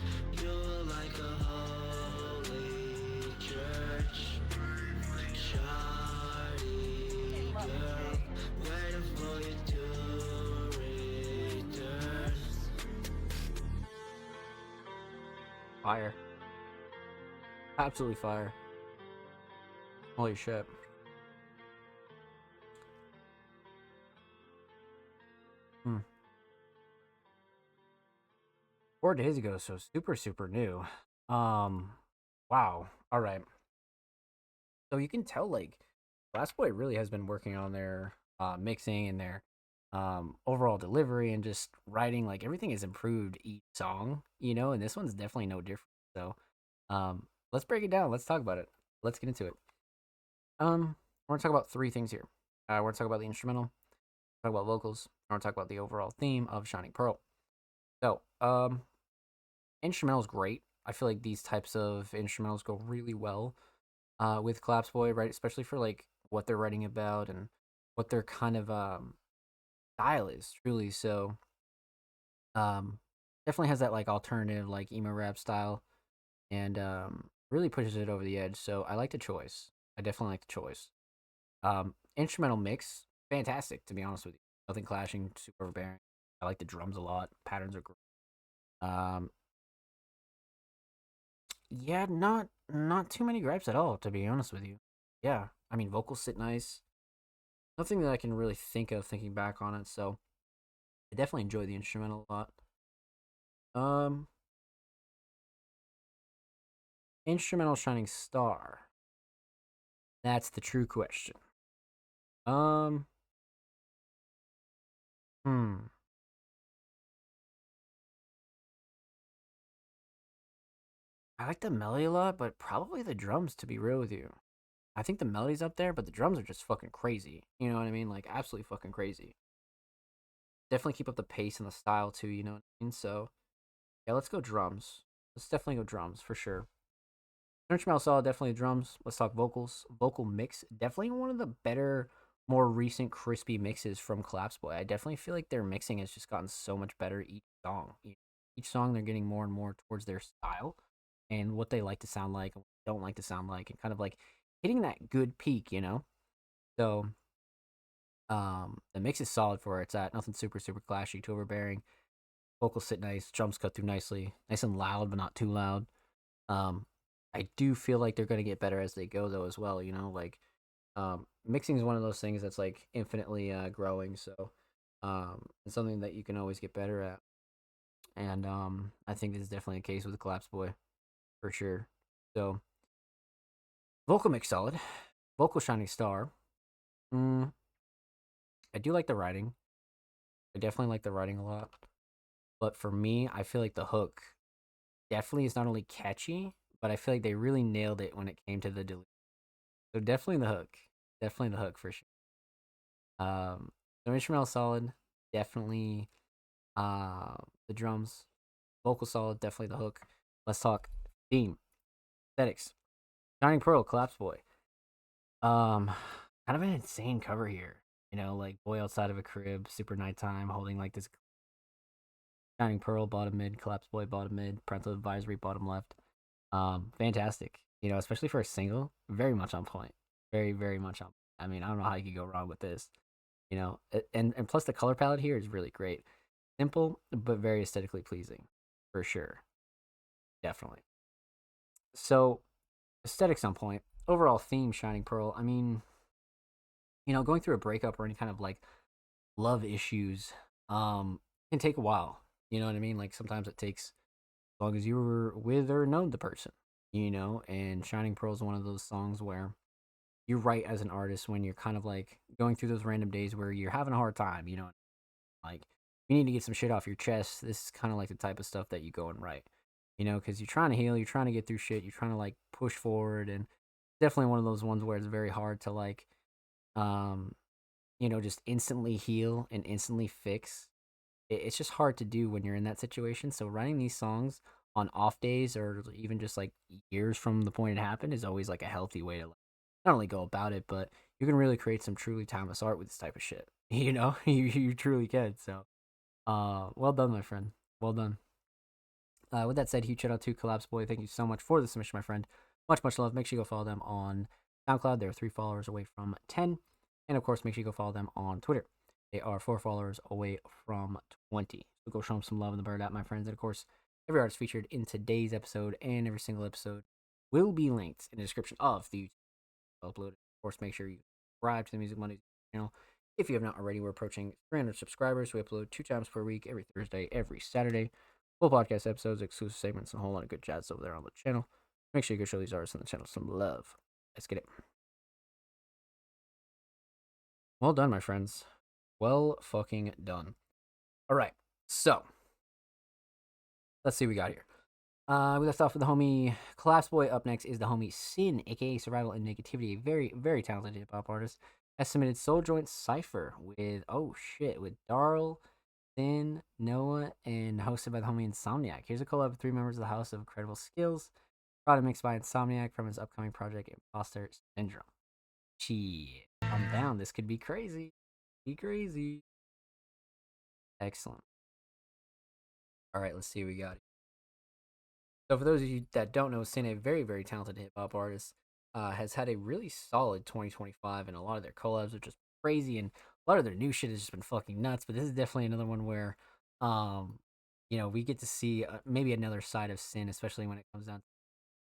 you're like a holy church. Shardy girl, waiting for you to return. Fire. Absolutely fire. Holy shit. Hmm. 4 days ago, so super new. Wow. All right. So you can tell, like, Last Boy really has been working on their mixing and their overall delivery and just writing. Like, everything has improved each song, and this one's definitely no different. So, let's break it down. Let's talk about it. Let's get into it. We're gonna talk about 3 things here. We're gonna talk about the instrumental, talk about vocals, and we're gonna talk about the overall theme of Shining Pearl. So, instrumental is great. I feel like these types of instrumentals go really well with Collapse Boy, right? Especially for like what they're writing about and what their kind of style is, truly. So, definitely has that like alternative, like emo rap style, and really pushes it over the edge. So I like the choice. I definitely like the choice. Instrumental mix, fantastic, to be honest with you. Nothing clashing, super overbearing. I like the drums a lot. Patterns are great. Yeah, not too many gripes at all, to be honest with you. Yeah, I mean, vocals sit nice. Nothing that I can really think of thinking back on it. So I definitely enjoy the instrumental a lot. Instrumental shining star. That's the true question. Um, hmm. I like the melody a lot, but probably the drums, to be real with you. I think the melody's up there, but the drums are just fucking crazy. You know what I mean? Like, absolutely fucking crazy. Definitely keep up the pace and the style, too, you know what I mean? So, yeah, let's go drums. Let's definitely go drums, for sure. Instrumental solid, definitely drums. Let's talk vocals. Vocal mix, definitely one of the better, more recent, crispy mixes from Collapse Boy. I definitely feel like their mixing has just gotten so much better each song. Each song, they're getting more and more towards their style and what they like to sound like and what they don't like to sound like, and kind of like hitting that good peak, So, the mix is solid for where it's at. Nothing super clashy, too overbearing. Vocals sit nice, drums cut through nicely, nice and loud, but not too loud. I do feel like they're gonna get better as they go, though, as well. You know, like mixing is one of those things that's like infinitely growing. So it's something that you can always get better at. And I think this is definitely a case with Collapse Boy, for sure. So vocal mix solid, vocal shining star. I do like the writing. I definitely like the writing a lot. But for me, I feel like the hook definitely is not only catchy, but I feel like they really nailed it when it came to the delivery. So definitely the hook. Definitely the hook for sure. The instrumental solid. Definitely the drums. Vocal solid. Definitely the hook. Let's talk theme. Aesthetics. Shining Pearl, Collapse Boy. Kind of an insane cover here. You know, like boy outside of a crib, super nighttime, holding like this Shining Pearl, bottom mid, Collapse Boy, bottom mid, Parental Advisory, bottom left. Fantastic. You know, especially for a single, very much on point. Very, very much on point. I mean, I don't know how you could go wrong with this. You know, and plus the color palette here is really great. Simple, but very aesthetically pleasing, for sure. Definitely. So, aesthetics on point. Overall theme, Shining Pearl. I mean, you know, going through a breakup or any kind of like love issues can take a while. You know what I mean? Like sometimes it takes as long as you were with or known the person, you know, and Shining Pearl is one of those songs where you write as an artist when you're kind of like going through those random days where you're having a hard time, you know, like you need to get some shit off your chest. This is kind of like the type of stuff that you go and write, you know, because you're trying to heal, you're trying to get through shit, you're trying to like push forward, and definitely one of those ones where it's very hard to like you know, just instantly heal and instantly fix. It's just hard to do when you're in that situation. So writing these songs on off days or even just like years from the point it happened is always like a healthy way to like, not only go about it, but you can really create some truly timeless art with this type of shit. You know, you truly can. So well done, my friend. Well done. With that said, huge shout out to Collapse Boy. Thank you so much for the submission, my friend. Much love. Make sure you go follow them on SoundCloud. They're 3 followers away from 10. And of course, make sure you go follow them on Twitter. They are 4 followers away from 20. So go show them some love in the bird app, my friends. And of course, every artist featured in today's episode and every single episode will be linked in the description of the YouTube upload. Of course, make sure you subscribe to the Music Mondays channel. If you have not already, we're approaching 300 subscribers. We upload 2 times per week, every Thursday, every Saturday. Full podcast episodes, exclusive segments, and a whole lot of good chats over there on the channel. Make sure you go show these artists on the channel some love. Let's get it. Well done, my friends. Well fucking done. All right, so let's see what we got here. We left off with the homie Collapse Boy. Up next is the homie Sin, aka Survival and Negativity, a very, very talented hip hop artist. Has submitted Soul Joint Cypher with with Darl, Sin, Noah, and hosted by the homie Insomniac. Here's a collab of 3 members of the House of Incredible Skills. Product mixed by Insomniac from his upcoming project Imposter Syndrome. Shit, I'm down. This could be crazy. Be crazy. Excellent. All right, let's see what we got. So for those of you that don't know, Sin, a very, very talented hip-hop artist, has had a really solid 2025, and a lot of their collabs are just crazy, and a lot of their new shit has just been fucking nuts, but this is definitely another one where, you know, we get to see maybe another side of Sin, especially when it comes down to,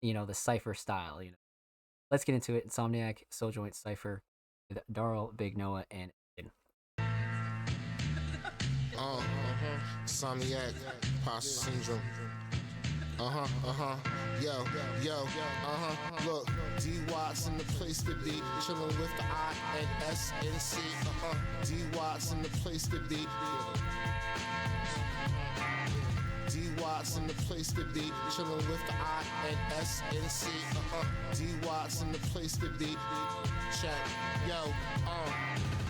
you know, the Cypher style, you know. Let's get into it. Insomniac, Soul Joint Cypher, with Darl, Big Noah, and Sin. Insomniac, Imposter Syndrome. Yo, look, D Watts in the place to be, chillin' with the INSNC. D Watts in the place to be. D Watts in the place to be, chillin' with the INSNC. D Watts in the place to be. Check, yo,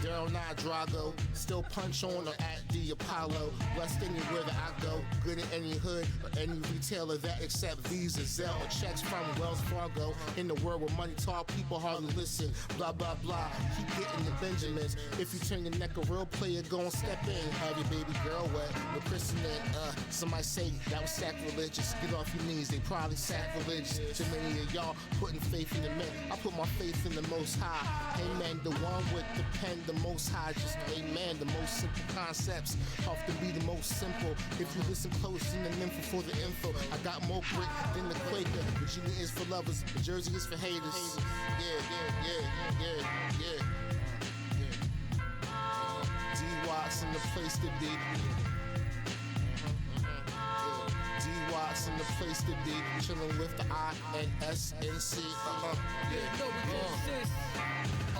Daryl not Drago, still punch on or at the Apollo. West Indian where I go, good in any hood or any retailer that accept Visa, Zelle, or checks from Wells Fargo. In the world where money talk, people hardly listen. Blah blah blah, keep getting the Benjamins. If you turn your neck, a real player gon' step in. Have your baby girl wet, with christening, somebody say that was sacrilegious. Get off your knees, they probably sacrilegious. To many of y'all putting faith in the men, I put my faith in the Most High. Amen. The one with the pen, the Most High. Just amen. The most simple concepts often be the most simple. If you listen close in the nympho for the info, I got more grit than the Quaker. Virginia is for lovers, New Jersey is for haters. Yeah. D-Watts in the place to be. D-Watts in the place to be. Chillin' with the INSNC.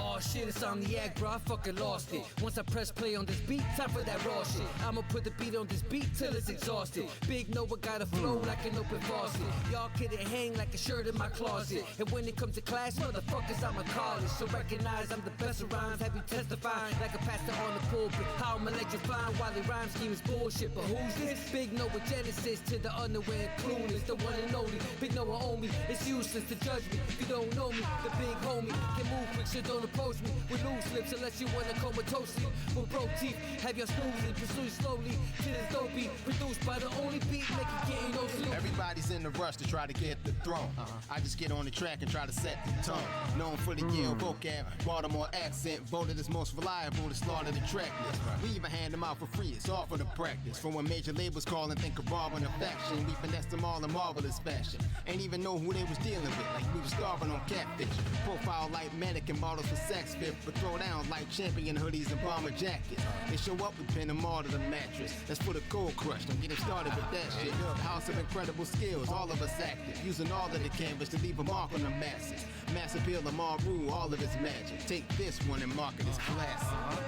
Oh shit, it's Omniac, bro, I fucking lost it. Once I press play on this beat, time for that raw shit. I'ma put the beat on this beat till it's exhausted. Big Nova got a flow like an open faucet. Y'all couldn't hang like a shirt in my closet. And when it comes to class, motherfuckers, I'm a college. So recognize I'm the best of rhymes. Have you testifying like a pastor on the pulpit? How I'm electrifying while the rhyme scheme is bullshit. But who's this? Big Nova Genesis to the underwear clueless. The one and only Big Nova own me. It's useless to judge me if you don't know me. The big homie can move quick, so don't approach me with loose lips unless you wanna comatose me. With broke teeth, have your snoozing, pursue slowly to this dope beat produced by the only beat make it getting no sleep. Everybody's in the rush to try to get the throne. I just get on the track and try to set the tone. Known for the Yale vocab, Baltimore accent, voted as most reliable to slaughter the track list. We even hand them out for free, it's all for the practice. From when major labels call and think of robbing a faction, we finesse them all in marvelous fashion. Ain't even know who they was dealing with, like we was starving on catfish. Profile like mannequin models for sex fit, but throw down like champion hoodies and bomber jackets. They show up with pin them all to the mattress. That's for the cold crush, don't get them started with that shit. The house of incredible skills, all of us active, using all of the canvas to leave a mark on the masses. Mass appeal, Lamar Rule, all of its magic. Take this one and mark it as classic.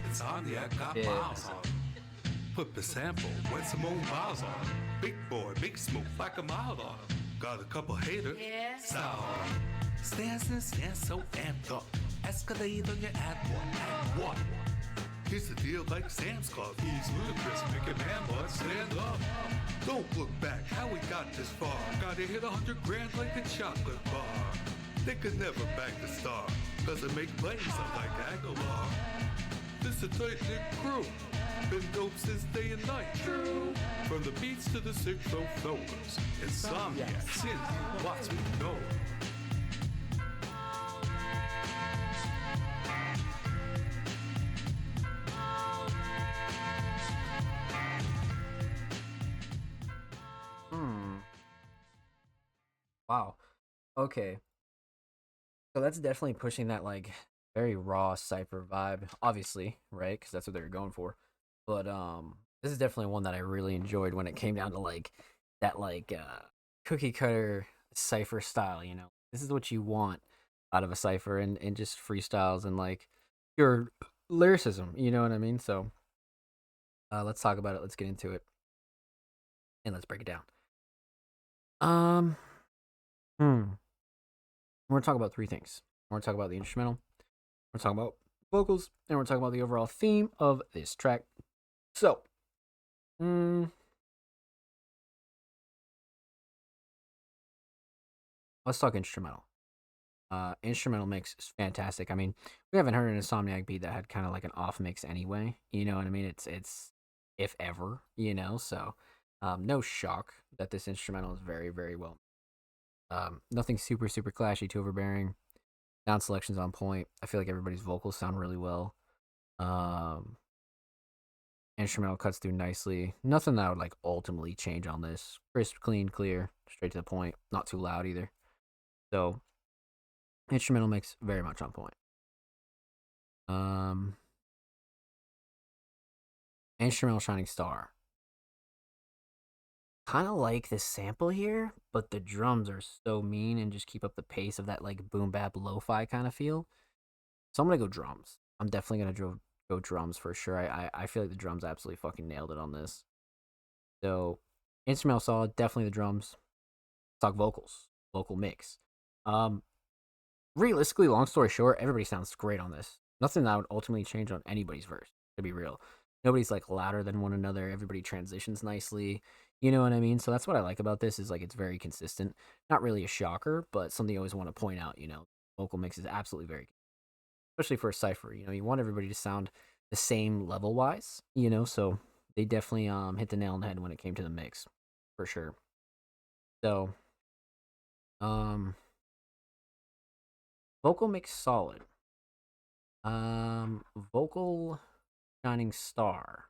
It's Omniac, got miles on. Put the sample, went Simone Biles on. Big boy, big smoke, like a mile on him. Got a couple haters, style on him. Stand so amped up. Escalade on your ad what? Here's the deal like Sam's Club. He's ludicrous, make a man but stand up. Don't look back, how we got this far. Gotta hit 100 grand like a chocolate bar. They could never back the star. Doesn't make plays like Aguilar. This a tight-knit crew. Been dope since day and night. True. From the beats to the sick flows. Insomniac, sin, watch me know. Wow. Okay. So that's definitely pushing that like very raw cypher vibe, obviously, right? Because that's what they were going for. But this is definitely one that I really enjoyed when it came down to like that like cookie cutter cypher style. You know, this is what you want out of a cypher, and just freestyles and like your lyricism. You know what I mean? So let's talk about it. Let's get into it, and let's break it down. We're gonna talk about three things. We're gonna talk about the instrumental, we're gonna talk about vocals, and we're gonna talk about the overall theme of this track. So, let's talk instrumental. Instrumental mix is fantastic. I mean, we haven't heard an Insomniac beat that had kind of like an off mix anyway. You know what I mean? It's if ever, you know. So, no shock that this instrumental is very, very well. Nothing super clashy, too overbearing. Sound selection's on point. I feel like everybody's vocals sound really well. Instrumental cuts through nicely. Nothing that I would like ultimately change on this. Crisp, clean, clear, straight to the point. Not too loud either. So, instrumental mix very much on point. Instrumental Shining Star. Kind of like this sample here, but the drums are so mean and just keep up the pace of that like boom bap lo-fi kind of feel. So I'm gonna go drums. I'm definitely gonna go drums for sure. I feel like the drums absolutely fucking nailed it on this. So instrumental solid, definitely the drums. Let's talk vocals, vocal mix. Realistically, long story short, everybody sounds great on this. Nothing that I would ultimately change on anybody's verse, to be real. Nobody's like louder than one another. Everybody transitions nicely. You know what I mean? So that's what I like about this, is like it's very consistent. Not really a shocker, but something you always want to point out, you know. Vocal mix is absolutely very good. Especially for a cypher, you know, you want everybody to sound the same level-wise, you know, so they definitely hit the nail on the head when it came to the mix, for sure. So, vocal mix solid. Vocal shining star.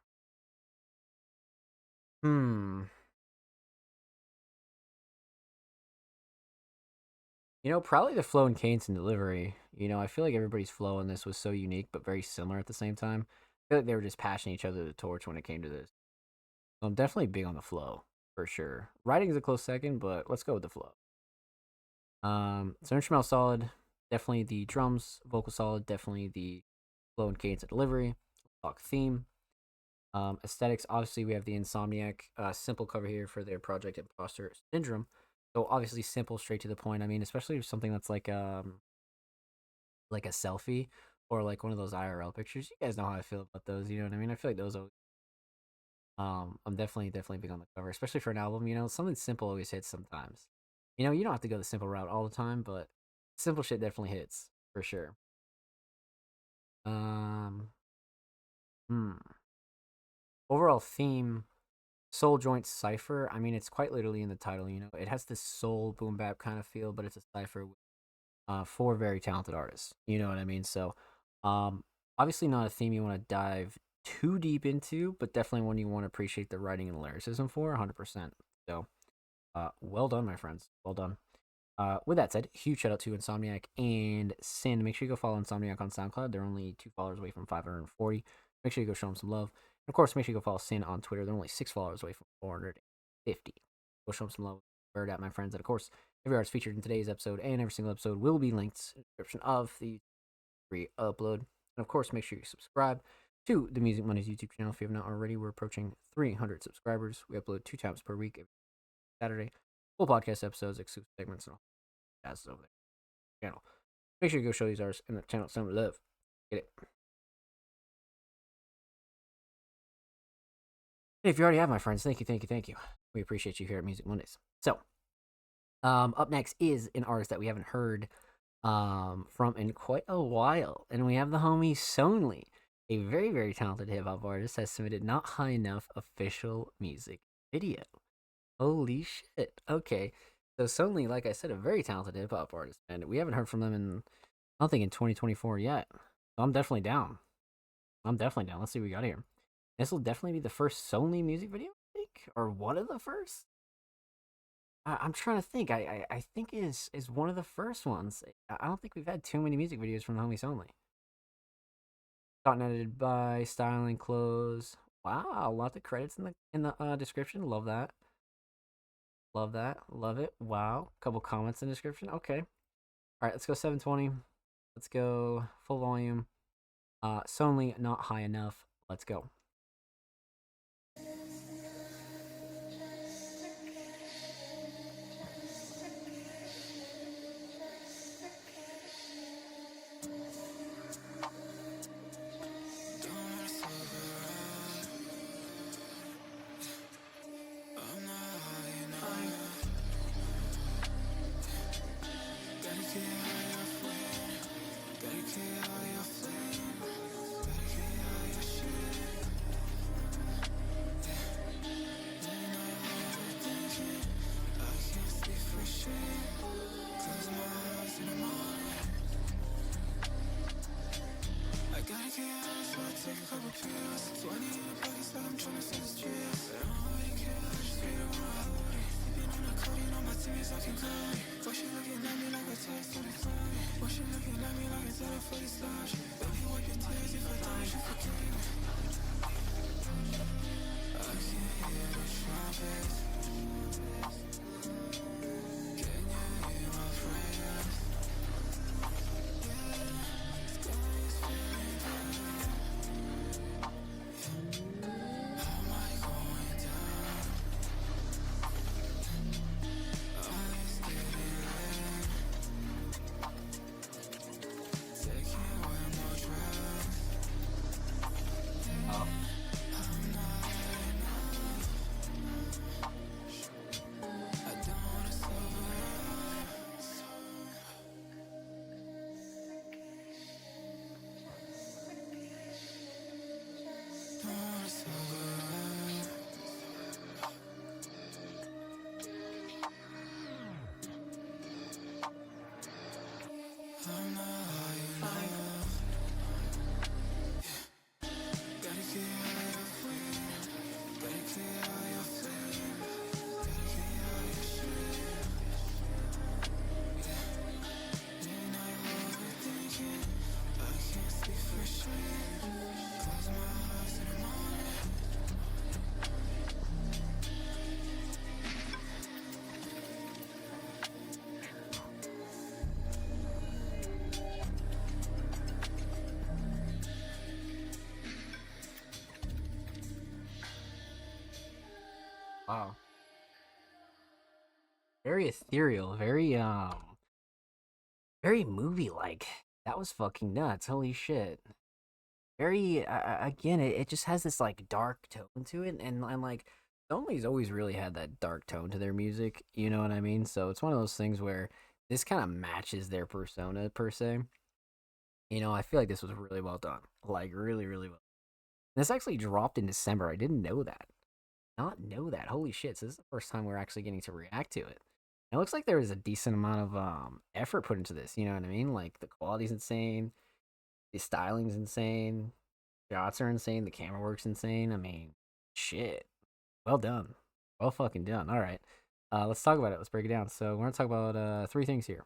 Probably the flow and cadence and delivery. I feel like everybody's flow in this was so unique, but very similar at the same time. I feel like they were just passing each other the torch when it came to this. So I'm definitely big on the flow, for sure. Writing is a close second, but let's go with the flow. So instrumental solid, definitely the drums, vocal solid, definitely the flow and cadence and delivery. Talk theme. Aesthetics, obviously we have the Insomniac simple cover here for their Project Imposter Syndrome. So obviously simple, straight to the point. I mean, especially if something that's like a selfie or like one of those IRL pictures. You guys know how I feel about those. You know what I mean? I feel like those always. I'm definitely big on the cover, especially for an album. Something simple always hits sometimes. You don't have to go the simple route all the time, but simple shit definitely hits for sure. Overall theme, soul joint cipher. I mean, it's quite literally in the title. It has this soul boom bap kind of feel, but it's a cipher with 4 very talented artists. You know what I mean? So, obviously not a theme you want to dive too deep into, but definitely one you want to appreciate the writing and lyricism for 100%. So, well done, my friends. Well done. With that said, huge shout out to Insomniac and Sin. Make sure you go follow Insomniac on SoundCloud. They're only $2 away from 540. Make sure you go show them some love. And of course, make sure you go follow Sin on Twitter. They're only 6 followers away from 450. Go show them some love. Bird at my friends. And of course, every artist featured in today's episode and every single episode will be linked in the description of the free upload. And of course, make sure you subscribe to the Music Mondays YouTube channel if you have not already. We're approaching 300 subscribers. We upload 2 times per week, every Saturday. Full podcast episodes, exclusive segments, and all that's over there. Channel. Make sure you go show these artists in the channel some love. Get it. If you already have, my friends, thank you. We appreciate you here at Music Mondays. So, up next is an artist that we haven't heard from in quite a while, and we have the homie Sonly, a very, very talented hip-hop artist, has submitted Not High Enough official music video. Holy shit. Okay, so Sonly, like I said, a very talented hip-hop artist, and we haven't heard from them in, I don't think, in 2024 yet. So I'm definitely down. Let's see what we got here. This will definitely be the first Sonly music video, I think, or one of the first. I'm trying to think. I think is one of the first ones. I don't think we've had too many music videos from the homie Sonly. Shot and edited by Styling Clothes. Wow, lots of credits in the description. Love that. Love it. Wow, couple comments in the description. Okay. All right, let's go 720. Let's go full volume. Sonly, Not High Enough. Let's go. I'm not how you know. Gotta get how you feel. Gotta get how you feel. Gotta get how you feel. Late night overthinking. I can't speak for sure. Close my eyes in the morning. Wow. Very ethereal, very movie like. That was fucking nuts. Holy shit. Very again, it just has this like dark tone to it, and like Stonely's always really had that dark tone to their music, you know what I mean? So it's one of those things where this kind of matches their persona per se. You know, I feel like this was really well done. Like really, really well. This actually dropped in December. I didn't know that. Not know that. Holy shit. So this is the first time we're actually getting to react to it. It looks like there was a decent amount of effort put into this, you know what I mean? Like the quality's insane, the styling's insane, shots are insane, the camera work's insane. I mean, shit. Well done. Well fucking done. All right. Let's talk about it. Let's break it down. So we're gonna talk about three things here.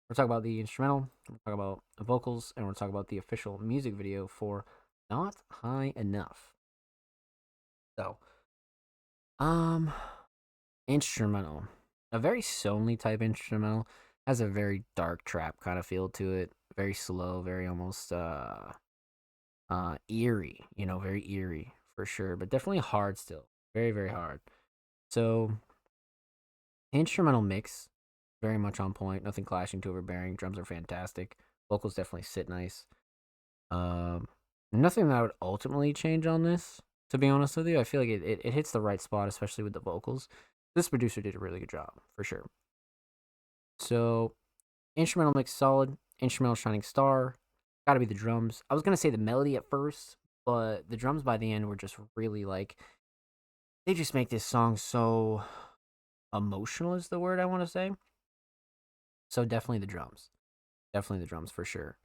We're talking about the instrumental, we're talking about the vocals, and we're talking about the official music video for Not High Enough. So, instrumental. A very Sony type instrumental. Has a very dark trap kind of feel to it. Very slow, very almost eerie, you know, very eerie for sure, but definitely hard still. Very, very hard. So instrumental mix, very much on point, nothing clashing too overbearing. Drums are fantastic. Vocals definitely sit nice. Nothing that I would ultimately change on this, to be honest with you. I feel like it hits the right spot, especially with the vocals. This producer did a really good job, for sure. So, instrumental mix solid. Instrumental shining star. Gotta be the drums. I was gonna say the melody at first, but the drums by the end were just really like, they just make this song so emotional is the word I want to say. So definitely the drums. Definitely the drums for sure.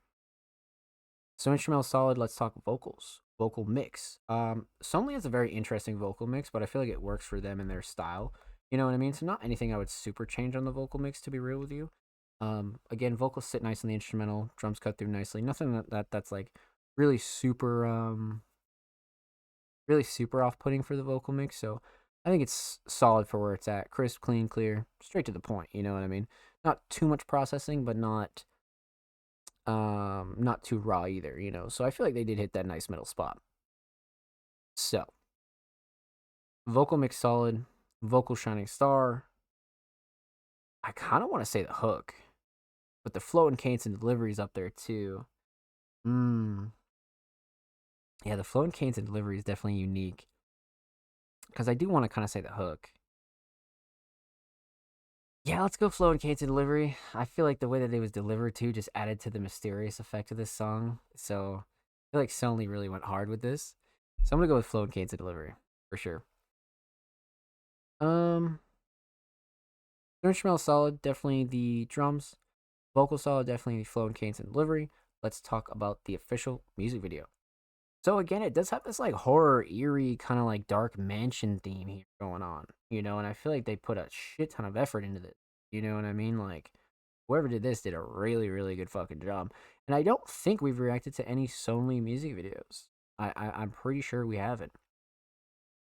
So instrumental solid, let's talk vocals. Vocal mix. Sony has a very interesting vocal mix, but I feel like it works for them and their style. You know what I mean? So not anything I would super change on the vocal mix, to be real with you. Again, vocals sit nice on the instrumental, drums cut through nicely. Nothing that's like really super off-putting for the vocal mix. So I think it's solid for where it's at. Crisp, clean, clear, straight to the point. You know what I mean? Not too much processing, but not too raw either, you know. So I feel like they did hit that nice middle spot. So vocal mix solid, vocal shining star. I kind of want to say the hook, but the flow and cadence and delivery is up there too. Yeah, the flow and cadence and delivery is definitely unique, because I do want to kind of say the hook. Yeah, let's go flow and cadence and delivery. I feel like the way that it was delivered too just added to the mysterious effect of this song. So I feel like Sony really went hard with this. So I'm gonna go with flow and cadence and delivery for sure. Instrumental solid, definitely the drums. Vocal solid, definitely flow and cadence and delivery. Let's talk about the official music video. So again, it does have this like horror, eerie, kind of like dark mansion theme here going on, you know, and I feel like they put a shit ton of effort into this. You know what I mean? Like whoever did this did a really, really good fucking job. And I don't think we've reacted to any Sony music videos. I'm pretty sure we haven't.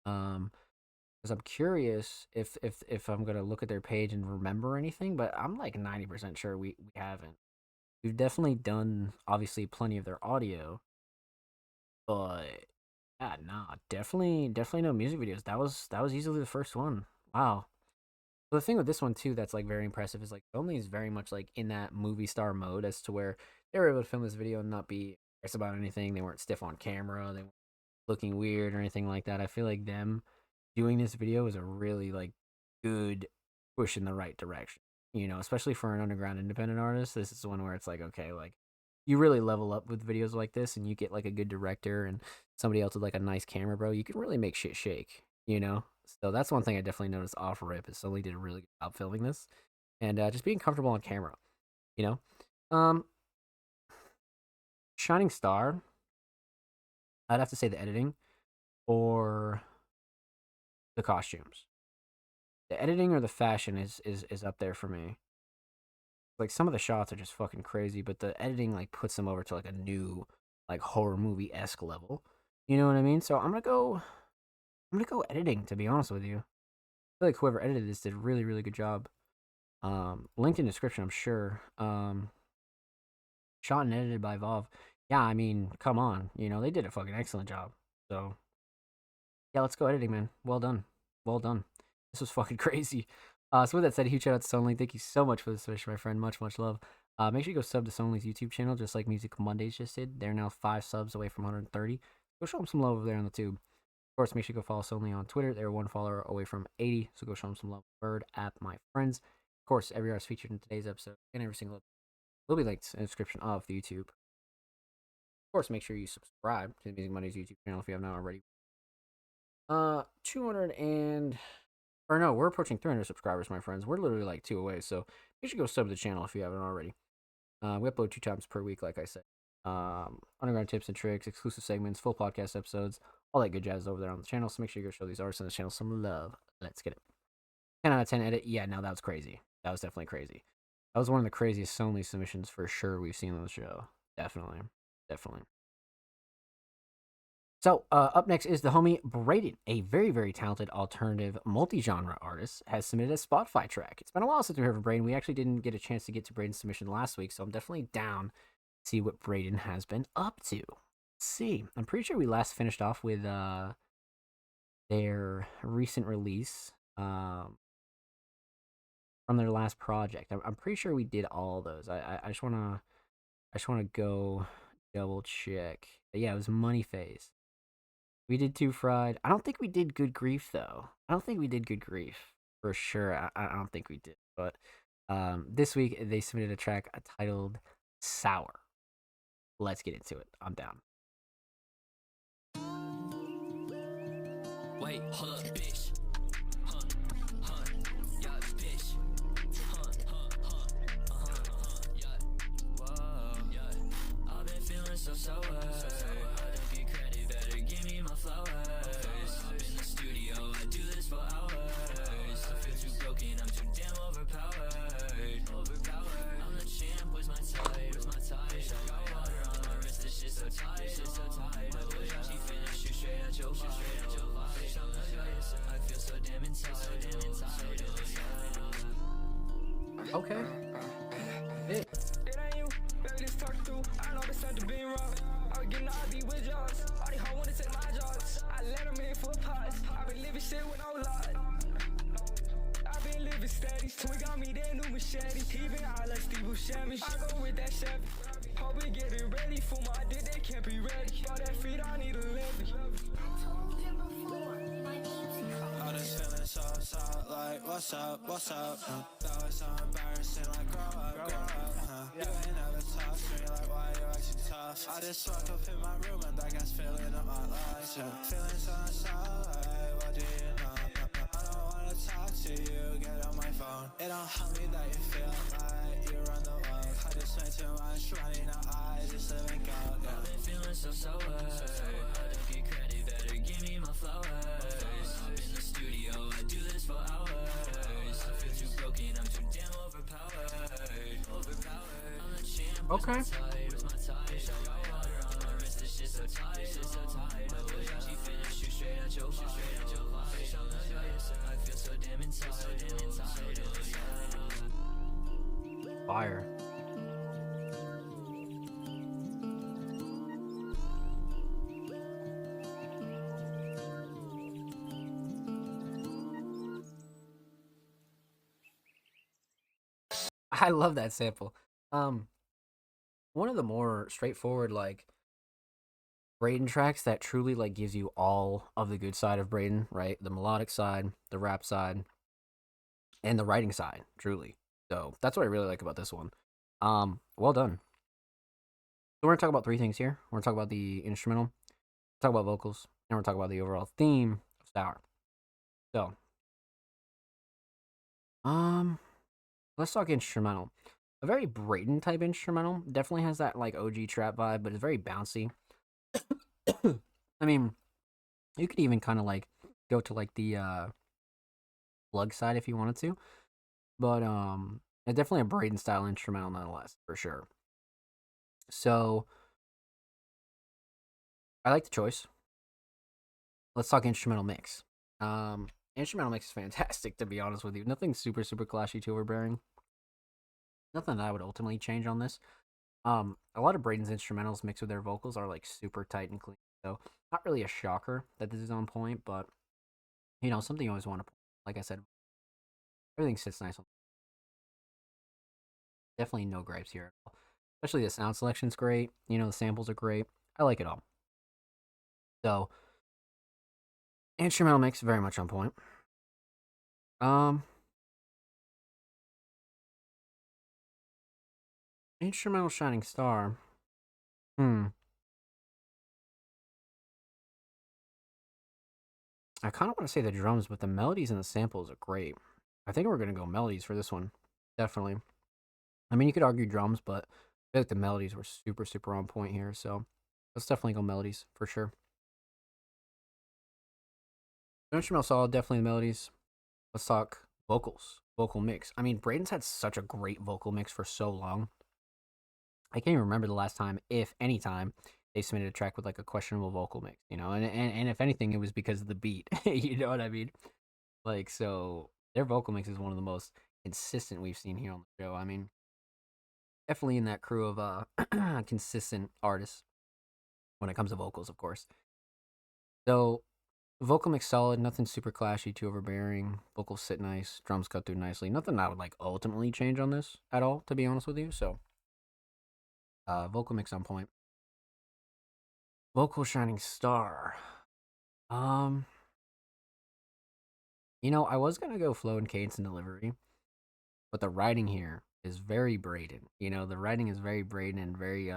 Because I'm curious if I'm gonna look at their page and remember anything, but I'm like 90% sure we haven't. We've definitely done obviously plenty of their audio, but yeah, nah, definitely no music videos. That was easily the first one. Wow. So the thing with this one too that's like very impressive is like Only is very much like in that movie star mode as to where they were able to film this video and not be stressed about anything. They weren't stiff on camera. They weren't looking weird or anything like that. I feel like them doing this video is a really like good push in the right direction, you know, especially for an underground independent artist. This is one where it's like, okay, like you really level up with videos like this and you get like a good director and somebody else with like a nice camera, bro, you can really make shit shake, you know. So that's one thing I definitely noticed off rip is Sony did a really good job filming this and just being comfortable on camera, you know. Shining Star, I'd have to say the editing or the costumes. The editing or the fashion is up there for me. Like some of the shots are just fucking crazy, but the editing like puts them over to like a new like horror movie esque level. You know what I mean? So I'm gonna go editing, to be honest with you. I feel like whoever edited this did a really, really good job. Linked in description, I'm sure. Shot and edited by Valve. Yeah, I mean, come on. You know, they did a fucking excellent job. So, yeah, let's go editing, man. Well done. Well done. This was fucking crazy. So with that said, huge shout out to Sonley. Thank you so much for the submission, my friend. Much, much love. Make sure you go sub to Sonley's YouTube channel, just like Music Mondays just did. They're now 5 subs away from 130. Go show them some love over there on the tube. Of course, make sure you go follow Sonley on Twitter. They're 1 follower away from 80, so go show them some love. Bird app, my friends. Of course, every artist featured in today's episode and every single will be linked in the description of the YouTube. Of course, make sure you subscribe to the Music Mondays YouTube channel if you have not already. 200 and... Or no, we're approaching 300 subscribers, my friends. We're literally like 2 away, so make sure you go sub to the channel if you haven't already. We upload 2 times per week, like I said. Underground tips and tricks, exclusive segments, full podcast episodes, all that good jazz over there on the channel. So make sure you go show these artists on the channel some love. Let's get it. 10 out of 10 edit. Yeah, no, that was crazy. That was definitely crazy. That was one of the craziest Sony submissions for sure we've seen on the show. Definitely. Definitely. So, up next is the homie Braden, a very, very talented alternative multi-genre artist, has submitted a Spotify track. It's been a while since we heard from Braden. We actually didn't get a chance to get to Braden's submission last week, so I'm definitely down to see what Braden has been up to. Let's see. I'm pretty sure we last finished off with their recent release from their last project. I'm pretty sure we did all those. I just wanna go double check. But yeah, it was Money Phase. We did Two Fried. I don't think we did Good Grief, though. I don't think we did Good Grief. For sure. I don't think we did. But this week, they submitted a track titled Sour. Let's get into it. I'm down. Wait, hold up, bitch. Yeah, bitch. Yeah. Whoa, yeah. I've been feeling so sour. Flowers. I'm in the studio, I do this for hours. I feel too broken, I'm too damn overpowered. I'm the champ, where's my tide? Got water on my wrist, this shit so tight. She finna shoot straight at your vibe. I feel so damn inside. Okay. It ain't you, baby, let's talk through. I know this time to be wrong. I was getting all these with jobs. All these hoes wanna take my jobs. I let them in for pots. I been living shit with no lot. I been living steady. Twin got me that new machete. He been out like Steve Buscemi. I go with that Chevy. Hope we get it ready for my dick. They can't be ready. For that feet, I need a levy. I just feeling so like what's up? That was so embarrassing, like grow up. You ain't never talk to me, like why you acting tough? I just woke up in my room and that guy's filling up my life. Feeling so like what do you know? I don't wanna talk to you, get on my phone. It don't help me that you feel like you run the world. I just spent too much running out, I just live and go. I've been feeling so sour. I don't get credit, better give me my flowers. I'm in the studio, I do this for hours. I feel too broken, I'm too damn overpowered. I'm the champ. Okay. Where's my tide? Got water on my wrist, this shit so tight. She finna shoot straight at your vibe. I feel so damn inside. Fire. I love that sample. One of the more straightforward, like, Braden tracks that truly, like, gives you all of the good side of Braden, right? The melodic side, the rap side, and the writing side, truly. So that's what I really like about this one. Well done. So we're gonna talk about 3 things here. We're gonna talk about the instrumental, talk about vocals, and we're gonna talk about the overall theme of Sour. So, let's talk instrumental. a very Brayden type instrumental. Definitely has that like OG trap vibe, but it's very bouncy. I mean, you could even kind of like go to like the plug side if you wanted to, but it's definitely a Brayden style instrumental nonetheless, for sure. So I like the choice. Let's talk instrumental mix. Instrumental mix is fantastic, to be honest with you. Nothing super clashy to overbearing. Nothing that I would ultimately change on this. A lot of Brayden's instrumentals mixed with their vocals are like super tight and clean. So not really a shocker that this is on point, but you know, something you always want to. Like I said, everything sits nice on. Definitely no gripes here at all. Especially the sound selection's great. You know, the samples are great. I like it all. So instrumental mix very much on point. Instrumental shining star. I kind of want to say the drums, but the melodies and the samples are great. I think we're going to go melodies for this one. Definitely. I mean, you could argue drums, but I feel like the melodies were super on point here. So let's definitely go melodies for sure. Instrumental solid, definitely the melodies. Let's talk vocals, vocal mix. I mean, Brayden's had such a great vocal mix for so long. I can't even remember the last time, if any time, they submitted a track with like a questionable vocal mix, you know, and if anything, it was because of the beat. You know what I mean? Like, so their vocal mix is one of the most consistent we've seen here on the show. I mean, definitely in that crew of consistent artists when it comes to vocals, of course. So vocal mix solid, nothing super clashy, too overbearing. Vocals sit nice, drums cut through nicely. Nothing I would like ultimately change on this at all, to be honest with you. So vocal mix on point. Vocal shining star. You know, I was gonna go flow and cadence and delivery, but the writing here is very Brayden. You know, the writing is very Brayden and very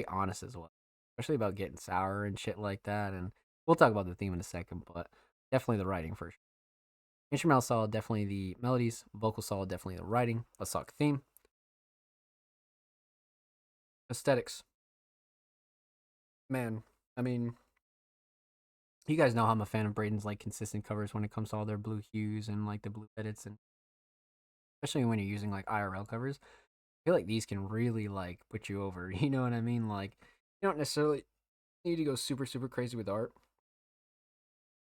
honest as well, especially about getting sour and shit like that. And we'll talk about the theme in a second, but definitely the writing for sure. Instrumental solid, definitely the melodies. Vocal solid, definitely the writing. Let's talk theme. Aesthetics. Man, I mean, you guys know how I'm a fan of Brayden's like consistent covers when it comes to all their blue hues and like the blue edits, and especially when you're using like IRL covers. I feel like these can really like put you over. You know what I mean? Like, you don't necessarily need to go super crazy with art.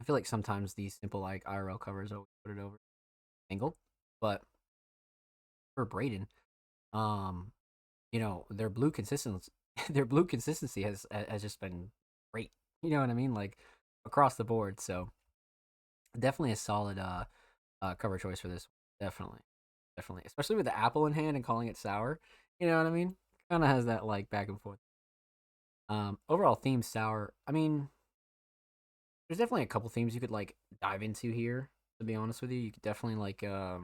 I feel like sometimes these simple like IRL covers always put it over angle, but for Brayden, you know, their blue consistency their blue consistency has just been great. You know what I mean? Like across the board. So definitely a solid cover choice for this one. Definitely. Especially with the apple in hand and calling it sour. You know what I mean? Kinda has that like back and forth. Overall theme sour. I mean, there's definitely a couple themes you could like dive into here, to be honest with you. You could definitely like you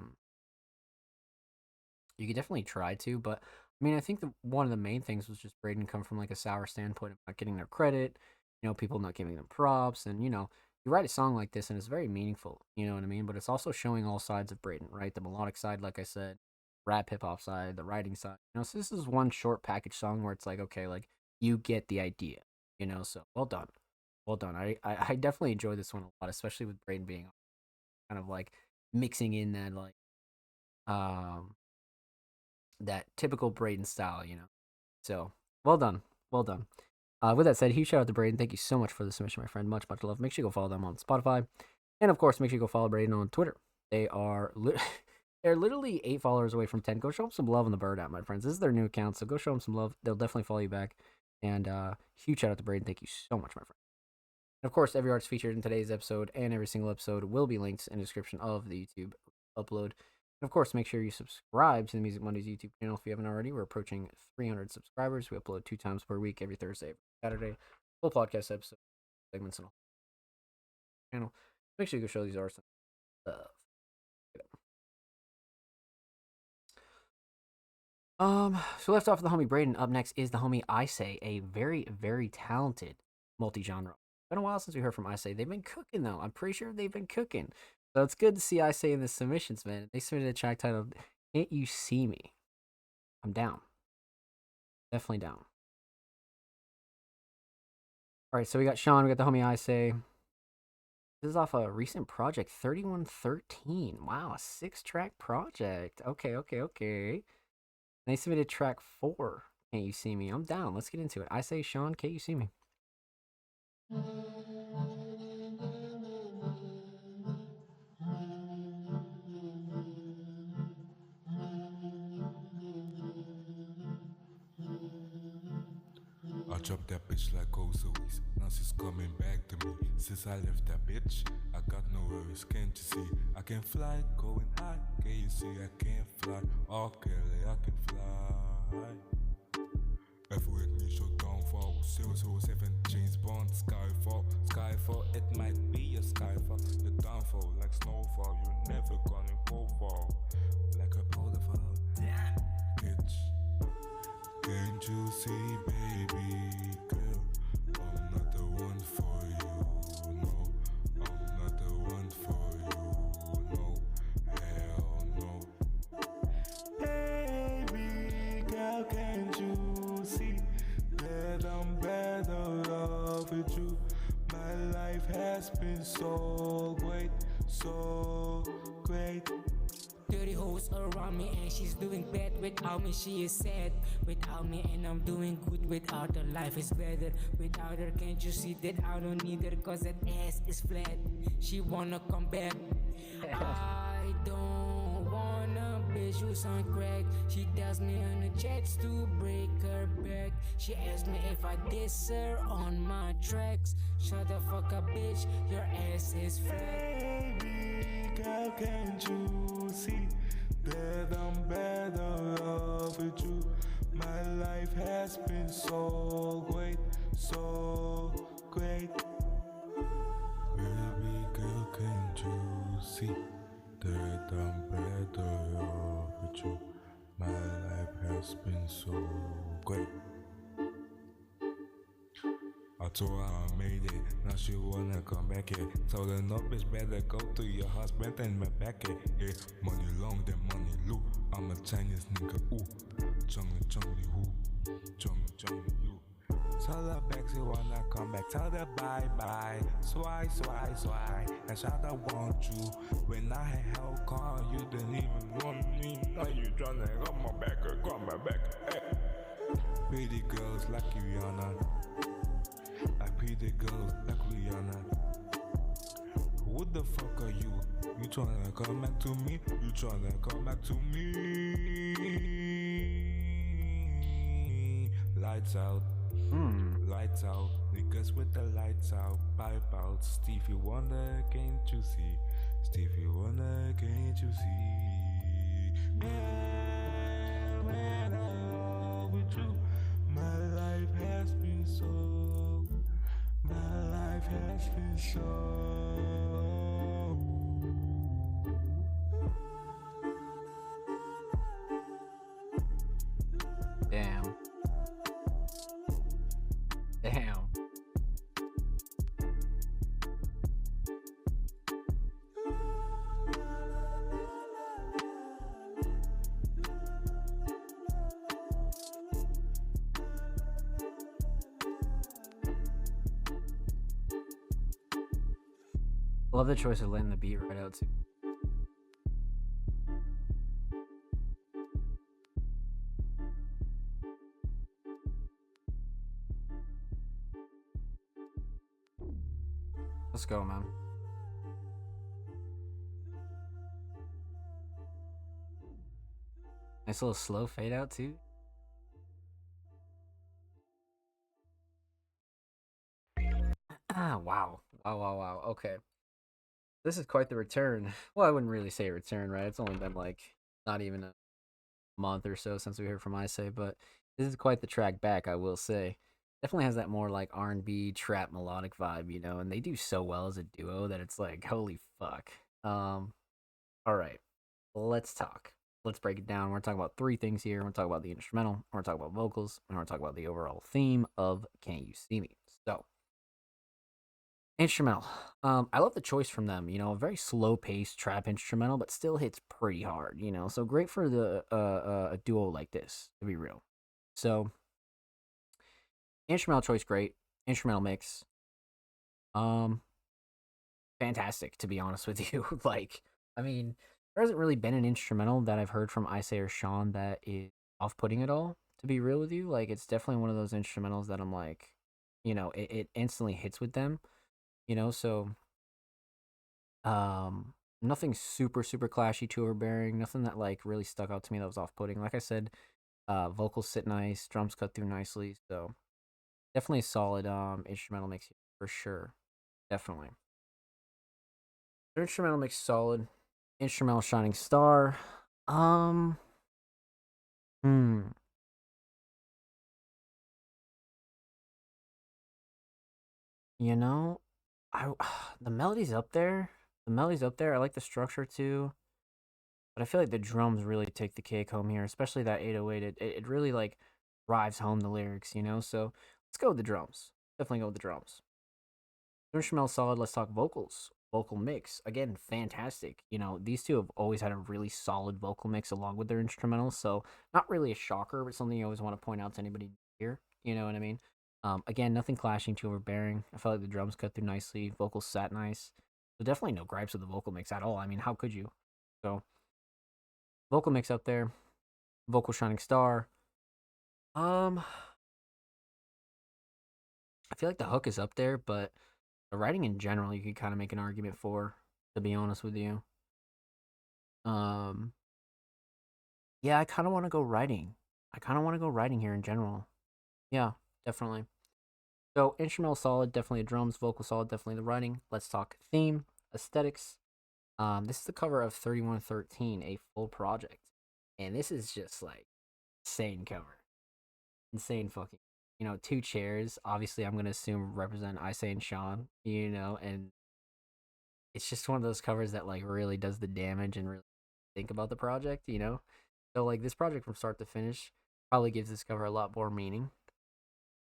could definitely try to, but I mean, I think one of the main things was just Brayden come from like a sour standpoint of not getting their credit, you know, people not giving them props, and you know, you write a song like this and it's very meaningful, you know what I mean? But it's also showing all sides of Brayden, right? The melodic side, like I said, rap hip hop side, the writing side. You know, so this is one short package song where it's like, okay, like you get the idea, you know. So well done, well done. I definitely enjoy this one a lot, especially with Brayden being kind of like mixing in that like um that typical Brayden style, you know. So well done, well done. With that said, huge shout out to Brayden. Thank you so much for the submission, my friend. Much love. Make sure you go follow them on Spotify, and of course, make sure you go follow Brayden on Twitter. They are they're literally 8 followers away from 10. Go show them some love on the Bird app, my friends. This is their new account, so go show them some love. They'll definitely follow you back. And huge shout out to Brayden. Thank you so much, my friend. And of course, every artist featured in today's episode and every single episode will be linked in the description of the YouTube upload. And of course, make sure you subscribe to the Music Mondays YouTube channel if you haven't already. We're approaching 300 subscribers. We upload 2 times per week, every Thursday, every Saturday. Full podcast episode, segments, and all. Channel. Make sure you go show these artists some love. So left off with the homie Brayden. Up next is the homie Isay, a very talented multi-genre. Been a while since we heard from Isay. They've been cooking though. I'm pretty sure they've been cooking. So it's good to see Isay in the submissions, man. They submitted a track titled "Can't You See Me." I'm down. Definitely down. All right, so we got Sean, we got the homie I say. This is off a recent project, 3113. Wow, a 6-track project. Okay. They submitted track 4. Can't You See Me? I'm down. Let's get into it. I say Sean, Can't You See Me? I dropped that bitch like Ozoes. Now she's coming back to me. Since I left that bitch, I got no worries, can't you see? I can fly, going high. Can you see I can fly? Oh, Kelly, I can fly. F with me, show downfall. 007, James Bond, Skyfall, it might be a skyfall. The downfall, like snowfall. You're never gonna go far. Like a polar fall. Bitch. Can't you see, baby girl, I'm not the one for you, no, I'm not the one for you, no, hell no. Baby girl, can't you see that I'm better off with you? My life has been so great, so great. 30 hoes around me and she's doing bad without me. She is sad without me and I'm doing good without her. Life is better without her. Can't you see that I don't need her? Cause that ass is flat. She wanna come back. I don't wanna bitch who's on crack. She tells me on the chats to break her back. She asks me if I diss her on my tracks. Shut the fuck up, bitch. Your ass is flat. Baby girl, can't you see that I'm better off with you? My life has been so great, so great. Baby girl, can't you see that I'm better off with you? My life has been so great. I told her I made it, now she wanna come back here. Told her no bitch better go to your husband and my back it. Yeah, money long, then money loot. I'm a Chinese nigga, ooh. Chungy who? Chungy you. Tell her back she wanna come back, tell her bye bye. Swai. And shout I want you. When I had hell call, you didn't even want me. Now you tryna come my back, come my back. Hey. Pretty girls like Rihanna. I pretty girls like Rihanna. Who the fuck are you? You tryna come back to me? You tryna come back to me? Lights out. Lights out. Niggas with the lights out. Pipe out. Stevie Wonder, can't you see? Stevie Wonder, can't you see? Man, I'm with you. My life has been so. My life has been so. Damn. Love the choice of letting the beat right out too. Let's go, man. Nice little slow fade out too. Wow. Okay. This is quite the return. Well, I wouldn't really say a return, right? It's only been like not even a month or so since we heard from Isay, but this is quite the track back, I will say. Definitely has that more like R&B trap melodic vibe, you know, and they do so well as a duo that it's like, holy fuck. All right, let's talk. Let's break it down. We're talking about 3 things here. We're going to talk about the instrumental, we're going to talk about vocals, and we're going to talk about the overall theme of Can't You See Me. So, Instrumental. I love the choice from them. You know, a very slow paced trap instrumental, but still hits pretty hard. You know, so great for the a duo like this, to be real. So instrumental choice, great. Instrumental mix, fantastic. To be honest with you, like, I mean, there hasn't really been an instrumental that I've heard from Ice or Sean that is off putting at all. To be real with you, like, it's definitely one of those instrumentals that I'm like, you know, it instantly hits with them. You know, so nothing super clashy, too overbearing, nothing that like really stuck out to me that was off-putting. Like I said, vocals sit nice, drums cut through nicely, so definitely a solid instrumental mix here, for sure. Definitely. Their instrumental mix solid. Instrumental Shining Star. You know, the melody's up there. The melody's up there. I like the structure too. But I feel like the drums really take the cake home here, especially that 808. It really like drives home the lyrics, you know? So let's go with the drums. Definitely go with the drums. Instrumental solid. Let's talk vocals. Vocal mix. Again, fantastic. You know, these two have always had a really solid vocal mix along with their instrumentals. So not really a shocker, but something you always want to point out to anybody here. You know what I mean? Again, nothing clashing, too overbearing. I felt like the drums cut through nicely. Vocals sat nice. So definitely no gripes with the vocal mix at all. I mean, how could you? So vocal mix up there. Vocal Shining Star. I feel like the hook is up there, but the writing in general, you could kind of make an argument for, to be honest with you. Yeah, I kind of want to go writing. Here in general. Yeah, definitely. So instrumental solid, definitely the drums. Vocal solid, definitely the writing. Let's talk theme, aesthetics. This is the cover of 3113, a full project, and this is just like insane cover, insane fucking. You know, 2 chairs. Obviously, I'm gonna assume represent Ice and Sean. You know, and it's just one of those covers that like really does the damage and really think about the project. You know, so like this project from start to finish probably gives this cover a lot more meaning.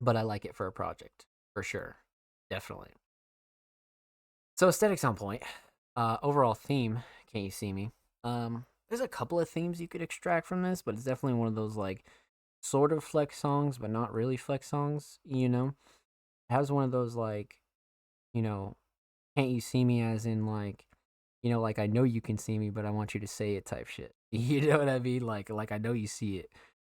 But I like it for a project, for sure. Definitely. So aesthetics on point. Overall theme, Can't You See Me? There's a couple of themes you could extract from this, but it's definitely one of those like sort of flex songs, but not really flex songs, you know? It has one of those like, you know, Can't You See Me as in like, you know, like I know you can see me, but I want you to say it type shit. You know what I mean? Like I know you see it,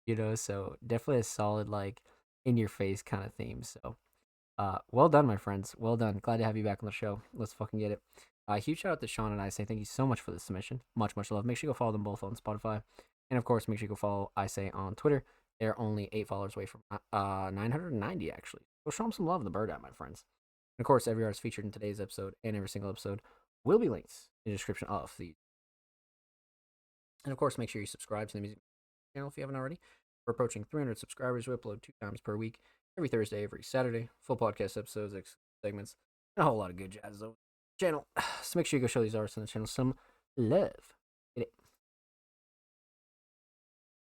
you know? So definitely a solid like in your face kind of theme. So well done, my friends. Well done. Glad to have you back on the show. Let's fucking get it. Huge shout out to Sean and I. Say thank you so much for the submission. Much love. Make sure you go follow them both on Spotify. And of course, make sure you go follow I Say on Twitter. They're only 8 followers away from 990 actually. Go show them some love in the bird out, my friends. And of course, every artist featured in today's episode and every single episode will be linked in the description of the. And of course, make sure you subscribe to the music channel if you haven't already. We're approaching 300 subscribers. We upload 2 times per week, every Thursday, every Saturday. Full podcast episodes, segments, and a whole lot of good jazz over the channel. So make sure you go show these artists on the channel some love. Get it?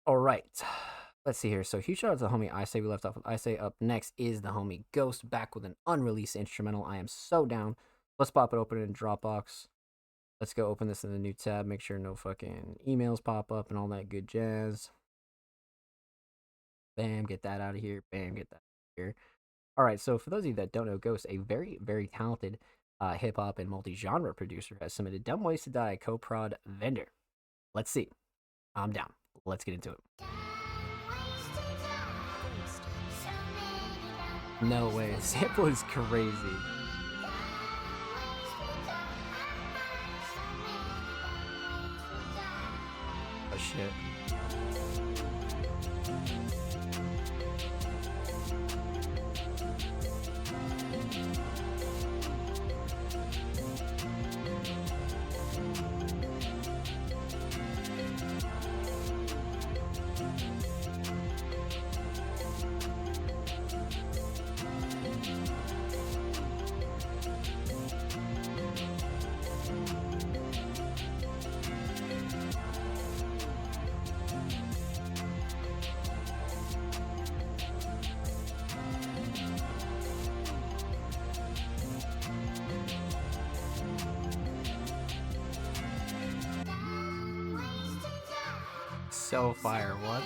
All right. Let's see here. So huge shout out to the homie I Say. We left off with I Say. Up next is the homie Ghost, back with an unreleased instrumental. I am so down. Let's pop it open in Dropbox. Let's go open this in the new tab. Make sure no fucking emails pop up and all that good jazz. Bam, get that out of here. Bam, get that out of here. All right, so for those of you that don't know, Ghost, a very, very talented hip-hop and multi-genre producer, has submitted Dumb Ways to Die co-prod Vendor. Let's see. I'm down. Let's get into it. No way. The sample is crazy. Oh, shit. so fire. What?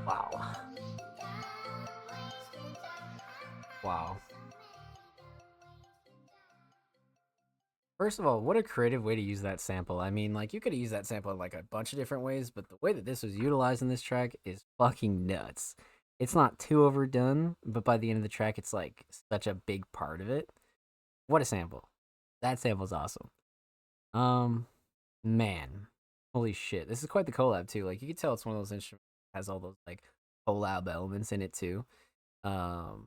Wow. Wow. First of all, what a creative way to use that sample. I mean, like, you could use that sample in like a bunch of different ways, but the way that this was utilized in this track is fucking nuts. It's not too overdone, but by the end of the track, it's like such a big part of it. What a sample. That sample's awesome. Man. Holy shit. This is quite the collab too. Like, you can tell it's one of those instruments that has all those like collab elements in it too. All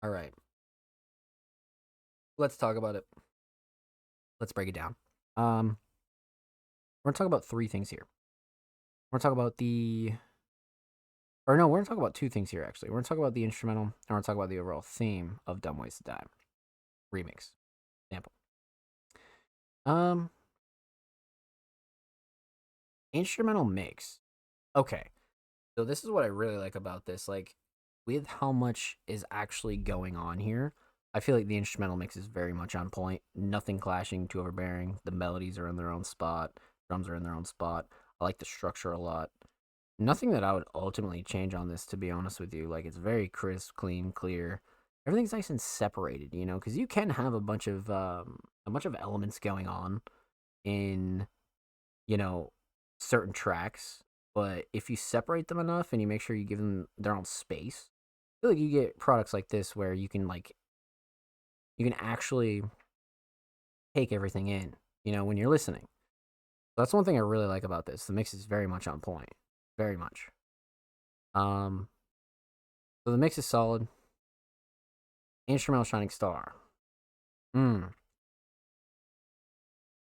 right. Let's talk about it. Let's break it down. We're gonna talk about three things here. We're gonna talk about we're gonna talk about two things here actually. We're gonna talk about the instrumental, and we're gonna talk about the overall theme of Dumb Ways to Die. Remix. Sample. Instrumental mix. Okay. So this is what I really like about this. Like, with how much is actually going on here, I feel like the instrumental mix is very much on point. Nothing clashing, too overbearing. The melodies are in their own spot. Drums are in their own spot. I like the structure a lot. Nothing that I would ultimately change on this, to be honest with you. Like, it's very crisp, clean, clear. Everything's nice and separated, you know, because you can have a bunch of elements going on in, you know, certain tracks, but if you separate them enough and you make sure you give them their own space, I feel like you get products like this where you can actually take everything in, you know, when you're listening. So that's one thing I really like about this. The mix is very much on point. Very much. So the mix is solid. Instrumental Shining Star.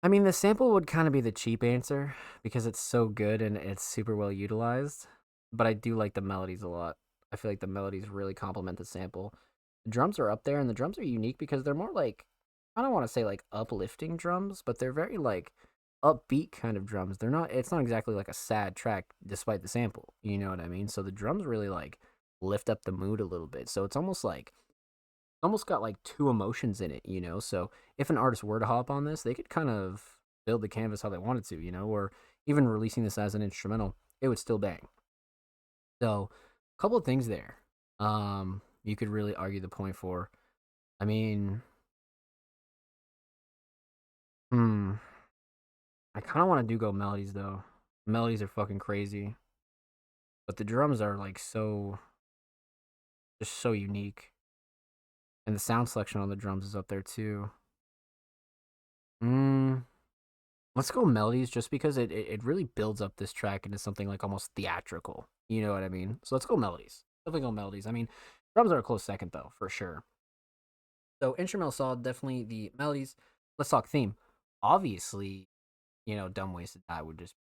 I mean, the sample would kind of be the cheap answer because it's so good and it's super well utilized. But I do like the melodies a lot. I feel like the melodies really complement the sample. The drums are up there, and the drums are unique because they're more like, I don't want to say like uplifting drums, but they're very like upbeat kind of drums. They're not, it's not exactly like a sad track despite the sample. You know what I mean? So the drums really like lift up the mood a little bit. So it's almost like, almost got like two emotions in it, you know? So if an artist were to hop on this, they could kind of build the canvas how they wanted to, you know, or even releasing this as an instrumental, it would still bang. So a couple of things there. You could really argue the point for. I mean, I kind of want to do go melodies though. Melodies are fucking crazy, but the drums are like so, just so unique, and the sound selection on the drums is up there too. Let's go melodies just because it really builds up this track into something like almost theatrical. You know what I mean? So let's go melodies. Definitely go melodies. I mean, drums are a close second though, for sure. So instrumental solid, definitely the melodies. Let's talk theme. Obviously, you know, Dumb Ways to Die would just,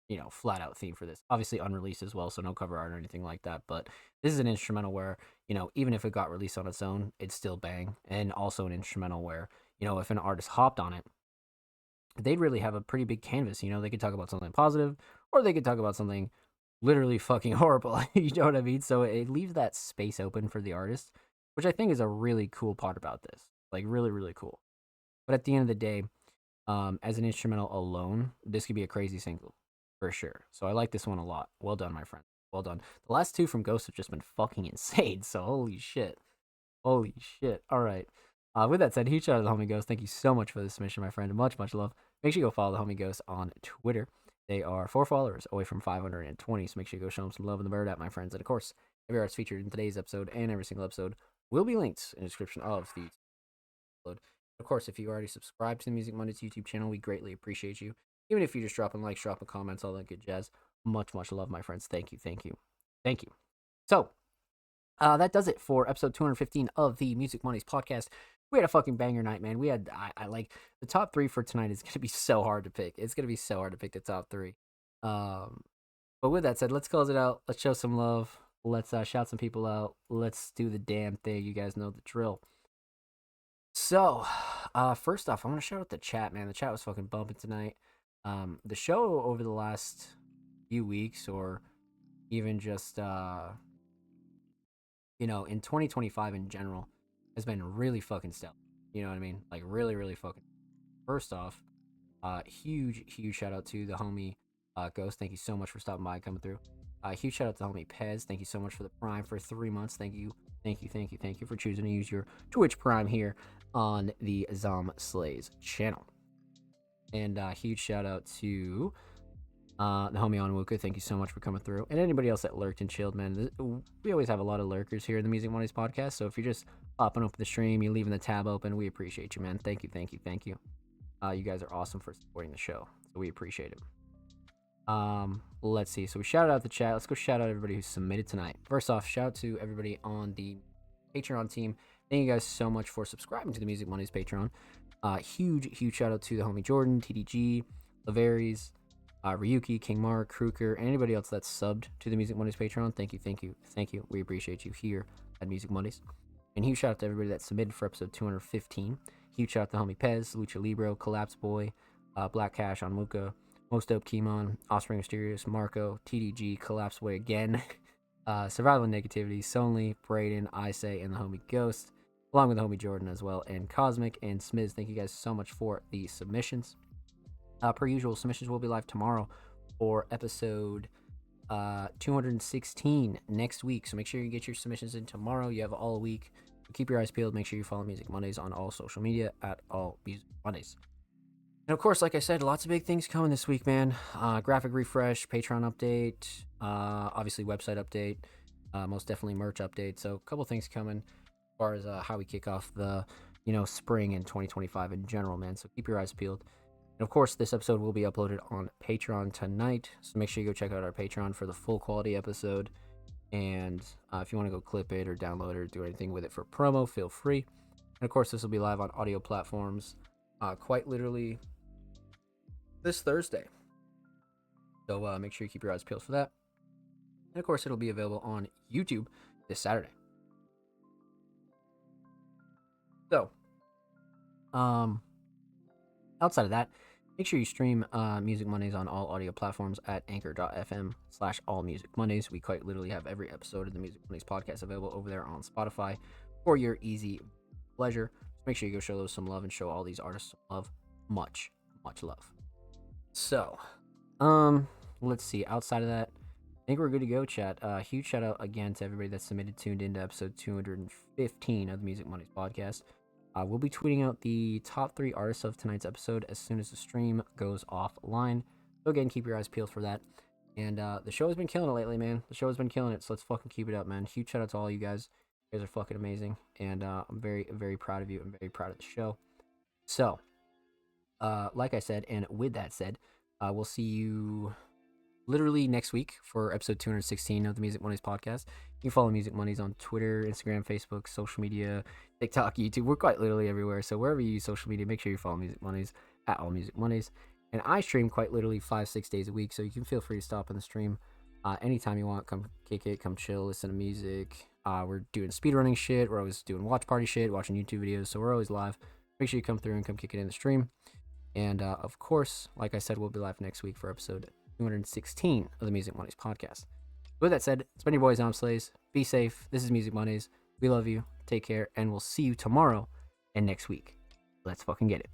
you know, flat out theme for this. Obviously unreleased as well, so no cover art or anything like that. But this is an instrumental where, you know, even if it got released on its own, it'd still bang. And also an instrumental where, you know, if an artist hopped on it, they'd really have a pretty big canvas. You know, they could talk about something positive, or they could talk about something literally fucking horrible. You know what I mean? So it leaves that space open for the artist, which I think is a really cool part about this. Like, really, really cool. But at the end of the day, as an instrumental alone, this could be a crazy single for sure. So I like this one a lot. Well done, my friend. Well done. The last two from Ghost have just been fucking insane. So holy shit. Holy shit. All right. With that said, huge shout out to the Homie Ghost. Thank you so much for the submission, my friend. Much, much love. Make sure you go follow the Homie Ghost on Twitter. They are 4 followers away from 520. So make sure you go show them some love in the bird app, my friends. And of course, every artist featured in today's episode and every single episode will be linked in the description of the episode. Of course, if you already subscribed to the Music Mondays YouTube channel, we greatly appreciate you. Even if you're just dropping likes, dropping comments, all that good jazz. Much, much love, my friends. Thank you, thank you, thank you. So, that does it for episode 215 of the Music Mondays podcast. We had a fucking banger night, man. We had, I like, the top 3 for tonight is going to be so hard to pick. It's going to be so hard to pick the top 3. But with that said, let's close it out. Let's show some love. Let's shout some people out. Let's do the damn thing. You guys know the drill. So, first off, I want to shout out the chat, man. The chat was fucking bumping tonight. The show over the last few weeks, or even just, you know, in 2025 in general, has been really fucking stellar. You know what I mean? Like, really, really fucking. First off, huge shout out to the homie Ghost. Thank you so much for stopping by and coming through. Huge shout out to the homie Pez. Thank you so much for the Prime for 3 months. Thank you for choosing to use your Twitch Prime here on the Zom Slays channel. And huge shout out to the homie Onwuka. Thank you so much for coming through. And anybody else that lurked and chilled, man. We always have a lot of lurkers here in the Music Mondays podcast. So if you're just popping up the stream, you're leaving the tab open, we appreciate you, man. Thank you. You guys are awesome for supporting the show. So we appreciate it. Let's see. So we shouted out the chat. Let's go shout out everybody who submitted tonight. First off, shout out to everybody on the Patreon team. Thank you guys so much for subscribing to the Music Mondays Patreon. Huge shout out to the homie Jordan, TDG, Laveries, Ryuki, King Mark, Kruger, and anybody else that's subbed to the Music Mondays Patreon. Thank you. We appreciate you here at Music Mondays. And huge shout out to everybody that submitted for episode 215. Huge shout out to the homie Pez, Lucha Libro, Collapse Boy, Black Cash, Onwuka, Most Dope Kimon, Offspring Mysterious, Marco, TDG, Collapse Boy again, Survival and Negativity, Sonly, Brayden, Isay, and the homie Ghost, along with the homie Jordan as well, and Cosmic and Smiz. Thank you guys so much for the submissions. Per usual, submissions will be live tomorrow for episode 216 next week. So make sure you get your submissions in tomorrow. You have all week. So keep your eyes peeled. Make sure you follow Music Mondays on all social media at all Music Mondays. And of course, like I said, lots of big things coming this week, man. Graphic refresh, Patreon update, obviously website update, most definitely merch update. So a couple things coming as far as how we kick off the, spring in 2025 in general, man. So keep your eyes peeled. And of course, this episode will be uploaded on Patreon tonight. So make sure you go check out our Patreon for the full quality episode. And if you want to go clip it or download it or do anything with it for promo, feel free. And of course, this will be live on audio platforms quite literally this Thursday. So make sure you keep your eyes peeled for that. And of course, it'll be available on YouTube this Saturday. Outside of that, make sure you stream Music Mondays on all audio platforms at anchor.fm/allmusicmondays. We quite literally have every episode of the Music Mondays podcast available over there on Spotify for your easy pleasure. Make sure you go show those some love and show all these artists some love. Much love. So, let's see. Outside of that, I think we're good to go, chat. Huge shout out again to everybody that tuned into episode 215 of the Music Mondays podcast. We'll be tweeting out the top 3 artists of tonight's episode as soon as the stream goes offline. So again, keep your eyes peeled for that. And the show has been killing it lately, man. The show has been killing it, so let's fucking keep it up, man. Huge shout out to all you guys. You guys are fucking amazing, and I'm very, very proud of you. I'm very proud of the show. So, like I said, and with that said, we'll see you literally next week for episode 216 of the Music Mondays podcast. You can follow Music Mondays on Twitter, Instagram, Facebook, social media, TikTok, YouTube. We're quite literally everywhere. So wherever you use social media, make sure you follow Music Mondays at All Music Mondays. And I stream quite literally 5-6 days a week, so you can feel free to stop in the stream anytime you want. Come kick it, come chill, listen to music. We're doing speedrunning shit. We're always doing watch party shit, watching YouTube videos. So we're always live. Make sure you come through and come kick it in the stream. And of course, like I said, we'll be live next week for episode 216 of the Music Mondays podcast. With that said, it's been your boys, Slays. Be safe. This is Music Mondays. We love you. Take care. And we'll see you tomorrow and next week. Let's fucking get it.